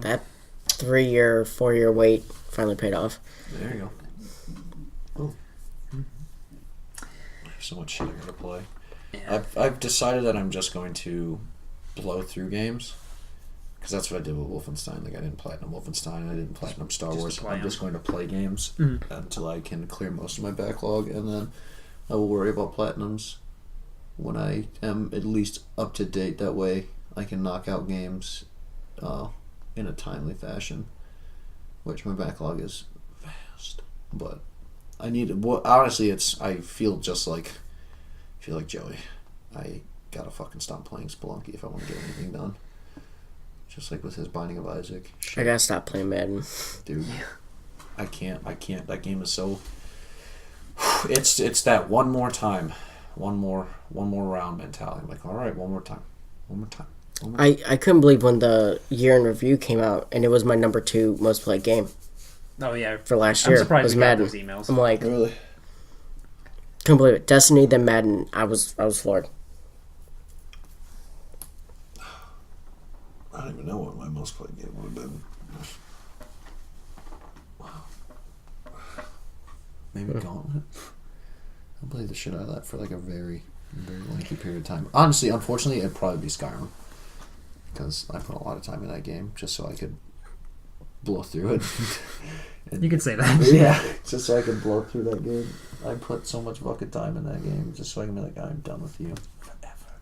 S4: that 3-year, 4-year wait finally paid off.
S3: There you go. Oh. There's so much shit I gotta play. Yeah. I've decided that I'm just going to blow through games. Because that's what I did with Wolfenstein. Like, I didn't platinum Wolfenstein, I didn't platinum Star Wars. I'm just going to play games until I can clear most of my backlog, and then I will worry about platinums when I am at least up to date. That way I can knock out games in a timely fashion, which my backlog is vast. But I need... Well, honestly, I feel like Joey. I gotta fucking stop playing Spelunky if I want to get anything done. Just like with his Binding of Isaac. Shit.
S4: I gotta stop playing Madden.
S3: Dude, I can't. That game is so... It's that one more time. One more round mentality. I'm like, alright, one more time.
S4: I couldn't believe when the year in review came out, and it was my number 2 most played game.
S1: Oh, yeah.
S4: For last year.
S1: I'm surprised
S4: was
S1: we
S4: Madden.
S1: got those emails.
S4: I'm like...
S3: Really?
S4: Couldn't believe it. Destiny, then Madden. I was floored.
S3: I don't even know what my most played game would have been. Wow. Maybe Gauntlet? I played the shit out of that for like a very, very lengthy period of time. Honestly, unfortunately, it'd probably be Skyrim. Because I put a lot of time in that game just so I could blow through it.
S1: You could say that.
S3: Yeah, just so I could blow through that game. I put so much fucking time in that game just so I can be like, I'm done with you forever.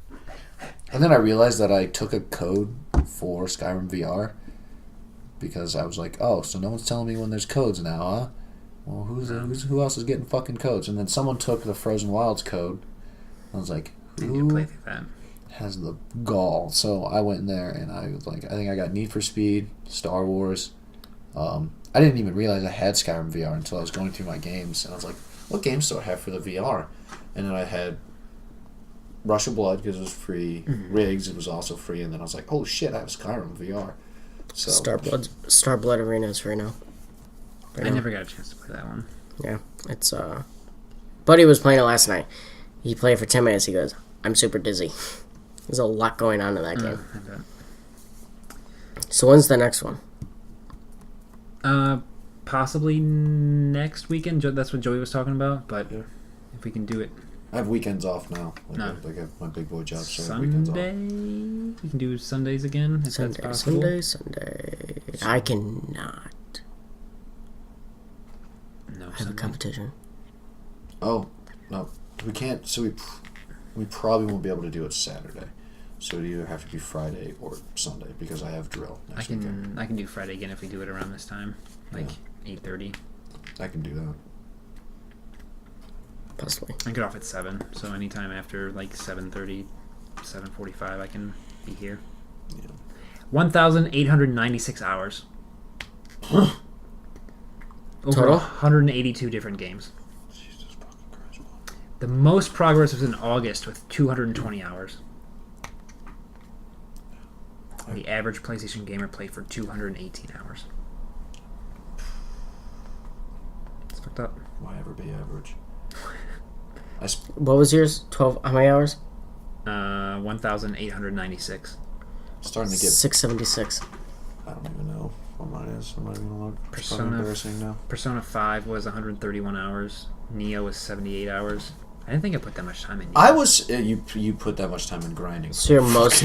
S3: And then I realized that I took a code for Skyrim VR because I was like, oh, so no one's telling me when there's codes now, huh? Well, who else is getting fucking codes? And then someone took the Frozen Wilds code. I was like, who has the gall? So I went in there and I was like, I think I got Need for Speed, Star Wars. I didn't even realize I had Skyrim VR until I was going through my games, and I was like, what games do I have for the VR? And then I had Rush of Blood because it was free. Riggs, it was also free. And then I was like, oh shit, I have Skyrim VR. So
S4: Star Blood Arena is free now.
S1: I never got a chance to play that one.
S4: Yeah, it's Buddy was playing it last night. He played it for 10 minutes. He goes, I'm super dizzy. There's a lot going on in that game.
S1: I bet.
S4: So when's the next one?
S1: Possibly next weekend. That's what Joey was talking about. But if we can do it,
S3: I have weekends off now. I have my big boy job. So I have weekends off.
S1: We can do Sundays again. If that's possible.
S4: Sunday. I cannot.
S1: No,
S4: I have a competition.
S3: Oh no, we can't. So we probably won't be able to do it Saturday. So it'd either have to be Friday or Sunday because I have drill next weekend.
S1: I can do Friday again if we do it around this time, like 8:30.
S3: I can do that.
S4: Possibly.
S1: I get off at 7, so anytime after like 7:30, 7:45, I can be here.
S3: Yeah.
S1: 1,896 hours. Over
S4: Total?
S1: 182 different games.
S3: Jesus fucking Christ.
S1: The most progress was in August with 220 hours. The average PlayStation gamer played for 218 hours. It's fucked up.
S3: Why ever be average?
S4: What was yours? 12? How many hours?
S1: 1,896.
S3: Starting to get
S4: 676.
S3: I don't even know what mine is. I'm not even gonna look. It's probably embarrassing now.
S1: Persona 5 was 131 hours. Neo was 78 hours. I didn't think I put that much time in.
S3: I was you put that much time in grinding.
S4: So your most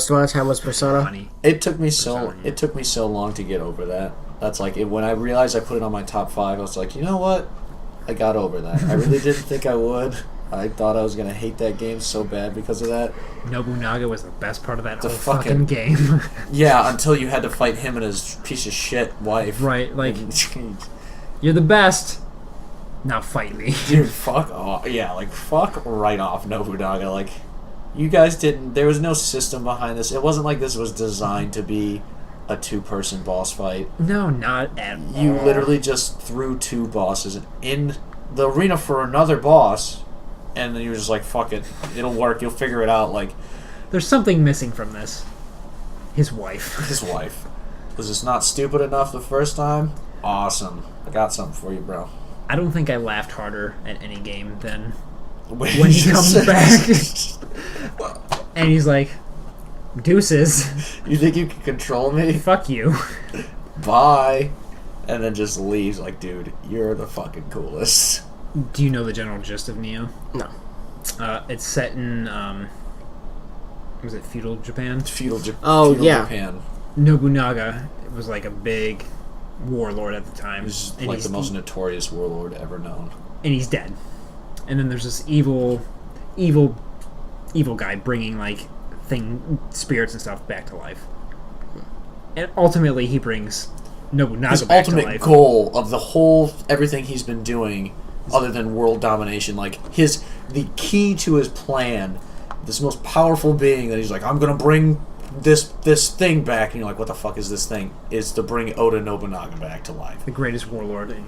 S4: amount of time was Persona?
S1: Funny.
S3: It took me so long to get over that. That's like when I realized I put it on my top 5. I was like, you know what? I got over that. I really didn't think I would. I thought I was gonna hate that game so bad because of that.
S1: Nobunaga was the best part of that whole fucking game.
S3: Yeah, until you had to fight him and his piece of shit wife.
S1: Right, like you're the best. Now fight me.
S3: Dude, fuck off. Yeah, like fuck right off, Nobunaga. Like you guys didn't. There was no system behind this. It wasn't like this was designed to be a 2-person boss fight.
S1: No, not at all.
S3: You literally just threw 2 bosses in the arena for another boss. And then you were just like, fuck it. It'll work. You'll figure it out. Like,
S1: there's something missing from this. His wife.
S3: His wife. Was this not stupid enough the first time? Awesome. I got something for you, bro.
S1: I don't think I laughed harder at any game than when he comes back. And he's like, deuces.
S3: You think you can control me?
S1: Fuck you.
S3: Bye. And then just leaves like, dude, you're the fucking coolest.
S1: Do you know the general gist of Neo?
S4: No.
S1: It's set in, was it feudal Japan?
S3: Feudal
S4: yeah.
S3: Japan.
S1: Nobunaga was like a big warlord at the time.
S3: He's
S1: and
S3: like the most notorious warlord ever known.
S1: And he's dead. And then there's this evil guy bringing like spirits and stuff back to life. And ultimately he brings Nobunaga
S3: his
S1: back to life.
S3: ultimate goal of the whole everything he's been doing other than world domination, like the key to his plan, this most powerful being that he's like, I'm gonna bring this thing back, and you're like, what the fuck is this thing? Is to bring Oda Nobunaga back to life.
S1: The greatest warlord in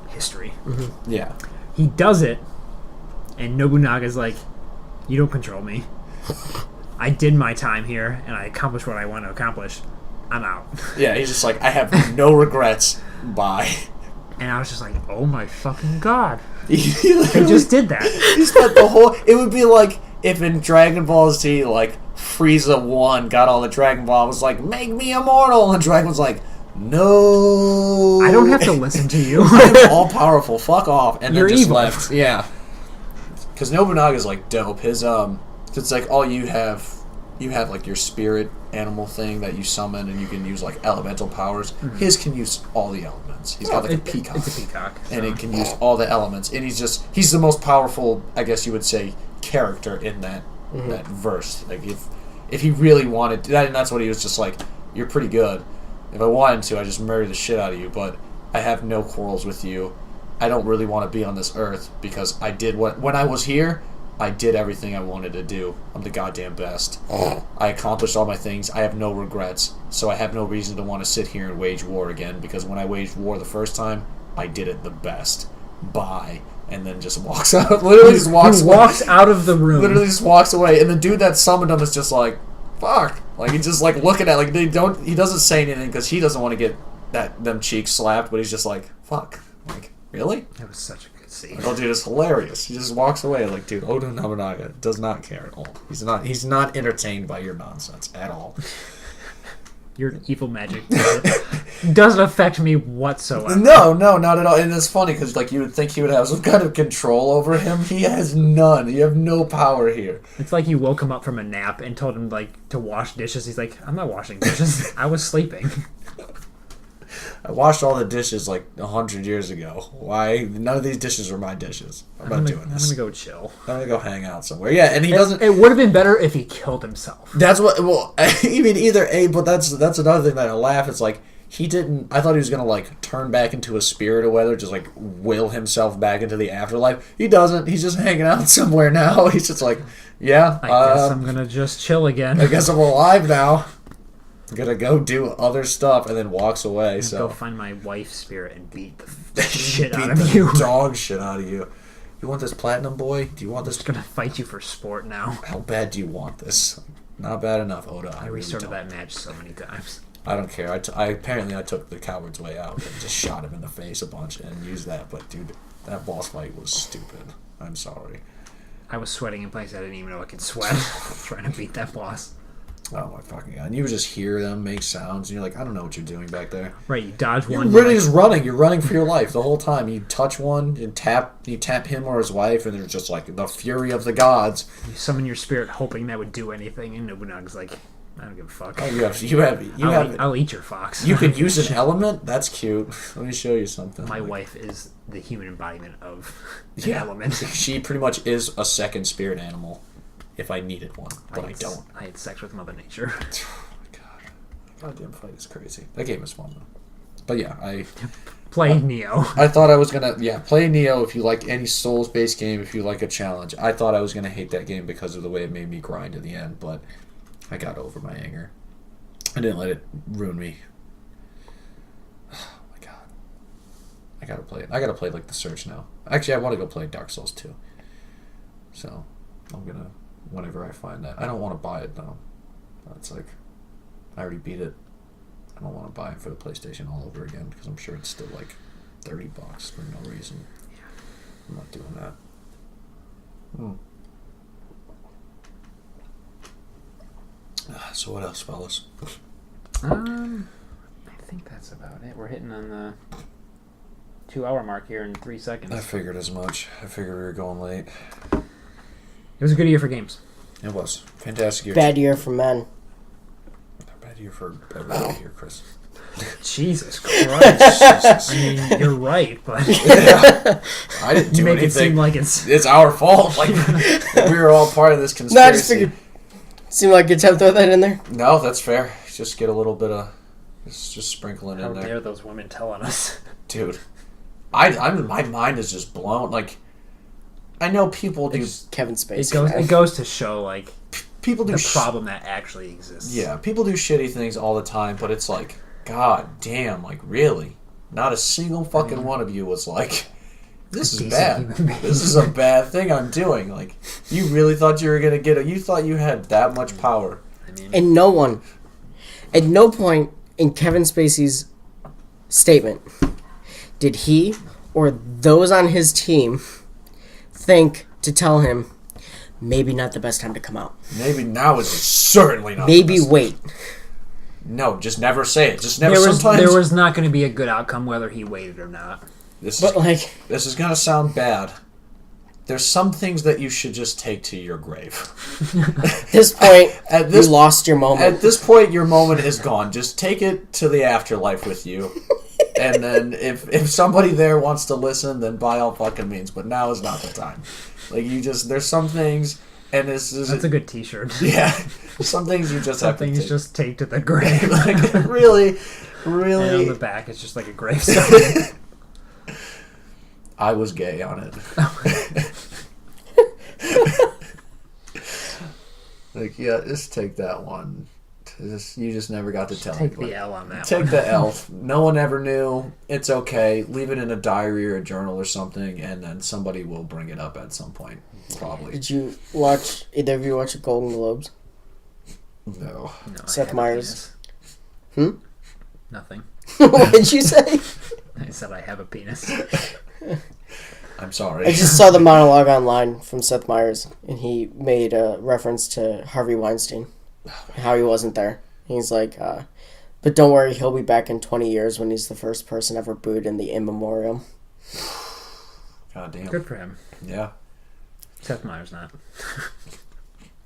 S1: history.
S3: Mm-hmm. Yeah.
S1: He does it, and Nobunaga's like, you don't control me. I did my time here, and I accomplished what I want to accomplish. I'm out.
S3: Yeah, he's just like, I have no regrets. Bye.
S1: And I was just like, oh my fucking god.
S3: He
S1: just did that.
S3: He spent the whole... It would be like if in Dragon Ball Z, like, Frieza 1 got all the Dragon Ball, was like, make me immortal, and Dragon was like, no.
S1: I don't have to listen to you.
S3: I'm all powerful. Fuck off. And
S1: You're
S3: then just
S1: evil.
S3: left. Yeah. Because Nobunaga's like dope. His it's like all you have like your spirit animal thing that you summon, and you can use like elemental powers. Mm-hmm. His can use all the elements. He's got like a peacock.
S1: It's a peacock. So.
S3: And it can use all the elements. And he's the most powerful, I guess you would say, character in that verse. Like if he really wanted to, and that's what he was just like, you're pretty good. If I wanted to, I'd just murder the shit out of you, but I have no quarrels with you. I don't really want to be on this earth because I did when I was here, I did everything I wanted to do. I'm the goddamn best. I accomplished all my things. I have no regrets, so I have no reason to want to sit here and wage war again, because when I waged war the first time, I did it the best. Bye. And then just walks out. Literally just walks away.
S1: Walks out of the room.
S3: Literally just walks away. And the dude that summoned him is just like, fuck. Like, he's just like looking at, like, he doesn't say anything because he doesn't want to get them cheeks slapped, but he's just like, fuck. Like, really?
S1: That was such a good scene.
S3: Oh, dude, it's hilarious. He just walks away like, dude, Oda Nobunaga does not care at all. He's not entertained by your nonsense at all.
S1: Your evil magic doesn't affect me whatsoever.
S3: No, not at all. And it's funny because, like, you would think he would have some kind of control over him. He has none. You have no power here.
S1: It's like you woke him up from a nap and told him, like, to wash dishes. He's like, I'm not washing dishes. I was sleeping.
S3: I washed all the dishes like 100 years ago. Why? None of these dishes are my dishes. I'm not doing this.
S1: I'm gonna go chill.
S3: I'm gonna go hang out somewhere. Yeah, and he doesn't.
S1: It would have been better if he killed himself.
S3: That's what. Well, I mean, either A, but that's another thing that I laugh. It's like he didn't. I thought he was gonna like turn back into a spirit or whether just like will himself back into the afterlife. He doesn't. He's just hanging out somewhere now. He's just like, yeah.
S1: I guess I'm gonna just chill again.
S3: I guess I'm alive now. I'm gonna go do other stuff, and then walks away. So
S1: go find my wife's spirit and beat the shit out of you.
S3: Dog shit out of you. You want this platinum, boy? Do you want this?
S1: I'm gonna fight you for sport now.
S3: How bad do you want this? Not bad enough, Oda.
S1: I restarted that match so many times.
S3: I don't care. Apparently I took the coward's way out and just shot him in the face a bunch and used that. But dude, that boss fight was stupid. I'm sorry.
S1: I was sweating in places I didn't even know I could sweat trying to beat that boss.
S3: Oh my fucking god! And you would just hear them make sounds, and you're like, I don't know what you're doing back there.
S1: Right, you dodge one.
S3: You're really just running. You're running for your life the whole time. You touch one and you tap him or his wife, and there's just like the fury of the gods.
S1: You summon your spirit, hoping that would do anything, and Nobunaga's like, I don't give a fuck.
S3: Oh, you have.
S1: I'll eat your fox.
S3: You can use an element. That's cute. Let me show you something.
S1: My wife is the human embodiment of an element.
S3: She pretty much is a second spirit animal. If I needed one, but I don't.
S1: I had sex with Mother Nature.
S3: Oh my god. Goddamn fight is crazy. That game is fun though. But yeah,
S1: Play Neo.
S3: I thought I was gonna play Neo if you like any Souls based game, if you like a challenge. I thought I was gonna hate that game because of the way it made me grind in the end, but I got over my anger. I didn't let it ruin me. Oh my god. I gotta play it. I gotta play like The Search now. Actually, I want to go play Dark Souls 2. So I'm gonna whenever I find that. I don't want to buy it though. It's like I already beat it. I don't want to buy it for the PlayStation all over again because I'm sure it's still like $30 for no reason. Yeah. I'm not doing that. So what else, fellas?
S1: I think that's about it. We're hitting on the 2-hour mark here in 3 seconds.
S3: I figured as much. I figured we were going late.
S1: It was a good year for games.
S3: It was. Fantastic year.
S4: Bad year for men.
S3: Bad year for everybody here, Chris.
S1: Jesus Christ. I mean, you're right, but
S3: Yeah. I didn't do
S1: you make
S3: anything.
S1: it seem like it's
S3: our fault. Like we were all part of this conspiracy.
S4: No, I just figured. Seemed like good time to throw that in there.
S3: No, that's fair. Just get a little bit of, just sprinkling
S1: how
S3: in there.
S1: dare those women telling us,
S3: Dude. My mind is just blown. Like, I know people do.
S4: Kevin Spacey.
S1: It goes to show like
S3: People do
S1: the problem that actually exists.
S3: Yeah, people do shitty things all the time, but it's like, god damn, like really, not a single fucking one of you was like, this is bad. This is a bad thing I'm doing. Like, you really thought you were gonna get it? You thought you had that much power?
S4: And no one, at no point in Kevin Spacey's statement did he or those on his team think to tell him, maybe not the best time to come out.
S3: Maybe now is certainly not.
S4: Maybe wait.
S3: No, just never say it. Just never.
S1: There was not going to be a good outcome whether he waited or not.
S3: This is gonna sound bad. There's some things that you should just take to your grave.
S4: At this point, you lost your moment.
S3: At this point, your moment is gone. Just take it to the afterlife with you. And then if somebody there wants to listen, then by all fucking means. But now is not the time. Like, there's some things, and this is...
S1: That's a good t-shirt.
S3: Yeah. Some things you just have to take.
S1: Some things just take to the grave.
S3: Like, really.
S1: And on the back, it's just like a gravestone.
S3: I was gay on it. Like, yeah, just take that one. You just never got to tell me.
S1: Take the L on that one.
S3: Take the L. No one ever knew. It's okay. Leave it in a diary or a journal or something, and then somebody will bring it up at some point. Probably.
S4: Did either of you watch the Golden Globes?
S3: No.
S4: Seth Meyers.
S1: Nothing.
S4: What did you say?
S1: I said I have a penis.
S3: I'm sorry.
S4: I just saw the monologue online from Seth Meyers, and he made a reference to Harvey Weinstein, how he wasn't there. He's like, but don't worry, he'll be back in 20 years when he's the first person ever booed in the in memoriam.
S3: God damn.
S1: Good for him.
S3: Yeah.
S1: Seth Meyers not.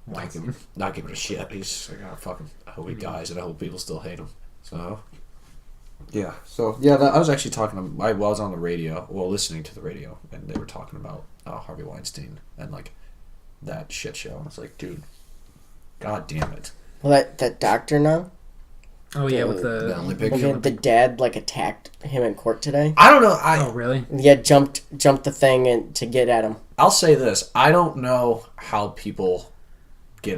S3: Not giving a shit. He's like, oh, fucking, I hope he dies, and I hope people still hate him. So... Yeah, I was actually talking. I was on the radio, listening to the radio, and they were talking about Harvey Weinstein and like that shit show. And I was like, dude, god damn it.
S4: Well, that doctor now.
S1: Oh yeah, with the
S3: Olympic.
S4: The dad like attacked him in court today.
S3: I don't know.
S1: Oh really?
S4: Yeah, jumped the thing and to get at him.
S3: I'll say this: I don't know how people get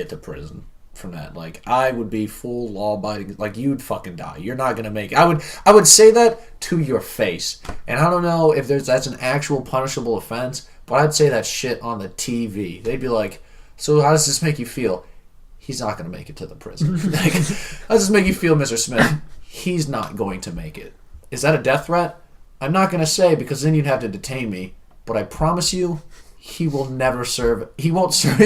S3: to prison from that. Like, I would be full law-abiding. Like, you'd fucking die. You're not gonna make it. I would say that to your face. And I don't know if that's an actual punishable offense, but I'd say that shit on the TV. They'd be like, so how does this make you feel? He's not gonna make it to the prison. Like, how does this make you feel, Mr. Smith? He's not going to make it. Is that a death threat? I'm not gonna say, because then you'd have to detain me. But I promise you, he will never serve. He won't serve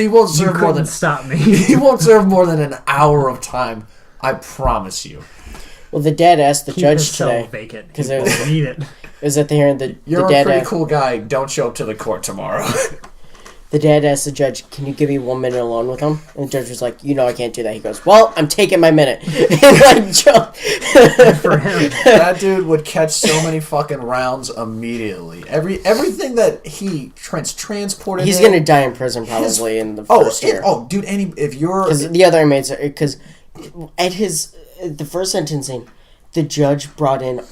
S3: more than
S1: stop me.
S3: He won't serve more than an hour of time. I promise you.
S4: Well, the dad asked the judge today
S1: vacant because they need it.
S4: Is at the hearing
S3: You're
S4: the dad
S3: a pretty cool guy. Don't show up to the court tomorrow.
S4: The dad asked the judge, "Can you give me 1 minute alone with him?" And the judge was like, I can't do that." He goes, "Well, I'm taking my minute." And like,
S1: for him,
S3: that dude would catch so many fucking rounds immediately. Everything that he transported.
S4: He's gonna die in prison probably in the first year.
S3: Dude, if you're
S4: because the other inmates, because at the first sentencing, the judge brought in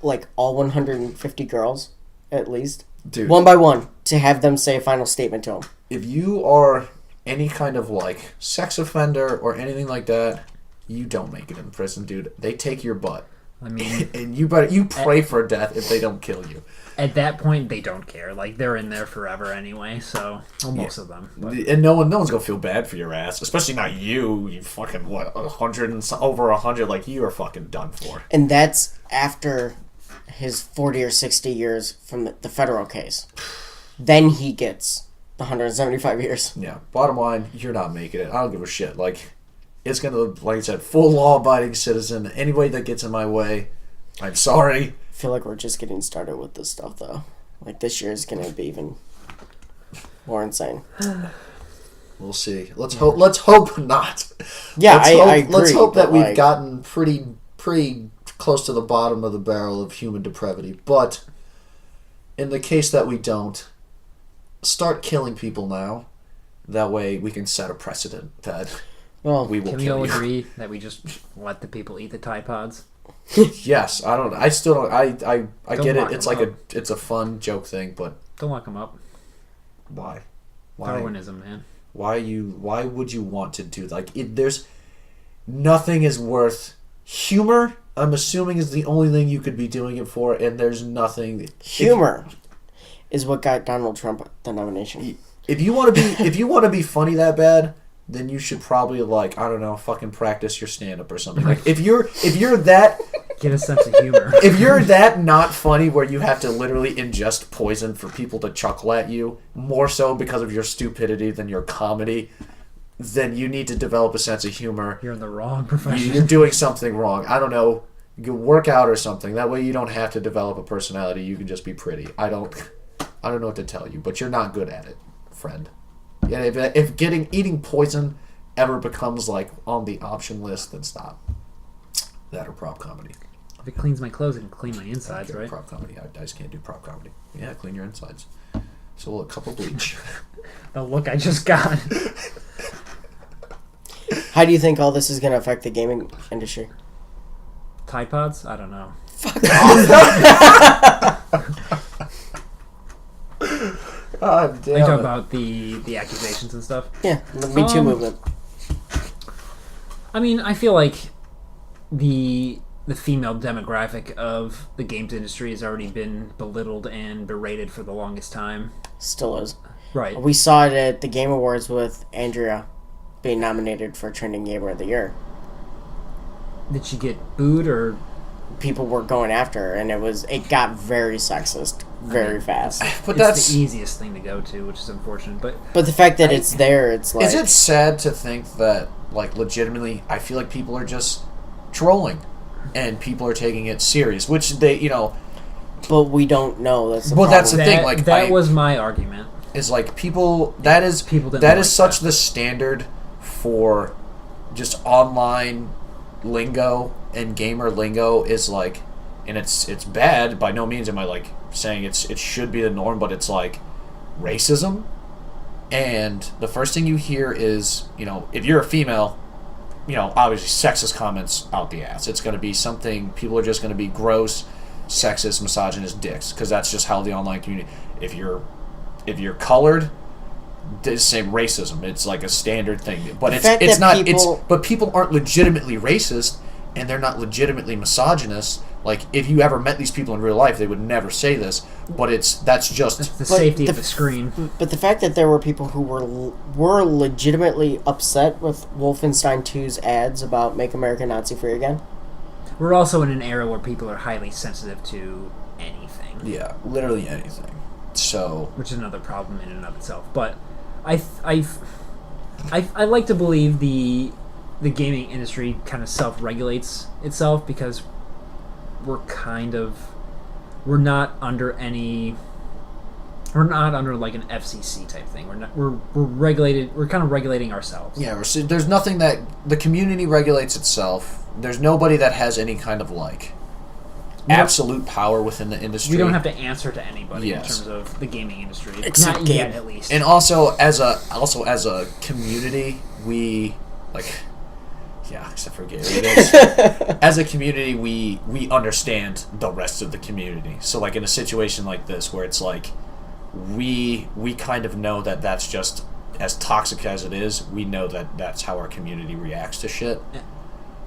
S4: like all 150 girls at least.
S3: Dude,
S4: one by one, to have them say a final statement to him.
S3: If you are any kind of like sex offender or anything like that, you don't make it in prison, dude. They take your butt.
S1: I mean,
S5: and you pray for death if they don't kill you.
S1: At that point, they don't care. Like, they're in there forever anyway, so... Well, most of them. But.
S5: And no one's gonna feel bad for your ass. Especially not you. You fucking, what, 100 and over 100, like, you are fucking done for.
S4: And that's after his 40 or 60 years from the federal case. Then he gets the 175 years.
S5: Yeah. Bottom line, you're not making it. I don't give a shit. Like, it's gonna, like I said, full law-abiding citizen. Anybody that gets in my way, I'm sorry.
S4: I feel like we're just getting started with this stuff, though. Like, this year is going to be even more insane.
S5: We'll see. Let's hope not.
S4: Yeah, I agree.
S5: Let's hope that we've gotten pretty close to the bottom of the barrel of human depravity. But in the case that we don't, start killing people now. That way we can set a precedent that we will kill you.
S1: Can we all agree that we just let the people eat the Tide Pods?
S5: Yes, I still don't. I get it. It's like
S1: up.
S5: it's a fun joke thing, but
S1: don't lock them up.
S5: Why?
S1: Darwinism, man.
S5: Why would you want to do like there's nothing is worth humor. I'm assuming is the only thing you could be doing it for, and there's nothing.
S4: Humor is what got Donald Trump the nomination.
S5: If you want to be funny that bad, then you should probably, like, I don't know, fucking practice your stand-up or something. Like, if you're that...
S1: Get a sense of humor.
S5: If you're that not funny where you have to literally ingest poison for people to chuckle at you, more so because of your stupidity than your comedy, then you need to develop a sense of humor.
S1: You're in the wrong profession.
S5: You're doing something wrong. I don't know. You can work out or something. That way you don't have to develop a personality. You can just be pretty. I don't know what to tell you, but you're not good at it, friend. Yeah, if eating poison ever becomes like on the option list, then stop. That or prop comedy.
S1: If it cleans my clothes, it can clean my insides, right?
S5: Prop comedy. I just can't do prop comedy. Yeah, clean your insides. So a cup of bleach.
S1: The look I just got.
S4: How do you think all this is going to affect the gaming industry?
S1: Tide Pods? I don't know.
S4: Fuck off.
S5: God damn.
S1: Are you talking about the accusations and stuff?
S4: Yeah, the Me Too movement.
S1: I mean, I feel like the female demographic of the games industry has already been belittled and berated for the longest time.
S4: Still is.
S1: Right.
S4: We saw it at the Game Awards with Andrea being nominated for Trending Gamer of the Year.
S1: Did she get booed or...
S4: People were going after her, and it got very sexist very fast.
S5: But
S1: that's the easiest thing to go to, which is unfortunate. But
S4: the fact that it's there, it's like...
S5: Is it sad to think that, like, legitimately, I feel like people are just trolling, and people are taking it serious, which they, you know...
S4: But we don't know. That's the
S5: well,
S4: problem.
S5: that's the thing. Like
S1: that was my argument.
S5: Is like people... That is such the standard for just online lingo and gamer lingo is like, and it's bad. By no means am I like saying it should be the norm, but it's like racism. And the first thing you hear is, you know, if you're a female, you know, obviously sexist comments out the ass. It's going to be something, people are just going to be gross, sexist, misogynist dicks, because that's just how the online community. If you're colored, the same racism. It's like a standard thing, but it's not. But people aren't legitimately racist, and they're not legitimately misogynist. Like, if you ever met these people in real life, they would never say this. But that's just
S1: the safety of the screen.
S4: But the fact that there were people who were legitimately upset with Wolfenstein 2's ads about "Make America Nazi Free Again."
S1: We're also in an era where people are highly sensitive to anything.
S5: Yeah, literally anything. So,
S1: which is another problem in and of itself. But I like to believe the gaming industry kind of self-regulates itself, because we're not under like an FCC type thing. We're regulated. We're kind of regulating ourselves.
S5: Yeah, there's nothing that the community regulates itself. There's nobody that has any kind of like absolute power within the industry.
S1: We don't have to answer to anybody in terms of the gaming industry. Not yet, at least.
S5: And also as a community, we like, yeah, except for Gary, as a community, we understand the rest of the community. So like in a situation like this, where it's like we kind of know that that's just as toxic as it is. We know that that's how our community reacts to shit.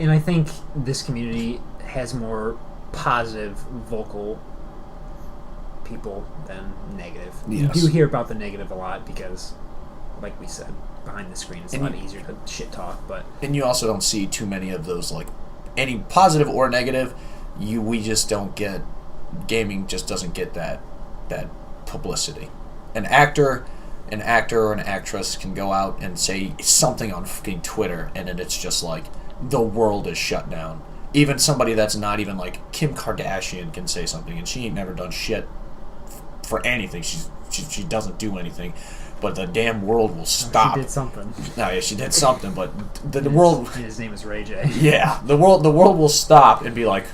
S1: And I think this community has more positive vocal people than negative.
S3: Yes.
S1: You do hear about the negative a lot because, like we said, behind the screen it's a lot easier to shit talk.
S5: And you also don't see too many of those, like, any positive or negative. We just don't get, gaming just doesn't get that publicity. An actor or an actress can go out and say something on fucking Twitter, and then it's just like the world is shut down. Even somebody that's not even like Kim Kardashian can say something, and she ain't never done shit for anything. She doesn't do anything, but the damn world will stop.
S1: She did something.
S5: No, yeah, she did something, but the world.
S1: His name is Ray J.
S5: Yeah, the world will stop and be like,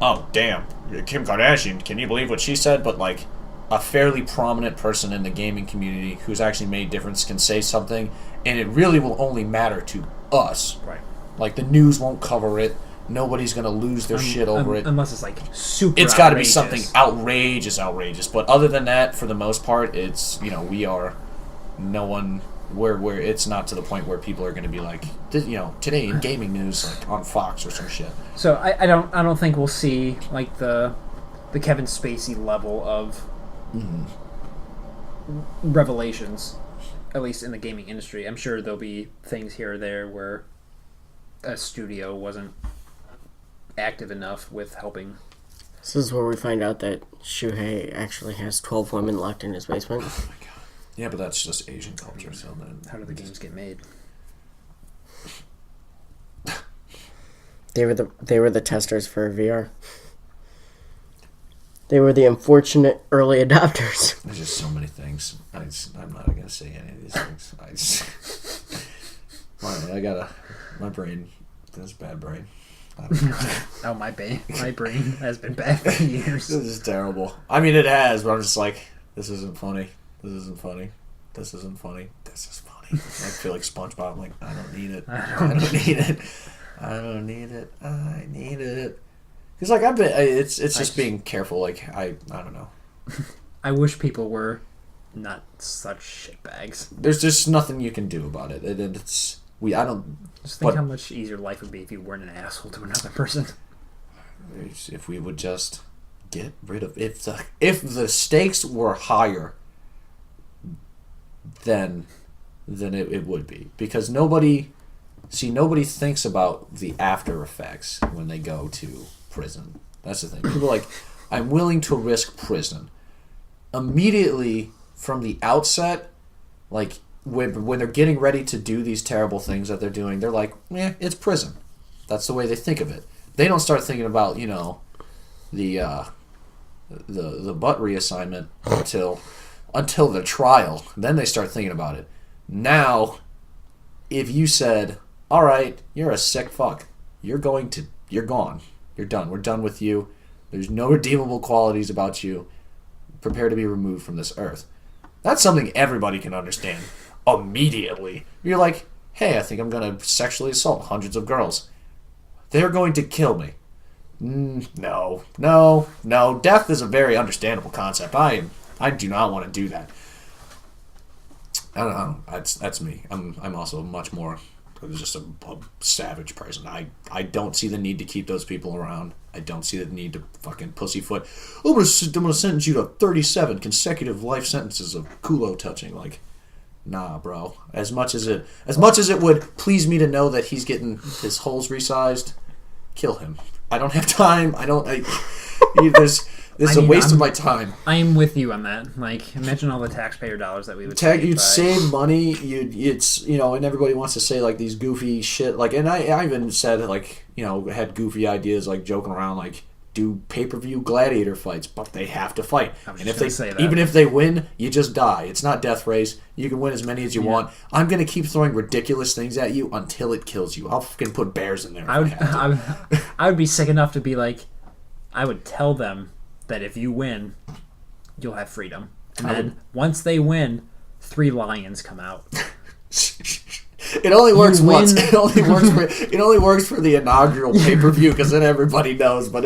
S5: oh damn, Kim Kardashian. Can you believe what she said? But like, a fairly prominent person in the gaming community who's actually made a difference can say something, and it really will only matter to us.
S1: Right.
S5: Like, the news won't cover it. Nobody's gonna lose their shit over it.
S1: Unless it's like super.
S5: It's got to be something outrageous. But other than that, for the most part, it's, we are no one where it's not to the point where people are going to be like, today in gaming news, like on Fox or some shit.
S1: So I don't think we'll see like the Kevin Spacey level of revelations, at least in the gaming industry. I'm sure there'll be things here or there where a studio wasn't active enough with helping.
S4: This is where we find out that Shuhei actually has 12 women locked in his basement.
S5: Oh my god. Yeah, but that's just Asian culture, so then...
S1: How do the games get made?
S4: They were the testers for VR. They were the unfortunate early adopters.
S5: There's just so many things. I'm not going to say any of these things. My brain, this bad brain. I don't know.
S1: Oh, my brain has been bad for years.
S5: This is terrible. I mean, it has, but I'm just like, this isn't funny. This isn't funny. This isn't funny. This is funny. I feel like SpongeBob. I'm like, I don't need it. I don't need it. I don't need it. I need it. Because like it's just being careful. Like I don't know.
S1: I wish people were not such shitbags.
S5: There's just nothing you can do about it. I don't.
S1: Just think how much easier life would be if you weren't an asshole to another person.
S5: If we would just get rid of if the stakes were higher, then it would be, because nobody thinks about the after effects when they go to prison. That's the thing. People are like, I'm willing to risk prison. Immediately from the outset, like when they're getting ready to do these terrible things that they're doing, they're like, it's prison. That's the way they think of it. They don't start thinking about, the butt reassignment until the trial. Then they start thinking about it. Now, if you said, all right, you're a sick fuck, you're gone. You're done. We're done with you. There's no redeemable qualities about you. Prepare to be removed from this earth. That's something everybody can understand immediately. You're like, hey, I think I'm going to sexually assault hundreds of girls. They're going to kill me. No. Death is a very understandable concept. I do not want to do that. I don't know. That's me. I'm also much more just a savage person. I don't see the need to keep those people around. I don't see the need to fucking pussyfoot. I'm gonna sentence you to 37 consecutive life sentences of culo touching. Like, nah, bro. As much as it would please me to know that he's getting his holes resized, kill him. I don't have time. This is a waste of my time.
S1: I am with you on that. Like, imagine all the taxpayer dollars that we would
S5: you'd save money. And everybody wants to say like these goofy shit. Like, and I even said like, had goofy ideas like joking around like do pay-per-view gladiator fights, but they have to fight. And even if they win, you just die. It's not death race. You can win as many as you want. I'm gonna keep throwing ridiculous things at you until it kills you. I'll fucking put bears in there.
S1: I would be sick enough to be like, I would tell them that if you win, you'll have freedom. And then once they win, 3 lions come out.
S5: It only works once. It only works for the inaugural pay-per-view because then everybody knows. But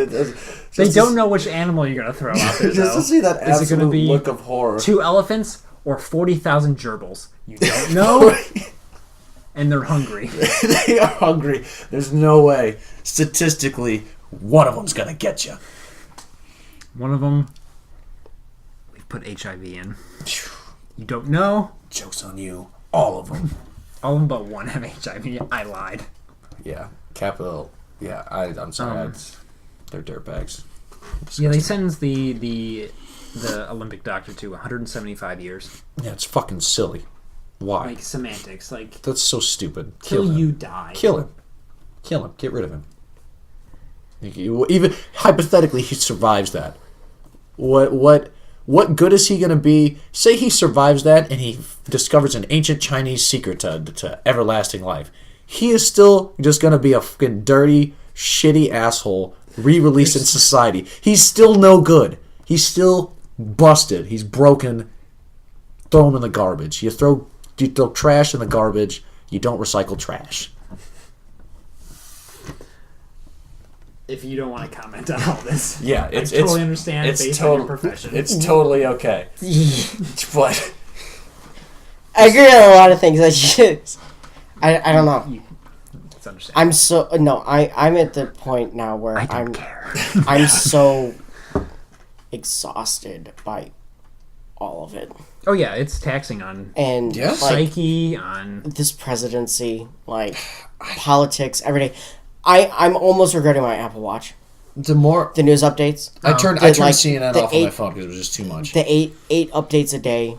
S1: they don't know which animal you're gonna throw out there.
S5: Just to see that absolute look of horror.
S1: 2 elephants or 40,000 gerbils? You don't know. And they're hungry.
S5: They are hungry. There's no way. Statistically,
S3: one of them's gonna get you.
S1: One of them, we've put HIV in. You don't know?
S3: Joke's on you. All of them.
S1: All of them but one have HIV. I lied.
S3: Yeah. Capital. Yeah, I'm sorry. They're dirtbags.
S1: Yeah, they sentenced the Olympic doctor to 175 years.
S3: Yeah, it's fucking silly. Why?
S1: Like, semantics. Like,
S3: that's so stupid.
S1: Till you die.
S3: Kill him. Kill him. Get rid of him. Even hypothetically, he survives that. What good is he going to be? Say he survives that and he discovers an ancient Chinese secret to everlasting life. He is still just going to be a fucking dirty, shitty asshole re-released in society. He's still no good. He's still busted. He's broken. Throw him in the garbage. You throw trash in the garbage. You don't recycle trash.
S5: If you don't want to comment on all this,
S3: yeah,
S5: I totally understand.
S3: It's
S5: based on your profession.
S3: It's totally okay. But
S4: I agree on a lot of things. I don't know.
S1: It's understandable.
S4: I'm at the point now where
S1: I don't care.
S4: I'm so exhausted by all of it.
S1: Oh yeah, it's taxing on
S4: And
S1: psyche, on
S4: this presidency, like politics, every day. I'm almost regretting my Apple Watch.
S3: The
S4: news updates.
S3: I turned CNN off on my phone because it was just too much.
S4: The eight updates a day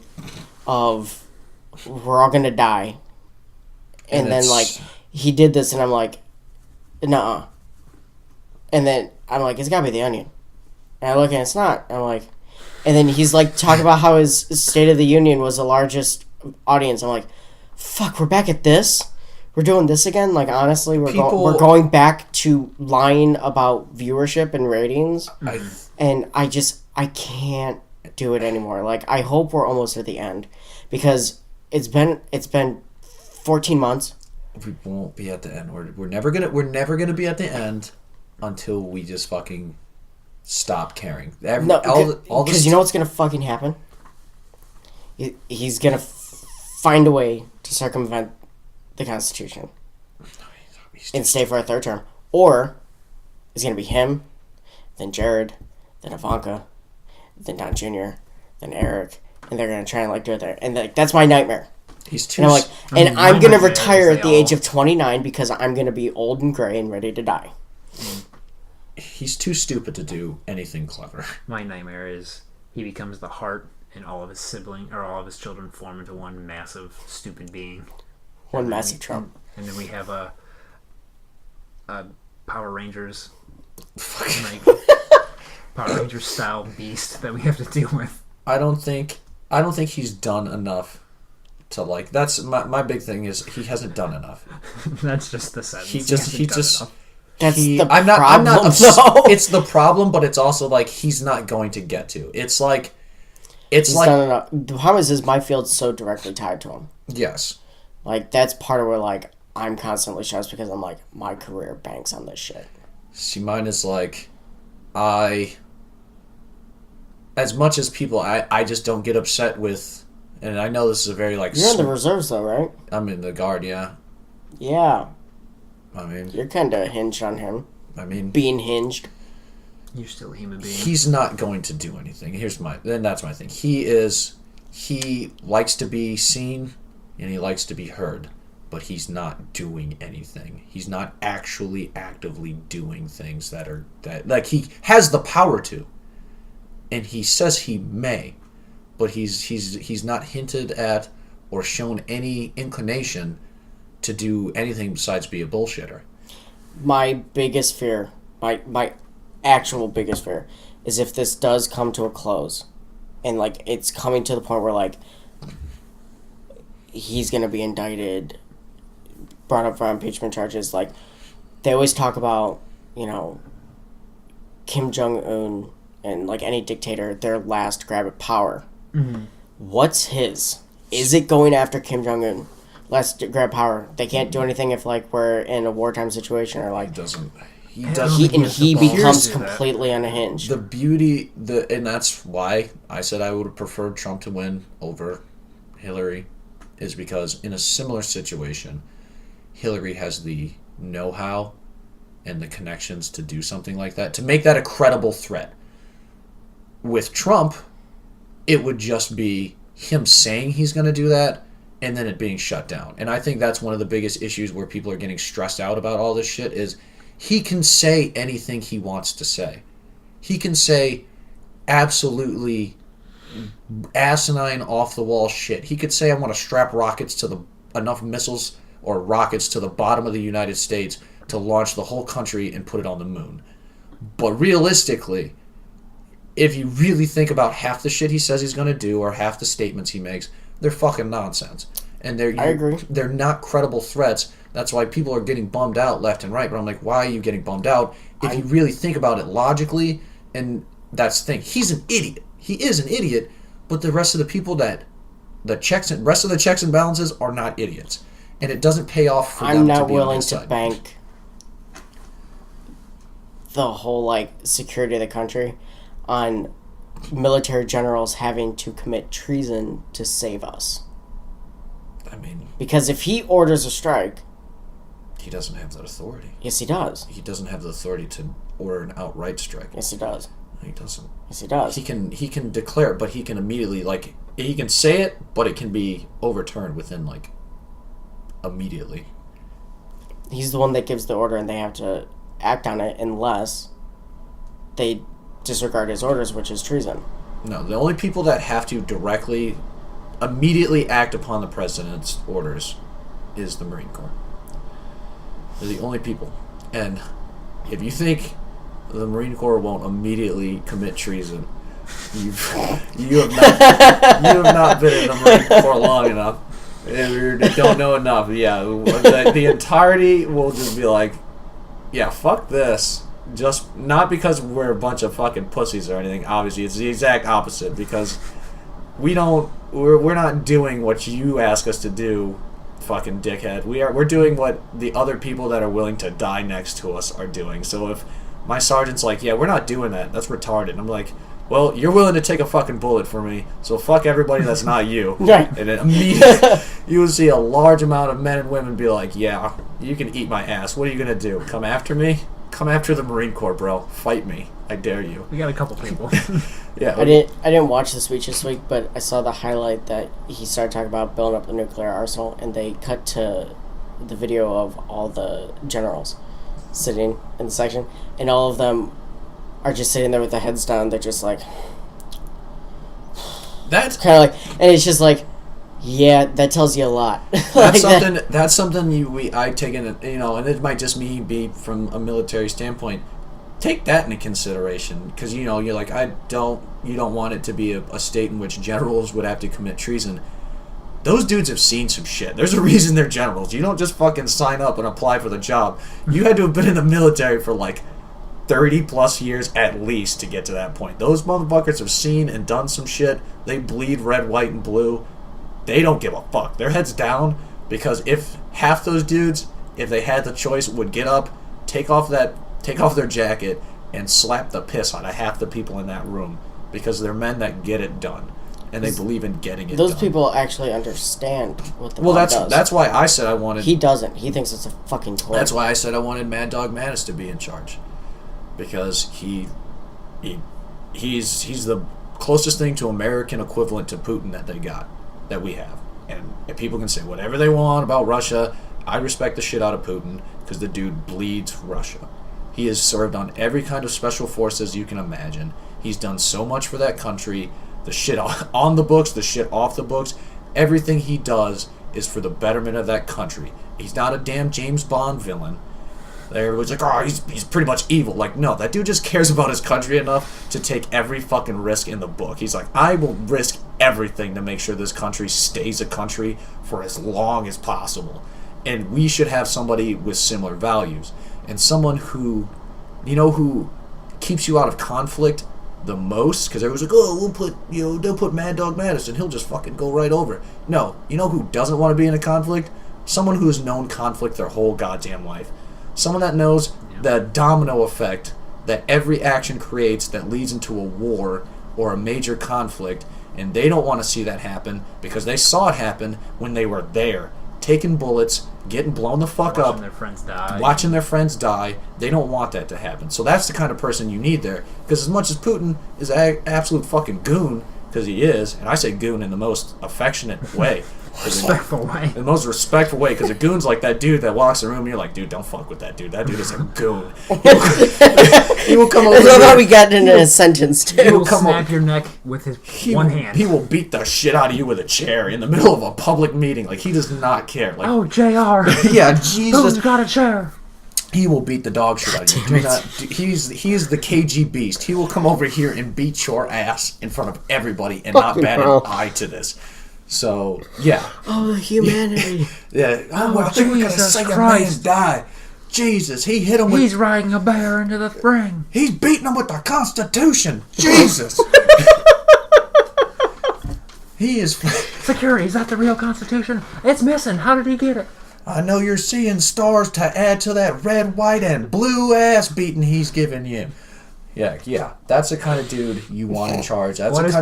S4: of we're all gonna die, and then like he did this, and I'm like, nuh-uh. And then I'm like, it's gotta be The Onion. And I look and it's not. And I'm like, and then he's like talking about how his State of the Union was the largest audience. I'm like, fuck, we're back at this. We're doing this again? Like, honestly, we're going back to lying about viewership and ratings. And I can't do it anymore. Like, I hope we're almost at the end. Because it's been 14 months.
S3: We won't be at the end. We're never gonna be at the end until we just fucking stop caring.
S4: Because you know what's gonna fucking happen? He's gonna find a way to circumvent the Constitution and stay for a third term. Or it's going to be him, then Jared, then Ivanka, then Don Jr., then Eric, and they're going to try and like do it there. And that's my nightmare.
S3: He's too.
S4: And I'm like, I'm going to retire at the age of 29 because I'm going to be old and gray and ready to die.
S3: He's too stupid to do anything clever.
S1: My nightmare is he becomes the heart, and all of his all of his children form into one massive stupid being.
S4: One massive Trump.
S1: And then we have a Power Rangers Power Rangers style beast that we have to deal with.
S3: I don't think he's done enough to like. That's my big thing is he hasn't done enough.
S1: That's just the sentence.
S3: He just.
S4: That's the problem.
S3: I'm not.
S4: No.
S3: It's the problem, but it's also like he's not going to get to. It's like.
S4: The problem is my field's so directly tied to him.
S3: Yes.
S4: Like, that's part of where, like, I'm constantly stressed because I'm like, my career banks on this shit.
S3: See, mine is like, as much as people, I just don't get upset with, and I know this is a very, like...
S4: You're in the reserves, though, right?
S3: I'm in the Guard, yeah.
S4: Yeah.
S3: I mean...
S4: You're kind of hinged on him.
S3: I mean...
S4: Being hinged.
S1: You're still a human being.
S3: He's not going to do anything. That's my thing. He likes to be seen... and he likes to be heard, but he's not doing anything. He's not actually actively doing things that he has the power to, and he says he may, but he's not hinted at or shown any inclination to do anything besides be a bullshitter.
S4: My biggest fear, my actual biggest fear, is if this does come to a close, and like it's coming to the point where like. He's going to be indicted, brought up for impeachment charges. Like, they always talk about, Kim Jong-un and, like, any dictator, their last grab at power.
S1: Mm-hmm.
S4: What's his? Is it going after Kim Jong-un? Last grab power. They can't do anything if, like, we're in a wartime situation or, like...
S3: He
S4: becomes completely unhinged.
S3: The beauty, and that's why I said I would have preferred Trump to win over Hillary... is because in a similar situation, Hillary has the know-how
S5: and the connections to do something like that, to make that a credible threat. With Trump, it would just be him saying he's going to do that and then it being shut down. And I think that's one of the biggest issues where people are getting stressed out about all this shit is he can say anything he wants to say. He can say absolutely asinine, off-the-wall shit. He could say, I want to strap rockets to enough missiles or rockets to the bottom of the United States to launch the whole country and put it on the moon. But realistically, if you really think about half the shit he says he's going to do or half the statements he makes, they're fucking nonsense. And
S4: I agree.
S5: They're not credible threats. That's why people are getting bummed out left and right. But I'm like, why are you getting bummed out? If you really think about it logically, and that's the thing. He's an idiot. He is an idiot, but the rest of the people rest of the checks and balances are not idiots. And it doesn't pay off for them to be on his side.
S4: I'm not willing to bank the whole security of the country on military generals having to commit treason to save us.
S5: I mean,
S4: because if he orders a strike,
S5: he doesn't have that authority.
S4: Yes, he does.
S5: He doesn't have the authority to order an outright strike.
S4: Yes, he does.
S5: He doesn't.
S4: Yes, he does.
S5: He can declare it, but he can immediately he can say it, but it can be overturned within immediately.
S4: He's the one that gives the order, and they have to act on it unless they disregard his orders, which is treason.
S5: No, the only people that have to immediately act upon the president's orders is the Marine Corps. They're the only people. And if you think the Marine Corps won't immediately commit treason, you have not been in the Marine Corps long enough. You don't know enough. Yeah, the entirety will just be like, yeah, fuck this. Just not because we're a bunch of fucking pussies or anything. Obviously, it's the exact opposite because we're not doing what you ask us to do, fucking dickhead. We're doing what the other people that are willing to die next to us are doing. So if my sergeant's like, yeah, we're not doing that, that's retarded. And I'm like, well, you're willing to take a fucking bullet for me, so fuck everybody that's not you.
S4: Right.
S5: And then immediately you will see a large amount of men and women be like, yeah, you can eat my ass. What are you going to do? Come after me? Come after the Marine Corps, bro. Fight me. I dare you.
S1: We got a couple people.
S5: Yeah.
S4: I didn't watch the speech this week, but I saw the highlight that he started talking about building up the nuclear arsenal, and they cut to the video of all the generals sitting in the section, and all of them are just sitting there with their heads down. They're just like,
S5: that's
S4: kind of and it's just like, yeah, that tells you a lot.
S5: That's something. That's something I take in. And it might just be from a military standpoint. Take that into consideration, because you're like, you don't want it to be a state in which generals would have to commit treason. Those dudes have seen some shit. There's a reason they're generals. You don't just fucking sign up and apply for the job. You had to have been in the military for 30 plus years at least to get to that point. Those motherfuckers have seen and done some shit. They bleed red, white, and blue. They don't give a fuck. Their head's down, because if half those dudes, if they had the choice, would get up, take off their jacket, and slap the piss out of half the people in that room, because they're men that get it done, and they believe in getting it done.
S4: Those people actually understand what the law does.
S5: That's why I said I wanted...
S4: He doesn't. He thinks it's a fucking toy.
S5: That's why I said I wanted Mad Dog Mattis to be in charge, because he's the closest thing to American equivalent to Putin that we have. And if people can say whatever they want about Russia, I respect the shit out of Putin, because the dude bleeds Russia. He has served on every kind of special forces you can imagine. He's done so much for that country. The shit on the books, the shit off the books, everything he does is for the betterment of that country. He's not a damn James Bond villain. Everybody's like, oh, he's pretty much evil. No, that dude just cares about his country enough to take every fucking risk in the book. He's like, I will risk everything to make sure this country stays a country for as long as possible. And we should have somebody with similar values. And someone who keeps you out of conflict the most, because everyone's like, oh, they'll put Mad Dog Mattis and he'll just fucking go right over. No, you know who doesn't want to be in a conflict? Someone who has known conflict their whole goddamn life. Someone that knows the domino effect that every action creates that leads into a war or a major conflict, and they don't want to see that happen because they saw it happen when they were there. taking bullets, getting blown the fuck up, watching their friends die. They don't want that to happen. So that's the kind of person you need there. Because as much as Putin is an absolute fucking goon, because he is, and I say goon in the most affectionate way.
S1: Respectful way.
S5: In the most respectful way, because a goon's like that dude that walks in the room and you're like, dude, don't fuck with that dude. That dude is a goon. He will come over.
S4: I love how we got into a sentence, too.
S1: He will snap your neck with his one hand.
S5: He will beat the shit out of you with a chair in the middle of a public meeting. Like, he does not care. Like,
S1: oh, JR.
S5: Yeah, Jesus.
S1: Who's got a chair?
S5: He will beat the dog shit out of you. He is the KG beast. He will come over here and beat your ass in front of everybody and not bat an eye to this. So, yeah.
S4: Oh, humanity.
S5: Yeah. Oh, I think we're going to see a man die. Jesus, he hit him with...
S1: He's riding a bear into the ring.
S5: He's beating him with the Constitution. Jesus. He is...
S1: Security, is that the real Constitution? It's missing. How did he get it?
S5: I know you're seeing stars to add to that red, white, and blue ass beating he's giving you. Yeah. That's the kind of dude you want in charge. That's
S1: what is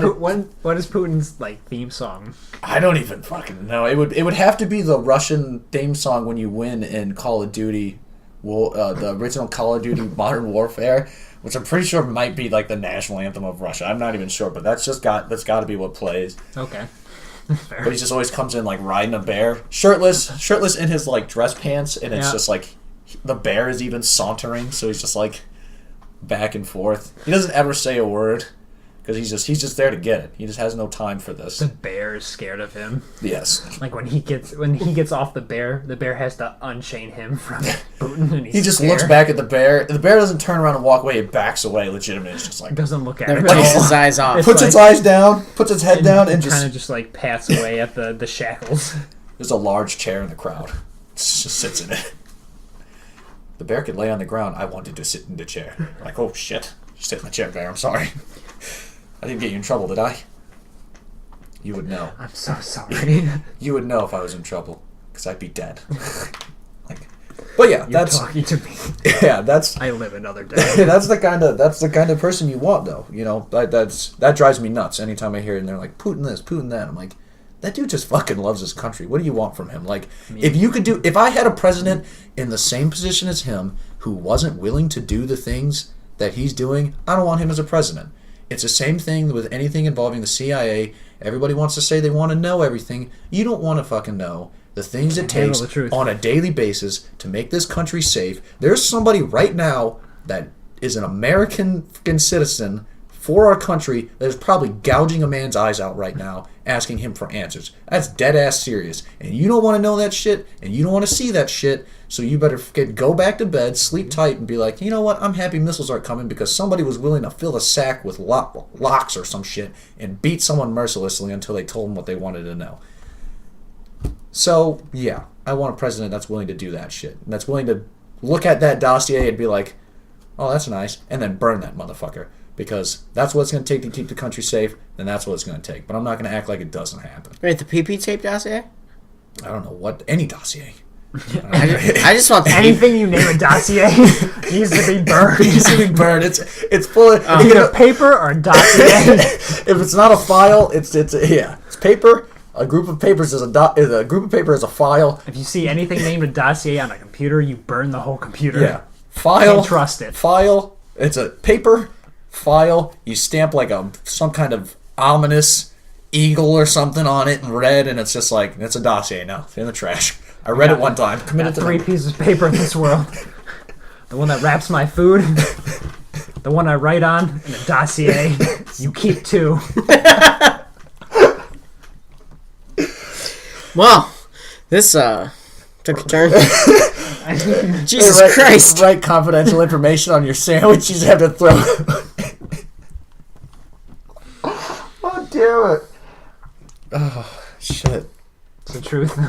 S1: Putin's theme song?
S5: I don't even fucking know. It would have to be the Russian theme song when you win in Call of Duty, the original Call of Duty Modern Warfare, which I'm pretty sure might be the national anthem of Russia. I'm not even sure, but that's got to be what plays.
S1: Okay.
S5: Fair. But he just always comes in riding a bear, shirtless in his dress pants, and it's just the bear is even sauntering, so he's just back and forth. He doesn't ever say a word because he's just there to get it. He just has no time for this.
S1: The bear is scared of him.
S5: Yes.
S1: When he gets off the bear has to unchain him from Putin. And
S5: he just looks back at the bear. The bear doesn't turn around and walk away. It backs away. Legitimately, it's just
S1: doesn't look at him.
S4: Takes his eyes off.
S5: Puts its eyes down. Puts its head down, and
S1: kind of just pats away at the shackles.
S5: There's a large chair in the crowd. It just sits in it. The bear could lay on the ground. I wanted to sit in the chair. Oh shit! You sit in the chair, bear. I'm sorry. I didn't get you in trouble, did I? You would know.
S1: I'm so sorry.
S5: You would know if I was in trouble, because I'd be dead. But yeah,
S1: You're talking to me.
S5: Yeah,
S1: I live another day.
S5: That's the kind of person you want, though. That drives me nuts anytime I hear it. And they're like, Putin this, Putin that. I'm like, that dude just fucking loves his country. What do you want from him? If I had a president in the same position as him who wasn't willing to do the things that he's doing, I don't want him as a president. It's the same thing with anything involving the CIA. Everybody wants to say they want to know everything. You don't want to fucking know the things it takes on a daily basis to make this country safe. There's somebody right now that is an American fucking citizen for our country that is probably gouging a man's eyes out right now, asking him for answers. That's dead ass serious. And you don't want to know that shit, and you don't want to see that shit, so you better go back to bed, sleep tight, and be like, you know what, I'm happy missiles aren't coming because somebody was willing to fill a sack with locks or some shit and beat someone mercilessly until they told them what they wanted to know. So, yeah, I want a president that's willing to do that shit, and that's willing to look at that dossier and be like, oh, that's nice, and then burn that motherfucker. Because that's what it's going to take to keep the country safe, and that's what it's going to take. But I'm not going to act like it doesn't happen.
S4: Wait, the PP tape dossier?
S5: I don't know any dossier.
S4: I just want
S1: anything you name a dossier needs to be burned.
S5: Needs to be burned. It's full of
S1: either paper or dossier.
S5: If it's not a file, it's paper. A group of papers is a group of paper is a file.
S1: If you see anything named a dossier on a computer, you burn the whole computer.
S5: Yeah, file.
S1: Can't trust it.
S5: File. It's a paper. File, you stamp some kind of ominous eagle or something on it in red, and it's just it's a dossier now. It's in the trash. I read it one time. Committed to
S1: 3 pieces of paper in this world. The one that wraps my food, the one I write on, and a dossier. You keep 2.
S4: Well, this took a turn. Jesus Christ.
S5: Write confidential information on your sandwich. You just have to throw. Oh, damn it. Oh, shit.
S1: It's the truth.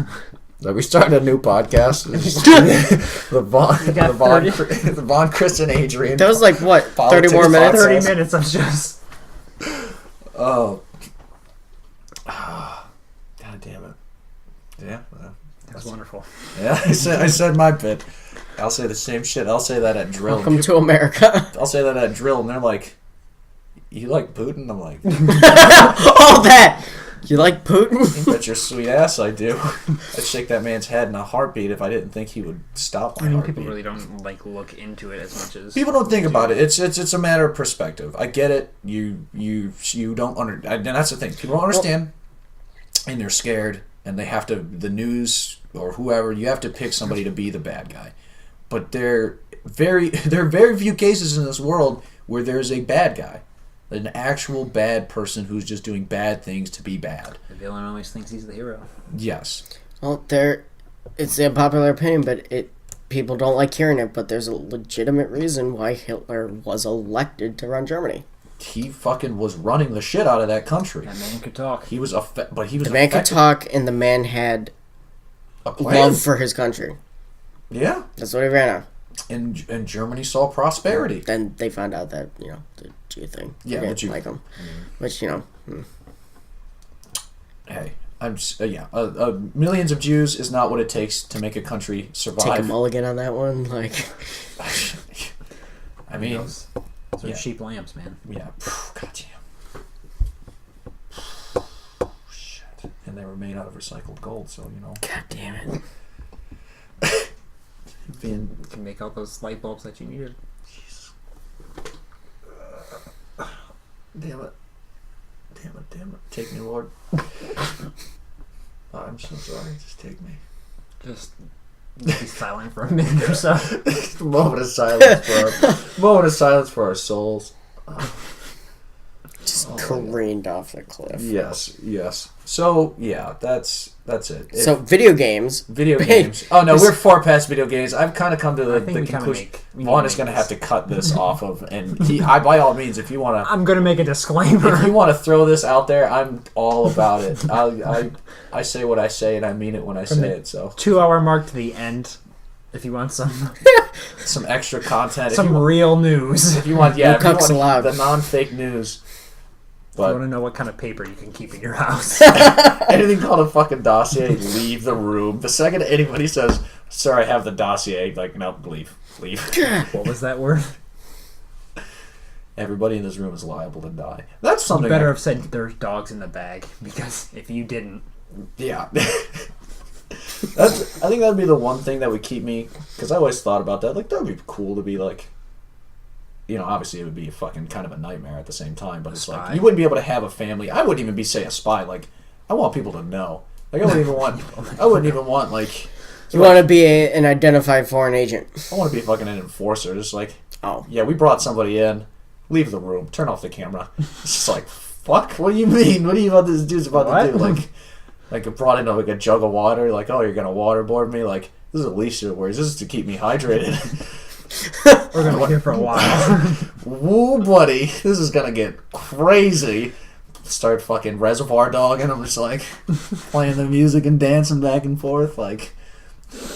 S5: Are we starting a new podcast? the Vaughn, Chris, and Adrian.
S4: That was 30 more minutes?
S1: 30 minutes of just...
S5: Oh. God damn it. Yeah.
S1: That's wonderful.
S5: Yeah, I said my bit. I'll say the same shit. I'll say that at drill.
S4: Welcome to America.
S5: I'll say that at drill, and they're like, "You like Putin?" I'm like,
S4: "All that." You like Putin?
S5: Bet your sweet ass I do. I'd shake that man's head in a heartbeat if I didn't think he would stop my heartbeat.
S1: People really don't look into it as much as
S5: people don't think about it. It's a matter of perspective. I get it. You don't and that's the thing. People don't understand, and they're scared, and they have to the news or whoever. You have to pick somebody to be the bad guy, but there are very few cases in this world where there's a bad guy. An actual bad person who's just doing bad things to be bad.
S1: The villain always thinks he's the hero.
S5: Yes.
S4: Well, it's the unpopular opinion, but people don't like hearing it, but there's a legitimate reason why Hitler was elected to run Germany.
S5: He fucking was running the shit out of that country.
S1: That man could talk.
S5: He was
S4: The man could talk, and the man had
S5: a plan.
S4: Love for his country.
S5: Yeah.
S4: That's what he ran on.
S5: And Germany saw prosperity.
S4: Then they found out that, the Jew thing.
S5: Yeah,
S4: they didn't like him. Which,
S5: Hey, millions of Jews is not what it takes to make a country survive.
S4: Take a mulligan on that one, like.
S5: I mean,
S1: those are cheap lamps, man.
S5: Yeah. Goddamn. Shit. And they were made out of recycled gold, so
S4: God damn it.
S1: You can make all those light bulbs that you needed.
S5: Damn it. Take me, Lord. I'm so sorry. Just take me.
S1: Just be silent for a minute or so.
S5: A moment of silence for our souls.
S4: Just careened off the cliff.
S5: Yes. So, yeah, that's it.
S4: So, video games.
S5: Oh, no, we're far past video games. I've kind of come to the conclusion. Vaughn is going to have to cut this off of, and by all means, if you want to...
S1: I'm going to make a disclaimer.
S5: If you want to throw this out there, I'm all about it. I say what I say, and I mean it when I say it, so...
S1: 2-hour mark to the end, if you want some
S5: extra content.
S1: Real news.
S5: If you want, the non-fake news.
S1: But you want to know what kind of paper you can keep in your house.
S5: Anything called a fucking dossier, leave the room. The second anybody says, "Sir, I have the dossier," like, no, leave.
S1: What was that word?
S5: Everybody in this room is liable to die. That's something.
S1: You better have said there's dogs in the bag, because if you didn't,
S5: yeah. I think that'd be the one thing that would keep me, because I always thought about that. Like, that would be cool to be like. Obviously it would be a fucking kind of a nightmare at the same time, but it's like, you wouldn't be able to have a family. I wouldn't even be, say, a spy. Like, I want people to know. Like, I wouldn't even want, like...
S4: You want to be an identified foreign agent.
S5: I want to be fucking an enforcer. Just like,
S4: oh.
S5: Yeah, we brought somebody in. Leave the room. Turn off the camera. It's just like, fuck? What do you mean? What do you about this dude's about to do? Like, it brought in, like, a jug of water. Like, oh, you're going to waterboard me? Like, this is the least of your worries. This is to keep me hydrated.
S1: We're going to be here for a while.
S5: Woo, buddy. This is going to get crazy. Start fucking Reservoir Dog, and I'm just like playing the music and dancing back and forth. Like,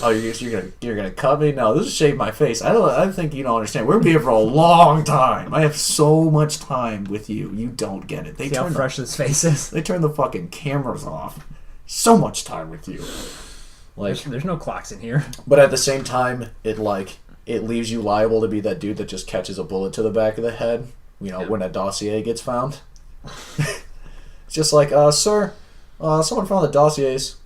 S5: oh, you're gonna cut me? No, this is shave my face. I think you don't understand. We're gonna be here for a long time. I have so much time with you. You don't get it.
S1: See how fresh his face is.
S5: They turn the fucking cameras off. So much time with you. Like,
S1: there's no clocks in here.
S5: But at the same time, it leaves you liable to be that dude that just catches a bullet to the back of the head. When a dossier gets found. It's just like, sir, someone found the dossiers.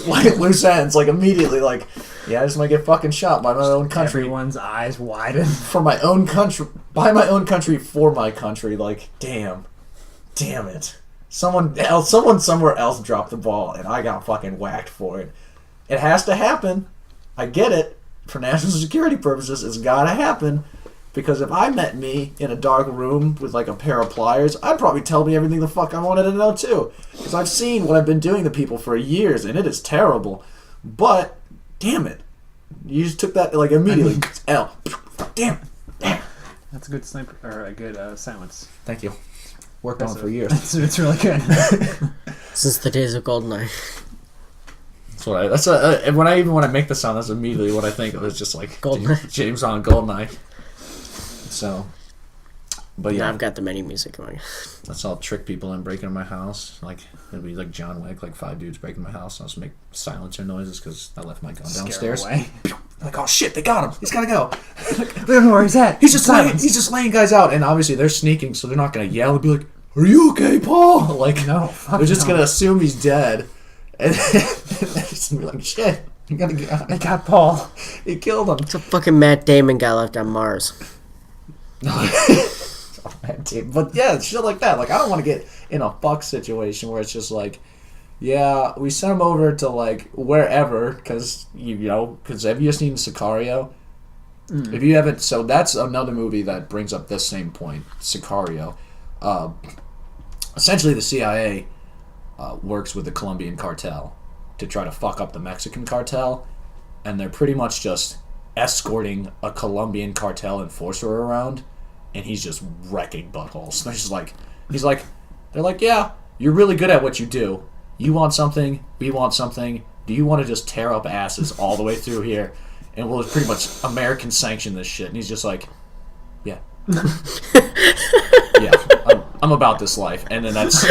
S5: Like, loose ends, like, immediately, like, yeah, I just might get fucking shot by my own country.
S1: Everyone's eyes widen.
S5: For my own country, by my own country, for my country. Like, damn it. Someone somewhere else dropped the ball, and I got fucking whacked for it. It has to happen. I get it. For national security purposes, it's gotta happen. Because if I met me in a dark room with, like, a pair of pliers, I'd probably tell me everything the fuck I wanted to know, too. Because I've seen what I've been doing to people for years, and it is terrible. But, damn it. You just took that, like, immediately. L. Damn it.
S1: That's a good sniper, or a good silence.
S5: Thank you. Worked on it for years.
S1: It's really good.
S4: Since the days of GoldenEye.
S5: When I make the sound, that's immediately what I think of. It's just like James on GoldenEye. So, but yeah,
S4: I've got the menu music going.
S5: That's all trick people in breaking in my house. Like, it'd be like John Wick, like 5 dudes breaking my house. And I'll just make silencer noises because I left my gun downstairs. Like, oh shit, they got him. He's gotta go.
S1: They don't know where he's at.
S5: He's just laying guys out, and obviously they're sneaking, so they're not gonna yell and be like,
S3: are you okay, Paul? Like,
S1: No,
S3: they're just gonna assume he's dead, and they're just gonna be like, shit, you gotta get.
S1: They got Paul.
S3: He killed him.
S4: It's a fucking Matt Damon guy left on Mars.
S3: But yeah, shit like that. Like, I don't want to get in a fuck situation where it's just like, yeah, we sent him over to like wherever because because have you seen Sicario? If you haven't, so that's another movie that brings up this same point. Sicario. Essentially, the CIA works with the Colombian cartel to try to fuck up the Mexican cartel, and they're pretty much just escorting a Colombian cartel enforcer around, and he's just wrecking buttholes. They're just like, they're like, yeah, you're really good at what you do. You want something, we want something. Do you want to just tear up asses all the way through here? And we'll pretty much American sanction this shit. And he's just like, yeah. Yeah, I'm about this life. And then that's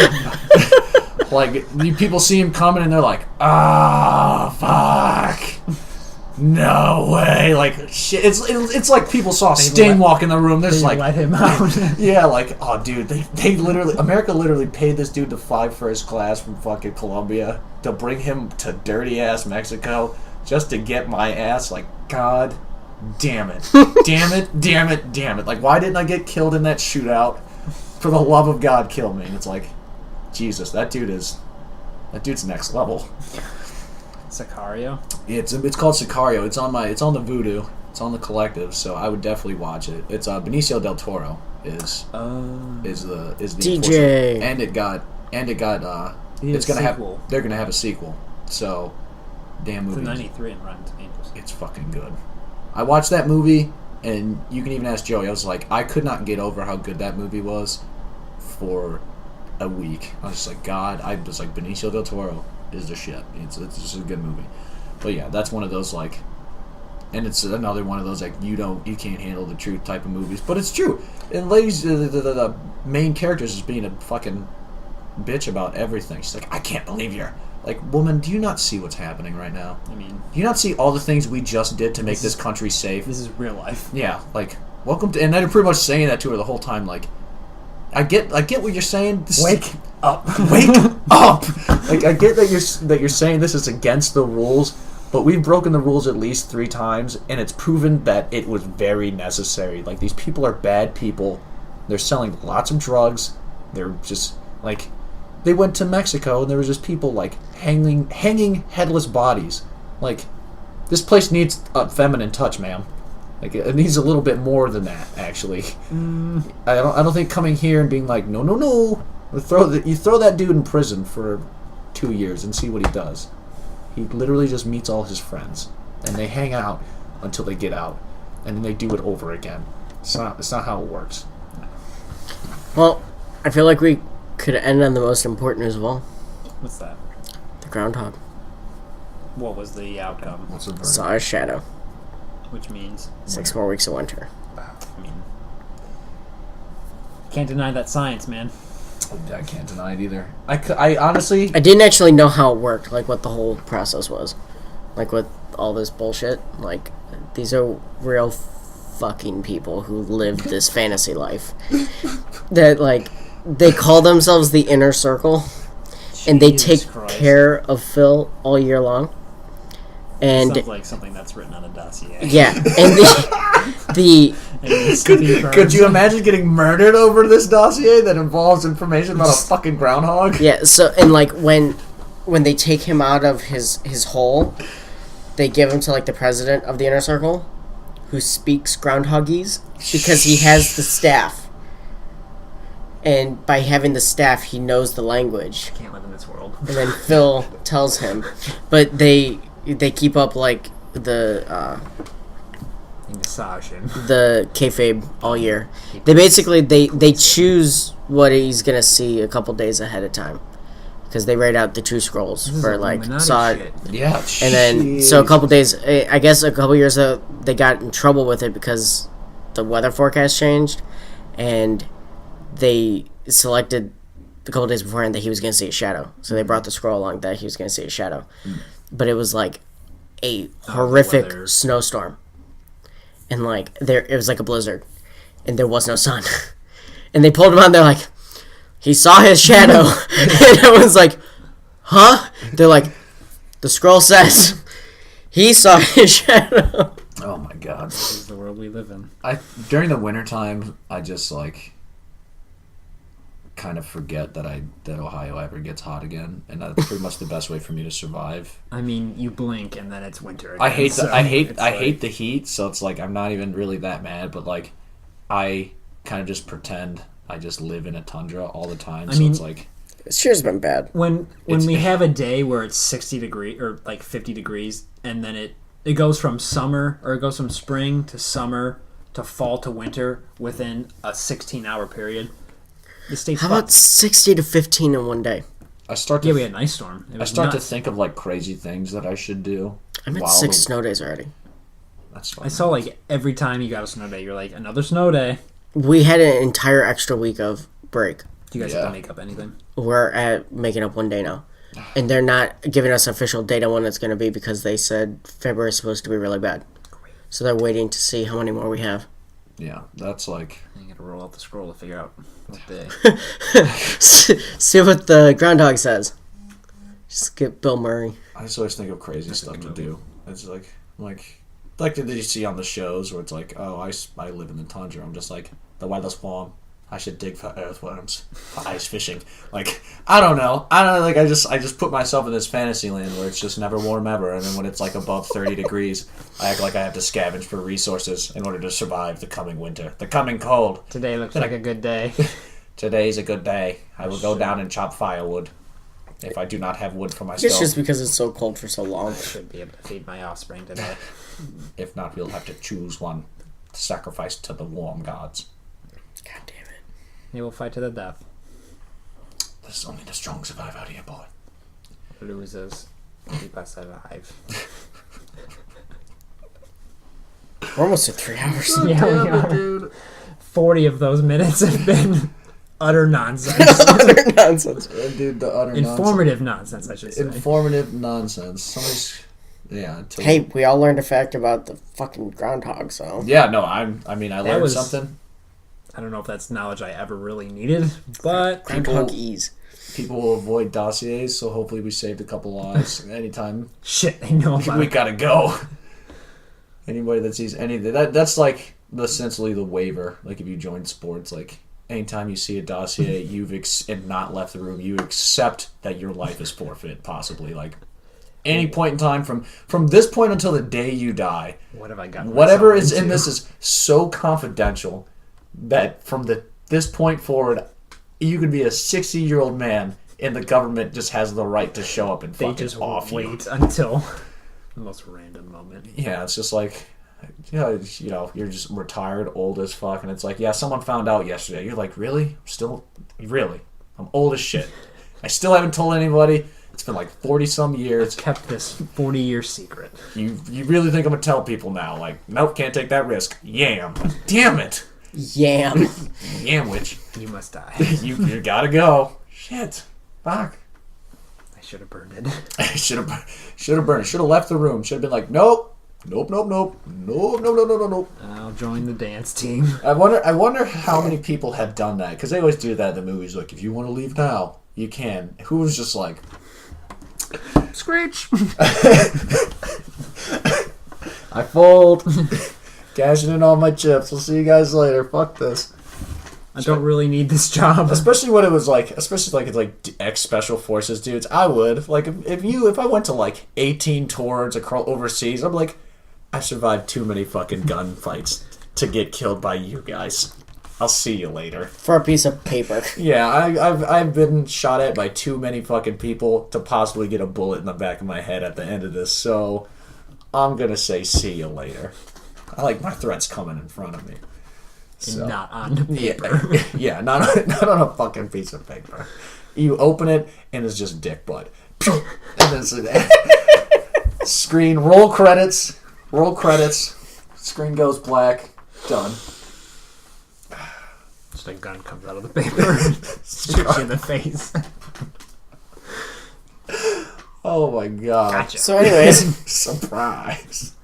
S3: like, people see him coming and they're like, fuck. No way. Like, shit. It's like people saw Sting walk in the room. They're just like,
S1: let him out.
S3: Yeah, like, oh, dude, they literally, America literally paid this dude to fly first class from fucking Colombia to bring him to dirty ass Mexico just to get my ass. Like, God damn it. damn it. Like, why didn't I get killed in that shootout? For the love of God, kill me. And it's like, Jesus, that dude's next level.
S1: Sicario?
S3: It's called Sicario. It's on the Vudu. It's on the Collective, so I would definitely watch it. It's Benicio del Toro is the
S4: DJ,
S3: enforcer. and it got it's gonna have they're gonna have a sequel. So damn movie.
S1: It's a 93 in Rotten Tomatoes.
S3: It's fucking good. I watched that movie, and you can even ask Joey. I was like, I could not get over how good that movie was for a week. I was just like, God, I was like, Benicio del Toro is the shit. It's just a good movie. But yeah, that's one of those like, and it's another one of those like you can't handle the truth type of movies. But it's true. And ladies, the main character is just being a fucking bitch about everything. She's like, I can't believe you're like, woman, do you not see what's happening right now?
S1: I mean,
S3: do you not see all the things we just did to make this country safe?
S1: This is real life.
S3: Yeah, like, welcome to, and they're pretty much saying that to her the whole time. Like, I get what you're saying.
S1: Wake up.
S3: Wake up. Like, I get that you're saying this is against the rules, but we've broken the rules at least 3 times, and it's proven that it was very necessary. Like, these people are bad people. They're selling lots of drugs. They're just like, they went to Mexico and there was just people like hanging headless bodies. Like, this place needs a feminine touch, ma'am. Like, it needs a little bit more than that, actually. I don't think coming here and being like, no. You throw that dude in prison for 2 years and see what he does. He literally just meets all his friends, and they hang out until they get out, and then they do it over again. It's not how it works.
S4: Well, I feel like we could end on the most important as well.
S1: What's that?
S4: The groundhog.
S1: What was the outcome?
S3: What's the verdict?
S4: Saw a shadow.
S1: Which means
S4: 6 more weeks of winter.
S1: I mean, can't deny that science, man.
S3: I can't deny it either. I honestly,
S4: I didn't actually know how it worked, like what the whole process was, like with all this bullshit. Like, these are real fucking people who live this fantasy life. That, like, they call themselves the Inner Circle, and they take care of Phil all year long. And
S1: sounds like something that's written on a dossier.
S4: Yeah, and
S3: could you imagine getting murdered over this dossier that involves information about a fucking groundhog?
S4: Yeah. So, and like when they take him out of his hole, they give him to like the president of the Inner Circle, who speaks groundhogese because he has the staff. And by having the staff, he knows the language.
S1: Can't live in this world.
S4: And then Phil tells him, but they keep up like the kayfabe all year. They basically they choose what he's gonna see a couple days ahead of time because they write out the 2 scrolls for like saw it.
S3: Yeah,
S4: and then so a couple days, I guess a couple years ago, they got in trouble with it because the weather forecast changed, and they selected a couple days beforehand that he was gonna see a shadow. So they brought the scroll along that he was gonna see a shadow. But it was like a horrific snowstorm, and like it was like a blizzard, and there was no sun. And they pulled him out. And they're like, he saw his shadow. And everyone's like, huh? They're like, the scroll says he saw his shadow.
S5: Oh my god.
S1: This is the world we live in.
S5: During the wintertime, I just like kind of forget that Ohio ever gets hot again, and that's pretty much the best way for me to survive.
S1: I mean, you blink and then it's winter again,
S5: I hate the heat, so it's like I'm not even really that mad, but like I kind of just pretend I just live in a tundra all the time. It's like
S4: this year's been bad.
S1: When we have a day where it's 60 degrees or like 50 degrees, and then it goes from summer, or it goes from spring to summer to fall to winter within a 16-hour period. The state's
S4: How about 60 to 15 in one day?
S1: we had an ice storm.
S5: I start to think of like crazy things that I should do.
S4: I'm at 6 snow days already.
S5: That's fine.
S1: I saw like every time you got a snow day, you're like, another snow day.
S4: We had an entire extra week of break.
S1: Do you guys have to make up anything?
S4: We're at making up one day now. And they're not giving us official date on when it's going to be because they said February is supposed to be really bad. So they're waiting to see how many more we have.
S5: Yeah, that's like...
S1: You gotta roll out the scroll to figure out what day.
S4: See what the groundhog says. Just get Bill Murray.
S5: I just always think of crazy stuff to do. It's like that you see on the shows where it's like, oh, I live in the tundra. I'm just like, the weather's warm. I should dig for earthworms, for ice fishing. Like, I don't know. Like, I just put myself in this fantasy land where it's just never warm ever, and then when it's like above 30 degrees, I act like I have to scavenge for resources in order to survive the coming winter, the coming cold.
S1: Today looks like a good day.
S5: Today's a good day. I will go down and chop firewood if I do not have wood for my stove.
S4: It's just because it's so cold for so long.
S1: I should be able to feed my offspring today.
S5: If not, we'll have to choose one to sacrifice to the warm gods.
S4: God damn it.
S1: He will fight to the death.
S5: There's only the strong survive out here, boy.
S1: Losers keep us alive.
S4: We're almost at 3 hours.
S1: Yeah, we are.
S5: Dude.
S1: 40 of those minutes have been utter nonsense.
S4: Utter nonsense.
S5: Dude, the utter
S1: Informative nonsense, I should say.
S5: Informative nonsense.
S4: Hey, we all learned a fact about the fucking groundhog, so...
S5: Yeah, no, I learned something.
S1: I don't know if that's knowledge I ever really needed, but...
S4: Groundhog ease.
S5: People will avoid dossiers, so hopefully we saved a couple lives anytime.
S1: Shit, they know about
S5: We
S1: it.
S5: gotta go. Anybody that sees anything... That's like, essentially the waiver. Like, if you join sports, like... Anytime you see a dossier, and not left the room, you accept that your life is forfeit, possibly. Like, any point in time from this point until the day you die,
S1: what have I got?
S5: Whatever is in this is so confidential that from this point forward, you could be a 60-year-old man, and the government just has the right to show up and fucking
S1: just
S5: off
S1: wait
S5: you.
S1: Until the most random moment.
S5: Yeah, it's just like... you're just retired, old as fuck, and it's like, yeah, someone found out yesterday. You're like, really? I'm old as shit. I still haven't told anybody. It's been like 40-some years.
S1: I've kept this 40-year secret.
S5: You really think I'm gonna tell people now? Like, nope, can't take that risk. Yam. Damn it.
S4: Yam.
S5: Yamwich.
S1: You must die.
S5: You gotta go. Shit. Fuck.
S1: I should have burned it.
S5: I should have burned it. Should have left the room. Should have been like, nope. Nope.
S1: I'll join the dance team.
S5: I wonder how many people have done that, because they always do that in the movies. Like, if you want to leave now, you can. Who was just like,
S1: Screech.
S5: I fold. Cashing in all my chips. We'll see you guys later. Fuck this.
S1: I don't really need this job.
S5: Especially when it was like, it's like ex special forces dudes. I would like if I went to like 18 tours overseas. I'm like, I survived too many fucking gunfights to get killed by you guys. I'll see you later.
S4: For a piece of paper.
S5: Yeah, I've been shot at by too many fucking people to possibly get a bullet in the back of my head at the end of this. So I'm gonna say see you later. I like my threats coming in front of me. So,
S1: not on paper.
S5: Yeah, not on a fucking piece of paper. You open it and it's just dick butt. And then screen roll credits. Screen goes black. Done.
S1: Just a gun comes out of the paper. Shoots you in the face.
S5: Oh my god.
S1: Gotcha.
S4: So anyways.
S5: Surprise.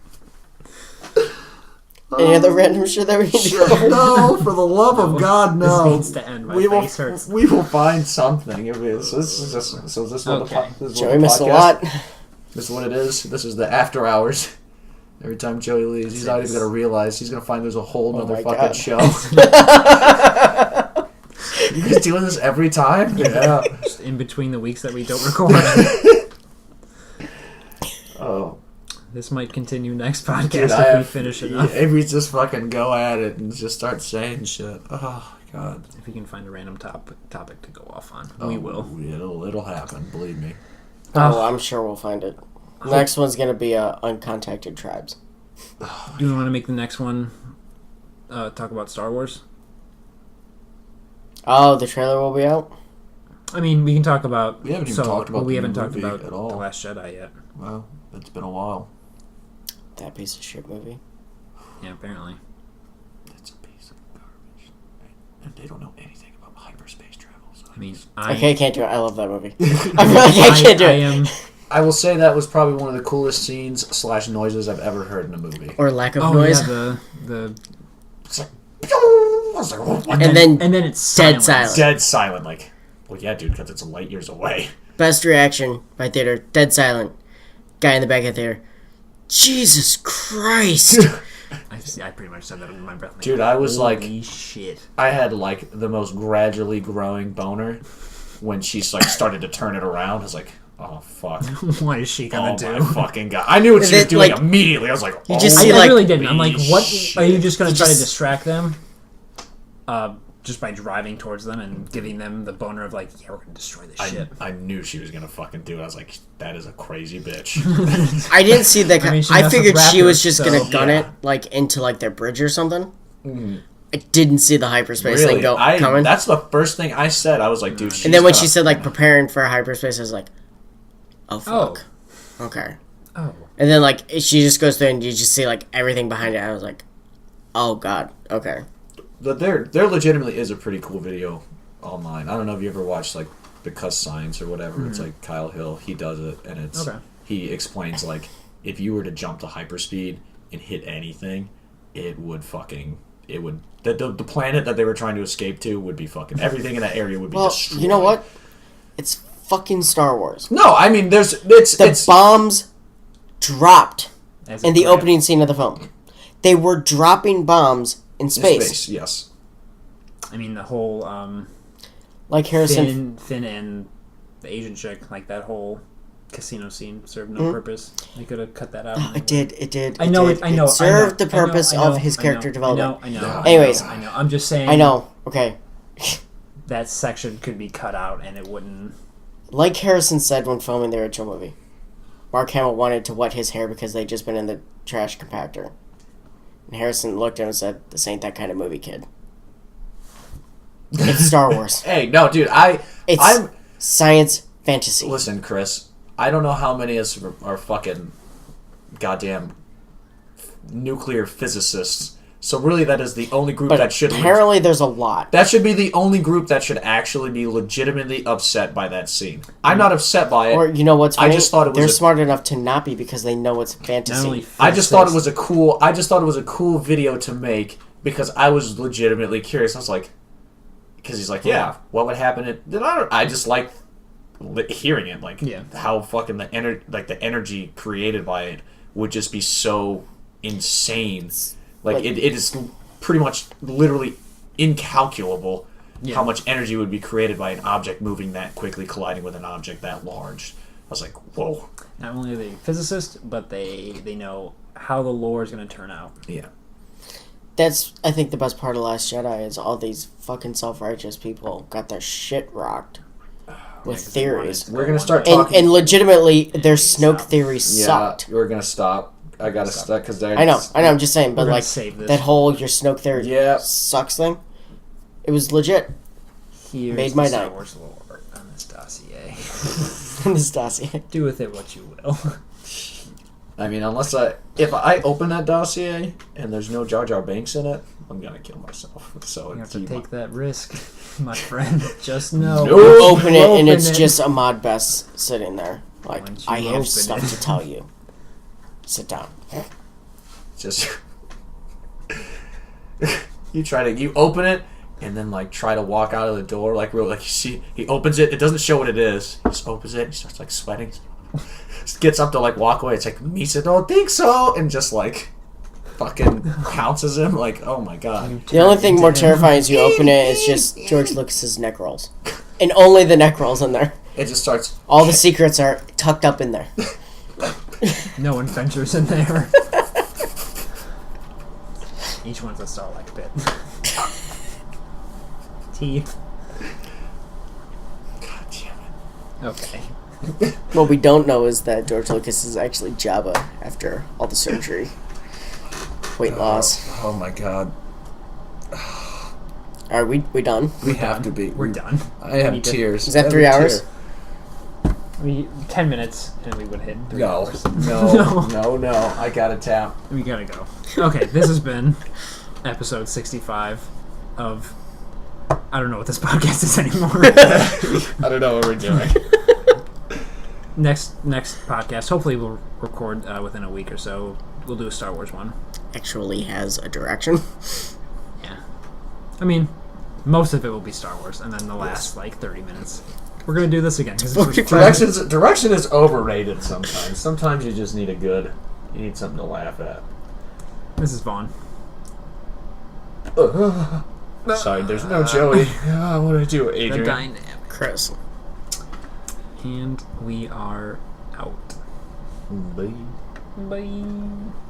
S4: Any other random shit that we need to cover?
S5: No, for the love of God, no.
S1: This needs to end. My face hurts.
S5: We will find something. This is what
S1: Okay.
S4: Joey missed a lot.
S5: This is what it is. This is the after hours. Every time Joey leaves, he's not even going to realize. He's going to find there's a whole other fucking show. You guys dealing with this every time? Yeah.
S1: Just in between the weeks that we don't record.
S5: Oh.
S1: This might continue next podcast if we finish enough.
S5: If we just fucking go at it and just start saying shit. Oh, God.
S1: If we can find a random topic to go off on, we will.
S5: It'll happen, believe me.
S4: Oh, I'm sure we'll find it. Next one's going to be uncontacted tribes.
S1: Do you want to make the next one talk about Star Wars?
S4: Oh, the trailer will be out?
S1: I mean, we can talk about...
S5: We haven't even talked about
S1: we
S5: the
S1: haven't talked
S5: movie
S1: about
S5: at all.
S1: The Last Jedi yet.
S5: Well, it's been a while.
S4: That piece of shit movie.
S1: Yeah, apparently.
S5: It's a piece of garbage. And they don't know anything about hyperspace travel. So
S1: I mean,
S4: I can't do it. I love that movie. I feel like I can't do it.
S5: I will say that was probably one of the coolest scenes / noises I've ever heard in a movie.
S4: Or lack of noise.
S1: Yeah, the
S5: It's like...
S4: And then
S1: it's
S4: dead silent.
S5: Dead silent, like... Well, yeah, dude, because it's light years away.
S4: Best reaction by theater. Dead silent. Guy in the back of the theater. Jesus Christ.
S1: I pretty much said that under my breath. Like,
S5: Dude, I was like...
S1: Holy shit.
S5: I had, like, the most gradually growing boner when she, like, started to turn it around. I was like... Oh, fuck.
S1: What is she gonna do?
S5: Oh, my fucking God. I knew what she was doing immediately. I was like,
S4: you just see,
S1: I really didn't. I'm like, what?
S5: shit.
S1: Are you just gonna try to distract them? Just by driving towards them and giving them the boner of like, yeah, we're gonna destroy this shit.
S5: I knew she was gonna fucking do it. I was like, that is a crazy bitch.
S4: I didn't see that. I figured she was just
S1: Raptors,
S4: gonna gun
S5: yeah.
S4: it like into like their bridge or something. I didn't see the hyperspace
S5: Really?
S4: thing coming.
S5: That's the first thing I said. I was like, dude, she's
S4: And then when she
S5: gonna-
S4: said like preparing for hyperspace, I was like, oh fuck. Okay.
S1: Oh.
S4: And then like she just goes through and you just see like everything behind it. I was like, oh god. Okay.
S5: But there legitimately is a pretty cool video online. I don't know if you ever watched like the Cuss Science or whatever. It's like Kyle Hill. He does it, and it's he explains like if you were to jump to hyperspeed and hit anything, the planet that they were trying to escape to would be fucking everything in that area would be destroyed.
S4: You know what? It's fucking Star Wars.
S5: No, I mean it's
S4: bombs dropped
S1: As
S4: in the opening scene of the film. They were dropping bombs in space.
S5: Yes.
S1: I mean, the whole
S4: Like Harrison.
S1: Finn and the Asian chick, like that whole casino scene served no purpose. They could have cut that out.
S4: It did.
S1: I know.
S4: It served the purpose of his character development.
S1: I know.
S4: Anyways.
S1: I know. I'm just saying.
S4: I know. Okay.
S1: That section could be cut out, and it wouldn't.
S4: Like Harrison said when filming the original movie, Mark Hamill wanted to wet his hair because they'd just been in the trash compactor. And Harrison looked at him and said, "This ain't that kind of movie, kid. It's Star Wars.
S5: Hey, no, dude,
S4: I'm science fantasy."
S5: Listen, Chris, I don't know how many of us are fucking goddamn nuclear physicists. So really, that is the only group that should.
S4: Apparently, there's a lot.
S5: That should be the only group that should actually be legitimately upset by that scene. I'm not upset by it.
S4: Or you know what's funny?
S5: I just thought it was
S4: they're smart enough to not be because they know it's fantasy.
S5: I just thought it was a cool. I just thought it was a cool video to make because I was legitimately curious. I was like, because he's like, yeah, what would happen? I just like hearing it, like how fucking the energy created by it would just be so insane. Like it is pretty much literally incalculable how much energy would be created by an object moving that quickly, colliding with an object that large. I was like, whoa.
S1: Not only are they physicists, but they know how the lore is going to turn out.
S5: Yeah.
S4: That's, I think, the best part of Last Jedi is all these fucking self-righteous people got their shit rocked with theories.
S5: We're going to start talking.
S4: And legitimately, their Snoke theory sucked.
S5: We're going to stop. I gotta stop because
S4: I know. I'm just saying, but like
S1: that
S4: whole your Snoke theory sucks thing, it was legit.
S1: Here's
S4: made my
S1: Star
S4: night.
S1: Wars lore on this dossier.
S4: This dossier.
S1: Do with it what you will.
S5: I mean, if I open that dossier and there's no Jar Jar Binks in it, I'm gonna kill myself. So
S1: you have to take that risk, my friend. Just know.
S4: You open it and it's just Ahmad Best sitting there. Like, I have stuff to tell you. Sit down.
S5: Just You open it and then like try to walk out of the door like real like he opens it. It doesn't show what it is. He just opens it. He starts like sweating. Just gets up to like walk away. It's like Misa don't think so, and just like fucking pounces him. Like, oh my god.
S4: The only thing more terrifying is you open it, it's just George Lucas's neck rolls, and only the neck rolls in there.
S5: It just starts.
S4: All the secrets are tucked up in there.
S1: No adventures in there. Each one's a Starlight bit. Teeth.
S5: God damn it.
S1: Okay.
S4: What we don't know is that George Lucas is actually Jabba after all the surgery. Weight loss.
S5: Oh my god.
S4: Are we done?
S5: We have to be.
S1: We're done.
S5: I have tears.
S4: Is that 3 hours?
S1: 10 minutes and we would hit 3
S5: No,
S1: hours.
S5: no. I gotta tap.
S1: We gotta go. Okay, this has been episode 65 of... I don't know what this podcast is anymore.
S5: I don't know what we're doing.
S1: Next podcast, hopefully we'll record within a week or so. We'll do a Star Wars one.
S4: Actually has a direction.
S1: Yeah. I mean, most of it will be Star Wars, and then the last, 30 minutes. We're going to do this again.
S5: Direction is overrated sometimes. Sometimes you just need you need something to laugh at.
S1: This is Vaughn.
S5: Sorry, there's no Joey. What do I do, Adrian?
S1: The dynamic.
S4: Chris.
S1: And we are out.
S5: Bye.
S1: Bye.